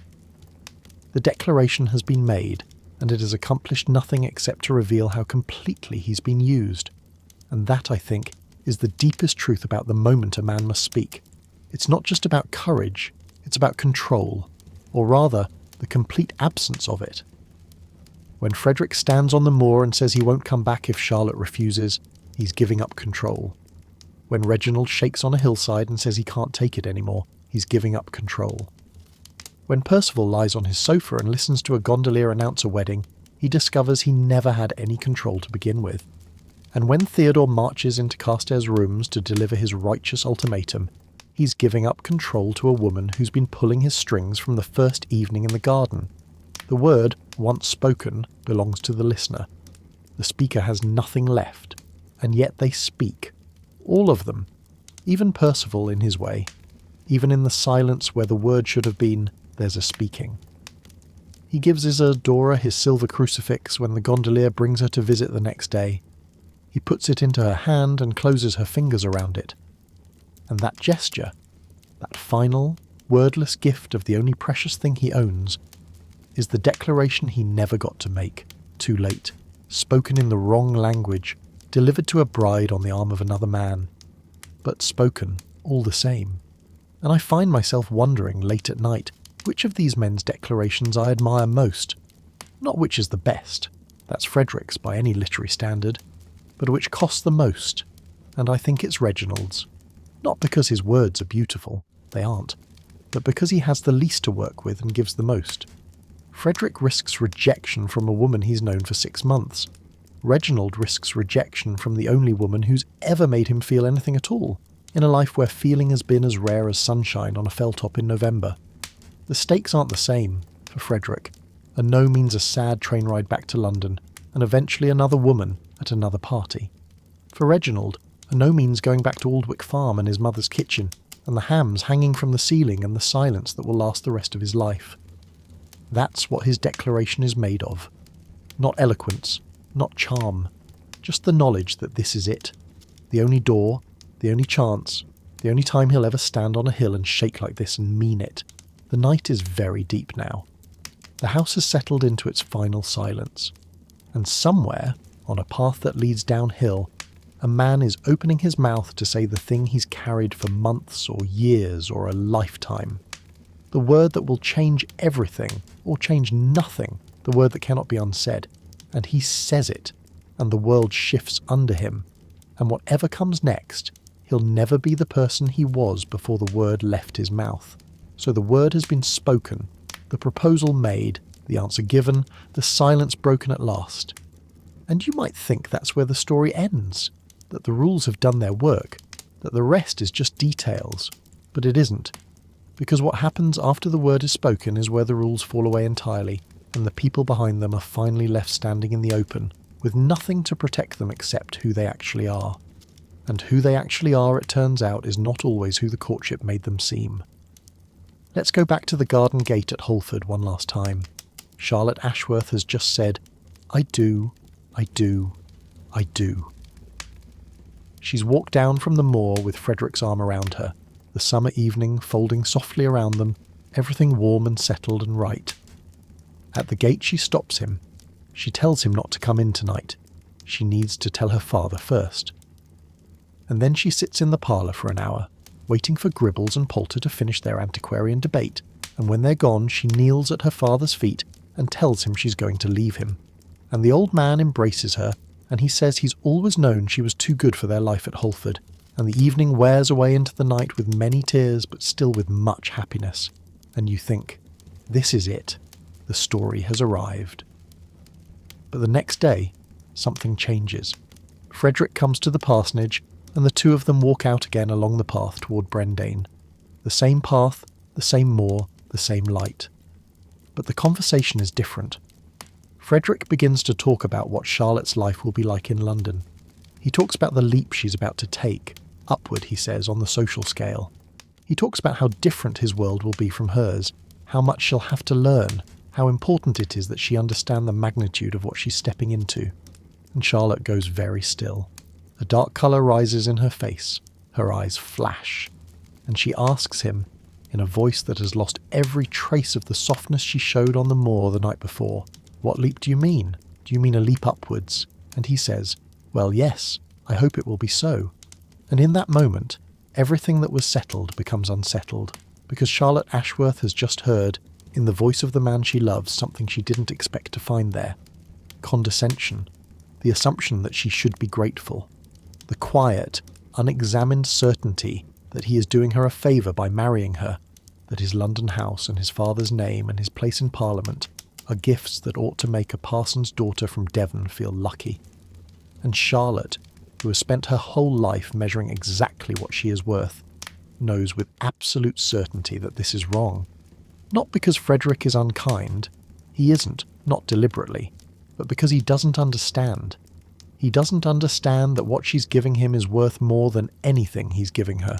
The declaration has been made, and it has accomplished nothing except to reveal how completely he's been used. And that, I think, is the deepest truth about the moment a man must speak. It's not just about courage, it's about control, or rather, the complete absence of it. When Frederick stands on the moor and says he won't come back if Charlotte refuses, he's giving up control. When Reginald shakes on a hillside and says he can't take it anymore, he's giving up control. When Percival lies on his sofa and listens to a gondolier announce a wedding, he discovers he never had any control to begin with. And when Theodore marches into Carstairs' rooms to deliver his righteous ultimatum, he's giving up control to a woman who's been pulling his strings from the first evening in the garden. The word, once spoken, belongs to the listener. The speaker has nothing left, and yet they speak. All of them. Even Percival in his way. Even in the silence where the word should have been, there's a speaking. He gives Isadora his silver crucifix when the gondolier brings her to visit the next day. He puts it into her hand and closes her fingers around it. And that gesture, that final, wordless gift of the only precious thing he owns, is the declaration he never got to make, too late, spoken in the wrong language, delivered to a bride on the arm of another man, but spoken all the same. And I find myself wondering late at night which of these men's declarations I admire most. Not which is the best, that's Frederick's by any literary standard, but which costs the most, and I think it's Reginald's. Not because his words are beautiful, they aren't, but because he has the least to work with and gives the most. Frederick risks rejection from a woman he's known for 6 months. Reginald risks rejection from the only woman who's ever made him feel anything at all, in a life where feeling has been as rare as sunshine on a fell-top in November. The stakes aren't the same, for Frederick. A no means a sad train ride back to London, and eventually another woman at another party. For Reginald, a no means going back to Aldwick Farm and his mother's kitchen, and the hams hanging from the ceiling and the silence that will last the rest of his life. That's what his declaration is made of. Not eloquence, not charm, just the knowledge that this is it. The only door, the only chance, the only time he'll ever stand on a hill and shake like this and mean it. The night is very deep now. The house has settled into its final silence. And somewhere, on a path that leads downhill, a man is opening his mouth to say the thing he's carried for months or years or a lifetime. The word that will change everything, or change nothing, the word that cannot be unsaid. And he says it, and the world shifts under him. And whatever comes next, he'll never be the person he was before the word left his mouth. So the word has been spoken, the proposal made, the answer given, the silence broken at last. And you might think that's where the story ends, that the rules have done their work, that the rest is just details. But it isn't. Because what happens after the word is spoken is where the rules fall away entirely, and the people behind them are finally left standing in the open, with nothing to protect them except who they actually are. And who they actually are, it turns out, is not always who the courtship made them seem. Let's go back to the garden gate at Holford one last time. Charlotte Ashworth has just said, "I do, I do, I do." She's walked down from the moor with Frederick's arm around her, the summer evening folding softly around them, everything warm and settled and right. At the gate she stops him. She tells him not to come in tonight. She needs to tell her father first. And then she sits in the parlour for an hour, waiting for Gribbles and Poulter to finish their antiquarian debate, and when they're gone she kneels at her father's feet and tells him she's going to leave him. And the old man embraces her, and he says he's always known she was too good for their life at Holford, and the evening wears away into the night with many tears but still with much happiness. And you think, this is it. The story has arrived. But the next day, something changes. Frederick comes to the parsonage, and the two of them walk out again along the path toward Brendane. The same path, the same moor, the same light. But the conversation is different. Frederick begins to talk about what Charlotte's life will be like in London. He talks about the leap she's about to take, upward, he says, on the social scale. He talks about how different his world will be from hers, how much she'll have to learn, how important it is that she understand the magnitude of what she's stepping into. And Charlotte goes very still. A dark colour rises in her face, her eyes flash, and she asks him, in a voice that has lost every trace of the softness she showed on the moor the night before, "What leap do you mean? Do you mean a leap upwards?" And he says, "Well, yes, I hope it will be so." And in that moment, everything that was settled becomes unsettled, because Charlotte Ashworth has just heard, in the voice of the man she loves, something she didn't expect to find there. Condescension. The assumption that she should be grateful. The quiet, unexamined certainty that he is doing her a favour by marrying her, that his London house and his father's name and his place in Parliament are gifts that ought to make a parson's daughter from Devon feel lucky. And Charlotte, who has spent her whole life measuring exactly what she is worth, knows with absolute certainty that this is wrong. Not because Frederick is unkind. He isn't, not deliberately, but because he doesn't understand. He doesn't understand that what she's giving him is worth more than anything he's giving her.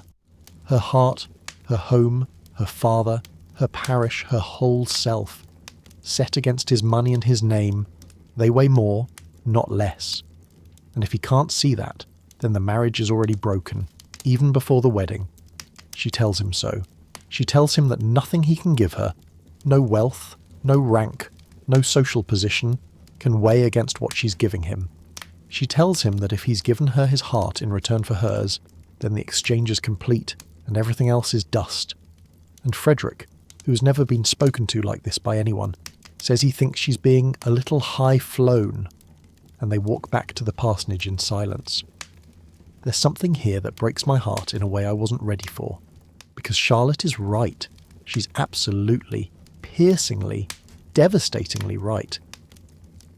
Her heart, her home, her father, her parish, her whole self. Set against his money and his name, they weigh more, not less. And if he can't see that, then the marriage is already broken, even before the wedding. She tells him so. She tells him that nothing he can give her, no wealth, no rank, no social position, can weigh against what she's giving him. She tells him that if he's given her his heart in return for hers, then the exchange is complete and everything else is dust. And Frederick, who has never been spoken to like this by anyone, says he thinks she's being a little high-flown, and they walk back to the parsonage in silence. There's something here that breaks my heart in a way I wasn't ready for, because Charlotte is right. She's absolutely, piercingly, devastatingly right.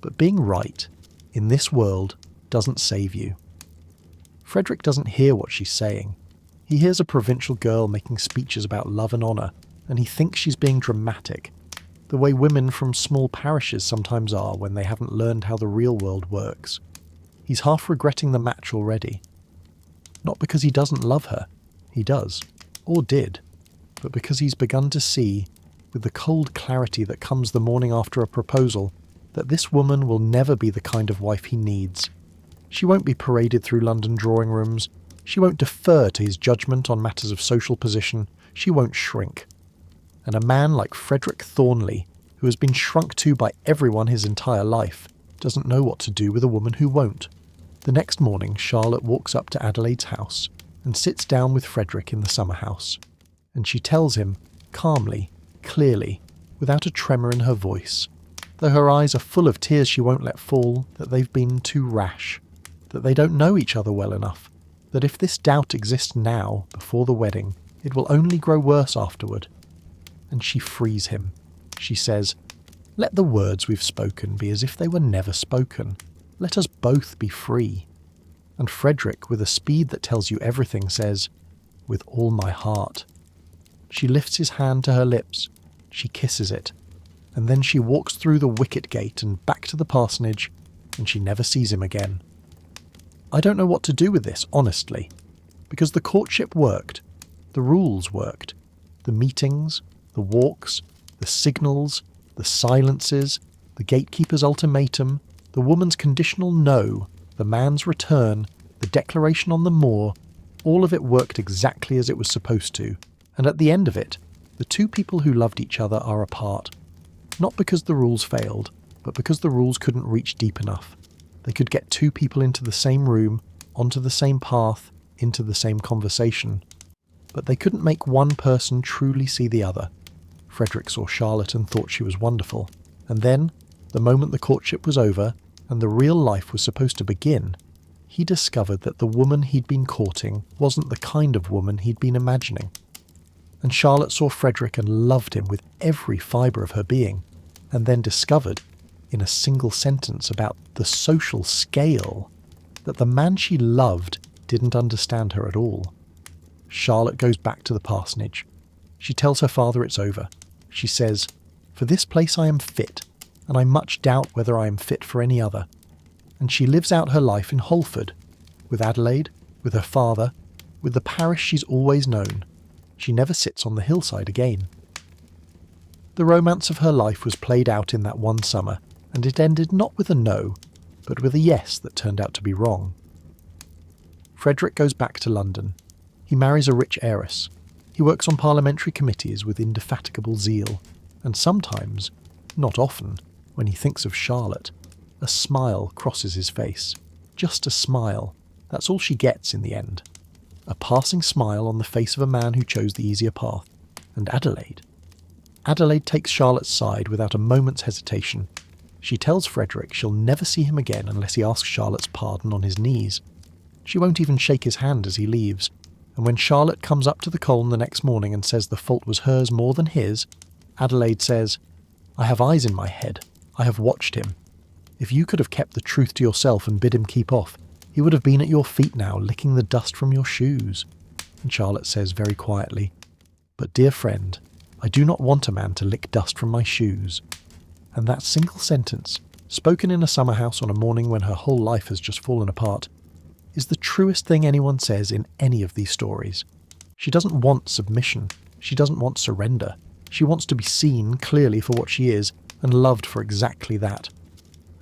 But being right, in this world, doesn't save you. Frederick doesn't hear what she's saying. He hears a provincial girl making speeches about love and honour, and he thinks she's being dramatic, the way women from small parishes sometimes are when they haven't learned how the real world works. He's half regretting the match already. Not because he doesn't love her, he does, or did, but because he's begun to see, with the cold clarity that comes the morning after a proposal, that this woman will never be the kind of wife he needs. She won't be paraded through London drawing rooms. She won't defer to his judgment on matters of social position. She won't shrink. And a man like Frederick Thornley, who has been shrunk to by everyone his entire life, doesn't know what to do with a woman who won't. The next morning, Charlotte walks up to Adelaide's house and sits down with Frederick in the summer house. And she tells him, calmly, clearly, without a tremor in her voice, though her eyes are full of tears she won't let fall, that they've been too rash, that they don't know each other well enough, that if this doubt exists now, before the wedding, it will only grow worse afterward. And she frees him. She says, "Let the words we've spoken be as if they were never spoken. Let us both be free." And Frederick, with a speed that tells you everything, says, "With all my heart." She lifts his hand to her lips. She kisses it. And then she walks through the wicket gate and back to the parsonage, and she never sees him again. I don't know what to do with this, honestly, because the courtship worked, the rules worked, the meetings, the walks, the signals, The silences, the gatekeeper's ultimatum, the woman's conditional no, the man's return, the declaration on the moor, all of it worked exactly as it was supposed to, and at the end of it, the two people who loved each other are apart. Not because the rules failed, but because the rules couldn't reach deep enough. They could get two people into the same room, onto the same path, into the same conversation. But they couldn't make one person truly see the other. Frederick saw Charlotte and thought she was wonderful. And then, the moment the courtship was over, and the real life was supposed to begin, he discovered that the woman he'd been courting wasn't the kind of woman he'd been imagining. And Charlotte saw Frederick and loved him with every fibre of her being, and then discovered, in a single sentence about the social scale, that the man she loved didn't understand her at all. Charlotte goes back to the parsonage. She tells her father it's over. She says, "For this place I am fit, and I much doubt whether I am fit for any other." And she lives out her life in Holford, with Adelaide, with her father, with the parish she's always known. She never sits on the hillside again. The romance of her life was played out in that one summer, and it ended not with a no, but with a yes that turned out to be wrong. Frederick goes back to London. He marries a rich heiress. He works on parliamentary committees with indefatigable zeal, and sometimes, not often, when he thinks of Charlotte, a smile crosses his face. Just a smile. That's all she gets in the end. A passing smile on the face of a man who chose the easier path. And Adelaide? Adelaide takes Charlotte's side without a moment's hesitation. She tells Frederick she'll never see him again unless he asks Charlotte's pardon on his knees. She won't even shake his hand as he leaves, and when Charlotte comes up to the colne the next morning and says the fault was hers more than his, Adelaide says, "I have eyes in my head. I have watched him. If you could have kept the truth to yourself and bid him keep off, he would have been at your feet now, licking the dust from your shoes." And Charlotte says very quietly, "But dear friend, I do not want a man to lick dust from my shoes." And that single sentence, spoken in a summer house on a morning when her whole life has just fallen apart, is the truest thing anyone says in any of these stories. She doesn't want submission. She doesn't want surrender. She wants to be seen clearly for what she is and loved for exactly that.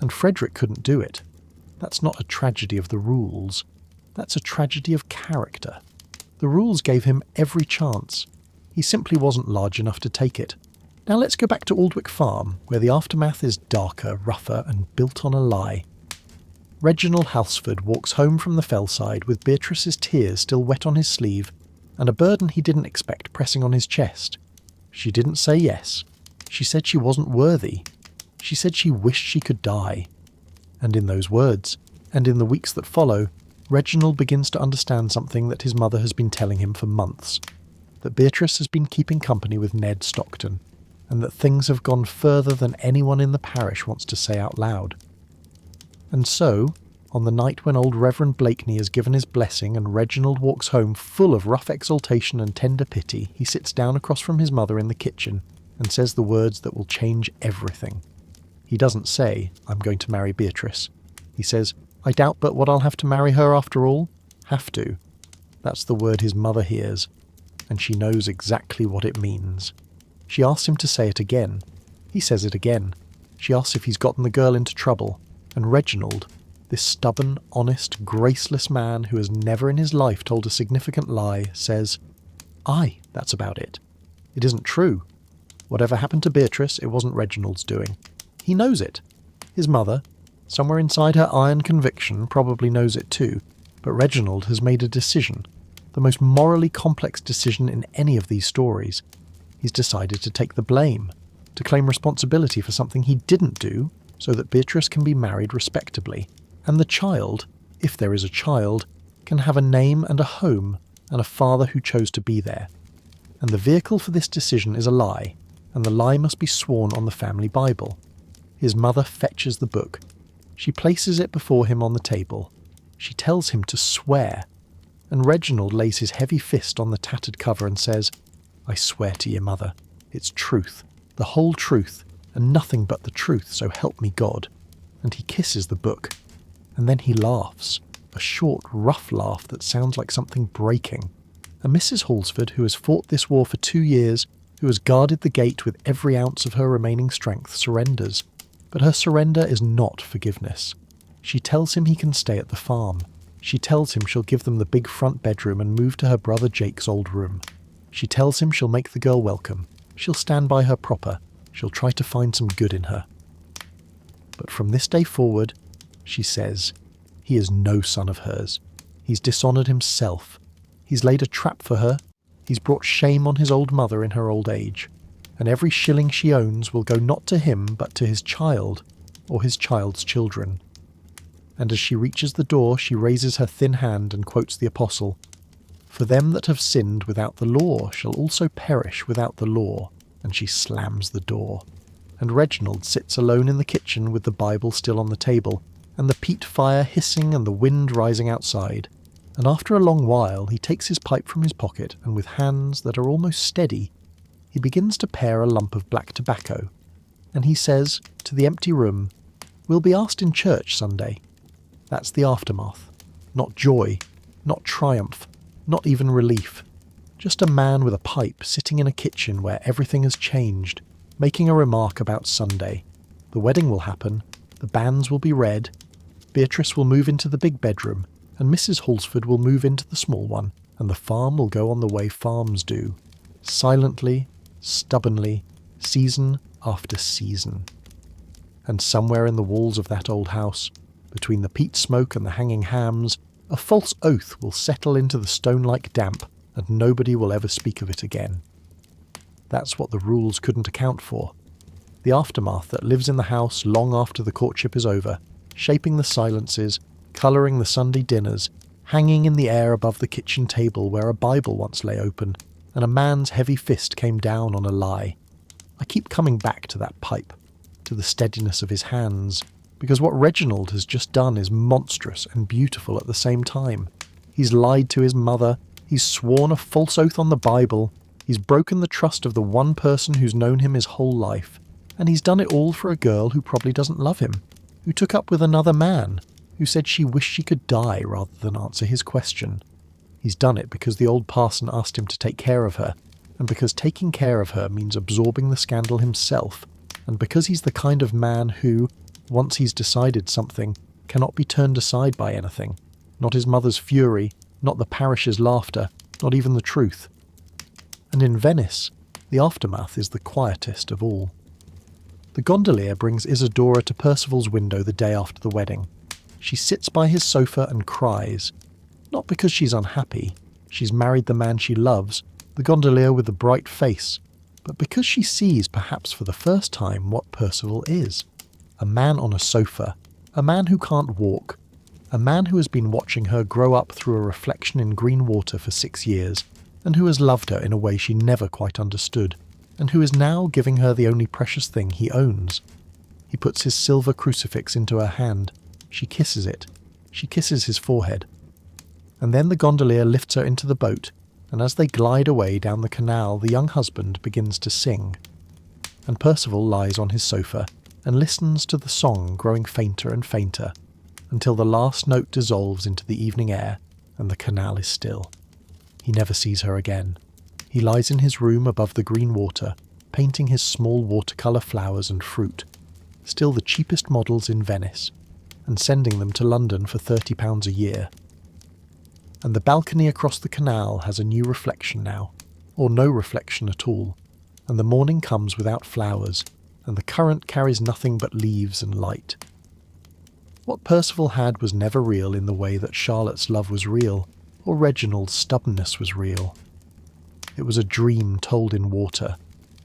And Frederick couldn't do it. That's not a tragedy of the rules. That's a tragedy of character. The rules gave him every chance. He simply wasn't large enough to take it. Now let's go back to Aldwick Farm, where the aftermath is darker, rougher, and built on a lie. Reginald Halsford walks home from the fellside with Beatrice's tears still wet on his sleeve, and a burden he didn't expect pressing on his chest. She didn't say yes. She said she wasn't worthy. She said she wished she could die. And in those words, and in the weeks that follow, Reginald begins to understand something that his mother has been telling him for months. That Beatrice has been keeping company with Ned Stockton, and that things have gone further than anyone in the parish wants to say out loud. And so, on the night when old Reverend Blakeney has given his blessing and Reginald walks home full of rough exultation and tender pity, he sits down across from his mother in the kitchen and says the words that will change everything. He doesn't say, "I'm going to marry Beatrice." He says, "I doubt but what I'll have to marry her after all." Have to. That's the word his mother hears, and she knows exactly what it means. She asks him to say it again. He says it again. She asks if he's gotten the girl into trouble, and Reginald, this stubborn, honest, graceless man who has never in his life told a significant lie, says, "Aye, that's about it. It isn't true. Whatever happened to Beatrice, it wasn't Reginald's doing." He knows it. His mother, somewhere inside her iron conviction, probably knows it too, but Reginald has made a decision, the most morally complex decision in any of these stories. He's decided to take the blame, to claim responsibility for something he didn't do, so that Beatrice can be married respectably, and the child, if there is a child, can have a name and a home, and a father who chose to be there. And the vehicle for this decision is a lie, and the lie must be sworn on the family Bible. His mother fetches the book. She places it before him on the table. She tells him to swear, and Reginald lays his heavy fist on the tattered cover and says, "I swear to you, mother, it's truth, the whole truth, and nothing but the truth, so help me God." And he kisses the book, and then he laughs, a short, rough laugh that sounds like something breaking. And Mrs. Halsford, who has fought this war for 2 years, who has guarded the gate with every ounce of her remaining strength, surrenders. But her surrender is not forgiveness. She tells him he can stay at the farm. She tells him she'll give them the big front bedroom and move to her brother Jake's old room. She tells him she'll make the girl welcome. She'll stand by her proper. She'll try to find some good in her. But from this day forward, she says, he is no son of hers. He's dishonoured himself. He's laid a trap for her. He's brought shame on his old mother in her old age. And every shilling she owns will go not to him but to his child or his child's children. And as she reaches the door, she raises her thin hand and quotes the apostle, "For them that have sinned without the law shall also perish without the law," and she slams the door. And Reginald sits alone in the kitchen with the Bible still on the table, and the peat fire hissing and the wind rising outside. And after a long while he takes his pipe from his pocket, and with hands that are almost steady, he begins to pare a lump of black tobacco. And he says, to the empty room, "We'll be asked in church Sunday." That's the aftermath. Not joy, not triumph, not even relief. Just a man with a pipe sitting in a kitchen where everything has changed, making a remark about Sunday. The wedding will happen, the banns will be read, Beatrice will move into the big bedroom, and Mrs. Halsford will move into the small one, and the farm will go on the way farms do. Silently, stubbornly, season after season. And somewhere in the walls of that old house, between the peat smoke and the hanging hams, a false oath will settle into the stone-like damp, and nobody will ever speak of it again. That's what the rules couldn't account for. The aftermath that lives in the house long after the courtship is over, shaping the silences, colouring the Sunday dinners, hanging in the air above the kitchen table where a Bible once lay open, and a man's heavy fist came down on a lie. I keep coming back to that pipe, to the steadiness of his hands, because what Reginald has just done is monstrous and beautiful at the same time. He's lied to his mother, he's sworn a false oath on the Bible, he's broken the trust of the one person who's known him his whole life, and he's done it all for a girl who probably doesn't love him, who took up with another man, who said she wished she could die rather than answer his question. He's done it because the old parson asked him to take care of her, and because taking care of her means absorbing the scandal himself, and because he's the kind of man who, once he's decided something, cannot be turned aside by anything. Not his mother's fury, not the parish's laughter, not even the truth. And in Venice, the aftermath is the quietest of all. The gondolier brings Isadora to Percival's window the day after the wedding. She sits by his sofa and cries. Not because she's unhappy, she's married the man she loves, the gondolier with the bright face, but because she sees, perhaps for the first time, what Percival is. A man on a sofa, a man who can't walk, a man who has been watching her grow up through a reflection in green water for 6 years, and who has loved her in a way she never quite understood, and who is now giving her the only precious thing he owns. He puts his silver crucifix into her hand. She kisses it. She kisses his forehead. And then the gondolier lifts her into the boat, and as they glide away down the canal, the young husband begins to sing. And Percival lies on his sofa and listens to the song growing fainter and fainter, until the last note dissolves into the evening air and the canal is still. He never sees her again. He lies in his room above the green water, painting his small watercolour flowers and fruit, still the cheapest models in Venice, and sending them to London for £30 a year. And the balcony across the canal has a new reflection now, or no reflection at all, and the morning comes without flowers, and the current carries nothing but leaves and light. What Percival had was never real in the way that Charlotte's love was real, or Reginald's stubbornness was real. It was a dream told in water,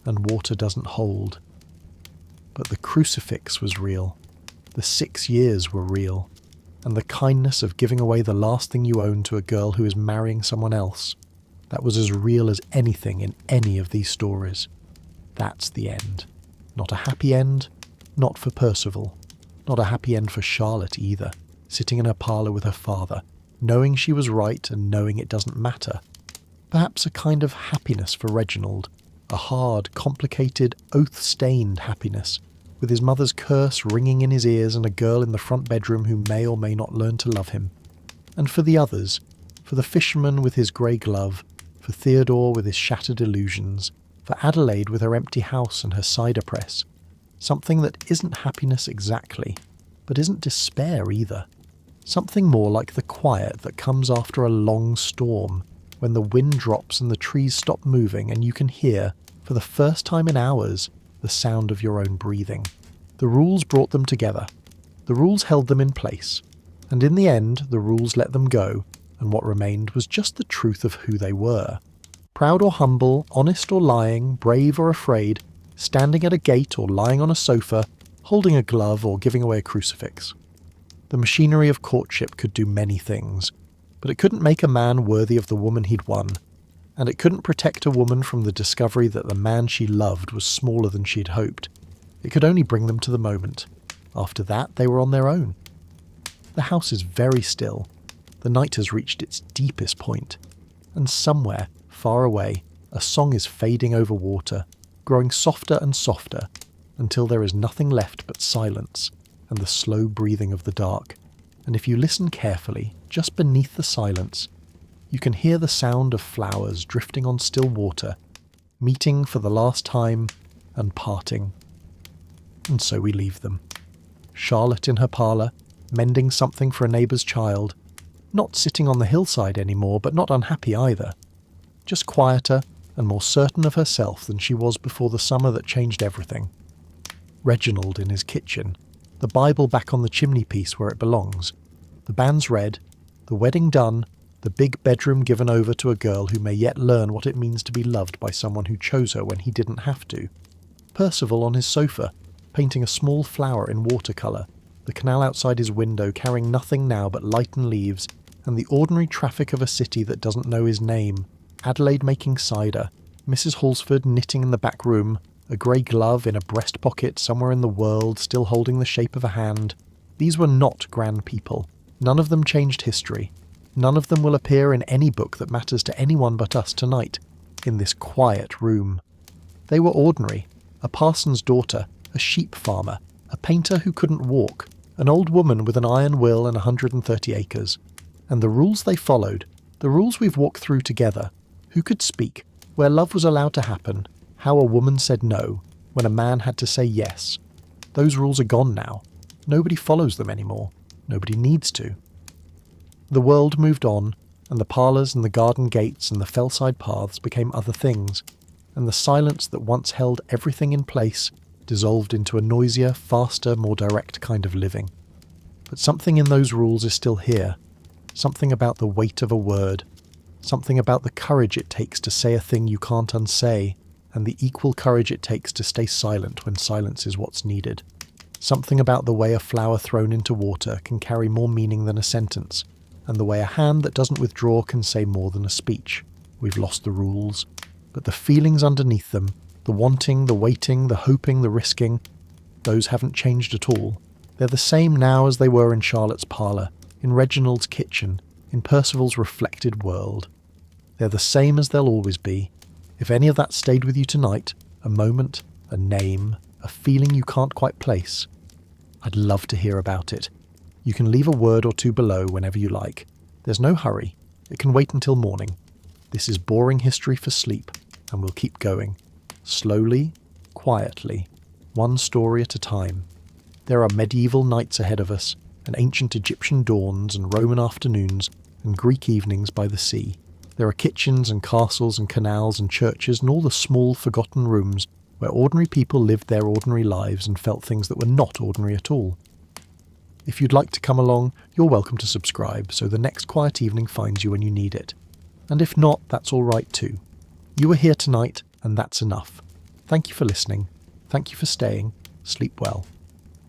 and water doesn't hold. But the crucifix was real, the 6 years were real, and the kindness of giving away the last thing you own to a girl who is marrying someone else, that was as real as anything in any of these stories. That's the end. Not a happy end, not for Percival. Not a happy end for Charlotte either, sitting in her parlour with her father, knowing she was right and knowing it doesn't matter. Perhaps a kind of happiness for Reginald, a hard, complicated, oath-stained happiness, with his mother's curse ringing in his ears and a girl in the front bedroom who may or may not learn to love him. And for the others, for the fisherman with his grey glove, for Theodore with his shattered illusions, for Adelaide with her empty house and her cider press. Something that isn't happiness exactly, but isn't despair either. Something more like the quiet that comes after a long storm, when the wind drops and the trees stop moving and you can hear, for the first time in hours, the sound of your own breathing. The rules brought them together. The rules held them in place. And in the end, the rules let them go, and what remained was just the truth of who they were. Proud or humble, honest or lying, brave or afraid, standing at a gate or lying on a sofa, holding a glove or giving away a crucifix. The machinery of courtship could do many things, but it couldn't make a man worthy of the woman he'd won, and it couldn't protect a woman from the discovery that the man she loved was smaller than she'd hoped. It could only bring them to the moment. After that, they were on their own. The house is very still. The night has reached its deepest point, and somewhere, far away, a song is fading over water, growing softer and softer, until there is nothing left but silence and the slow breathing of the dark. And if you listen carefully, just beneath the silence, you can hear the sound of flowers drifting on still water, meeting for the last time and parting. And so we leave them. Charlotte in her parlour, mending something for a neighbour's child, not sitting on the hillside anymore, but not unhappy either. Just quieter and more certain of herself than she was before the summer that changed everything. Reginald in his kitchen, the Bible back on the chimney-piece where it belongs, the banns read, the wedding done, the big bedroom given over to a girl who may yet learn what it means to be loved by someone who chose her when he didn't have to. Percival on his sofa, painting a small flower in watercolour, the canal outside his window carrying nothing now but light and leaves, and the ordinary traffic of a city that doesn't know his name. Adelaide making cider, Mrs. Halsford knitting in the back room, a grey glove in a breast pocket somewhere in the world still holding the shape of a hand. These were not grand people. None of them changed history. None of them will appear in any book that matters to anyone but us tonight, in this quiet room. They were ordinary, a parson's daughter, a sheep farmer, a painter who couldn't walk, an old woman with an iron will and 130 acres. And the rules they followed, the rules we've walked through together, who could speak, where love was allowed to happen, how a woman said no, when a man had to say yes. Those rules are gone now. Nobody follows them anymore. Nobody needs to. The world moved on, and the parlours and the garden gates and the fellside paths became other things, and the silence that once held everything in place dissolved into a noisier, faster, more direct kind of living. But something in those rules is still here. Something about the weight of a word. Something about the courage it takes to say a thing you can't unsay, and the equal courage it takes to stay silent when silence is what's needed. Something about the way a flower thrown into water can carry more meaning than a sentence, and the way a hand that doesn't withdraw can say more than a speech. We've lost the rules, but the feelings underneath them, the wanting, the waiting, the hoping, the risking, those haven't changed at all. They're the same now as they were in Charlotte's parlour, in Reginald's kitchen, in Percival's reflected world. They're the same as they'll always be. If any of that stayed with you tonight, a moment, a name, a feeling you can't quite place, I'd love to hear about it. You can leave a word or two below whenever you like. There's no hurry. It can wait until morning. This is boring history for sleep, and we'll keep going. Slowly, quietly, one story at a time. There are medieval nights ahead of us, and ancient Egyptian dawns and Roman afternoons, and Greek evenings by the sea. There are kitchens and castles and canals and churches and all the small forgotten rooms where ordinary people lived their ordinary lives and felt things that were not ordinary at all. If you'd like to come along, you're welcome to subscribe so the next quiet evening finds you when you need it. And if not, that's all right too. You were here tonight, and that's enough. Thank you for listening. Thank you for staying. Sleep well.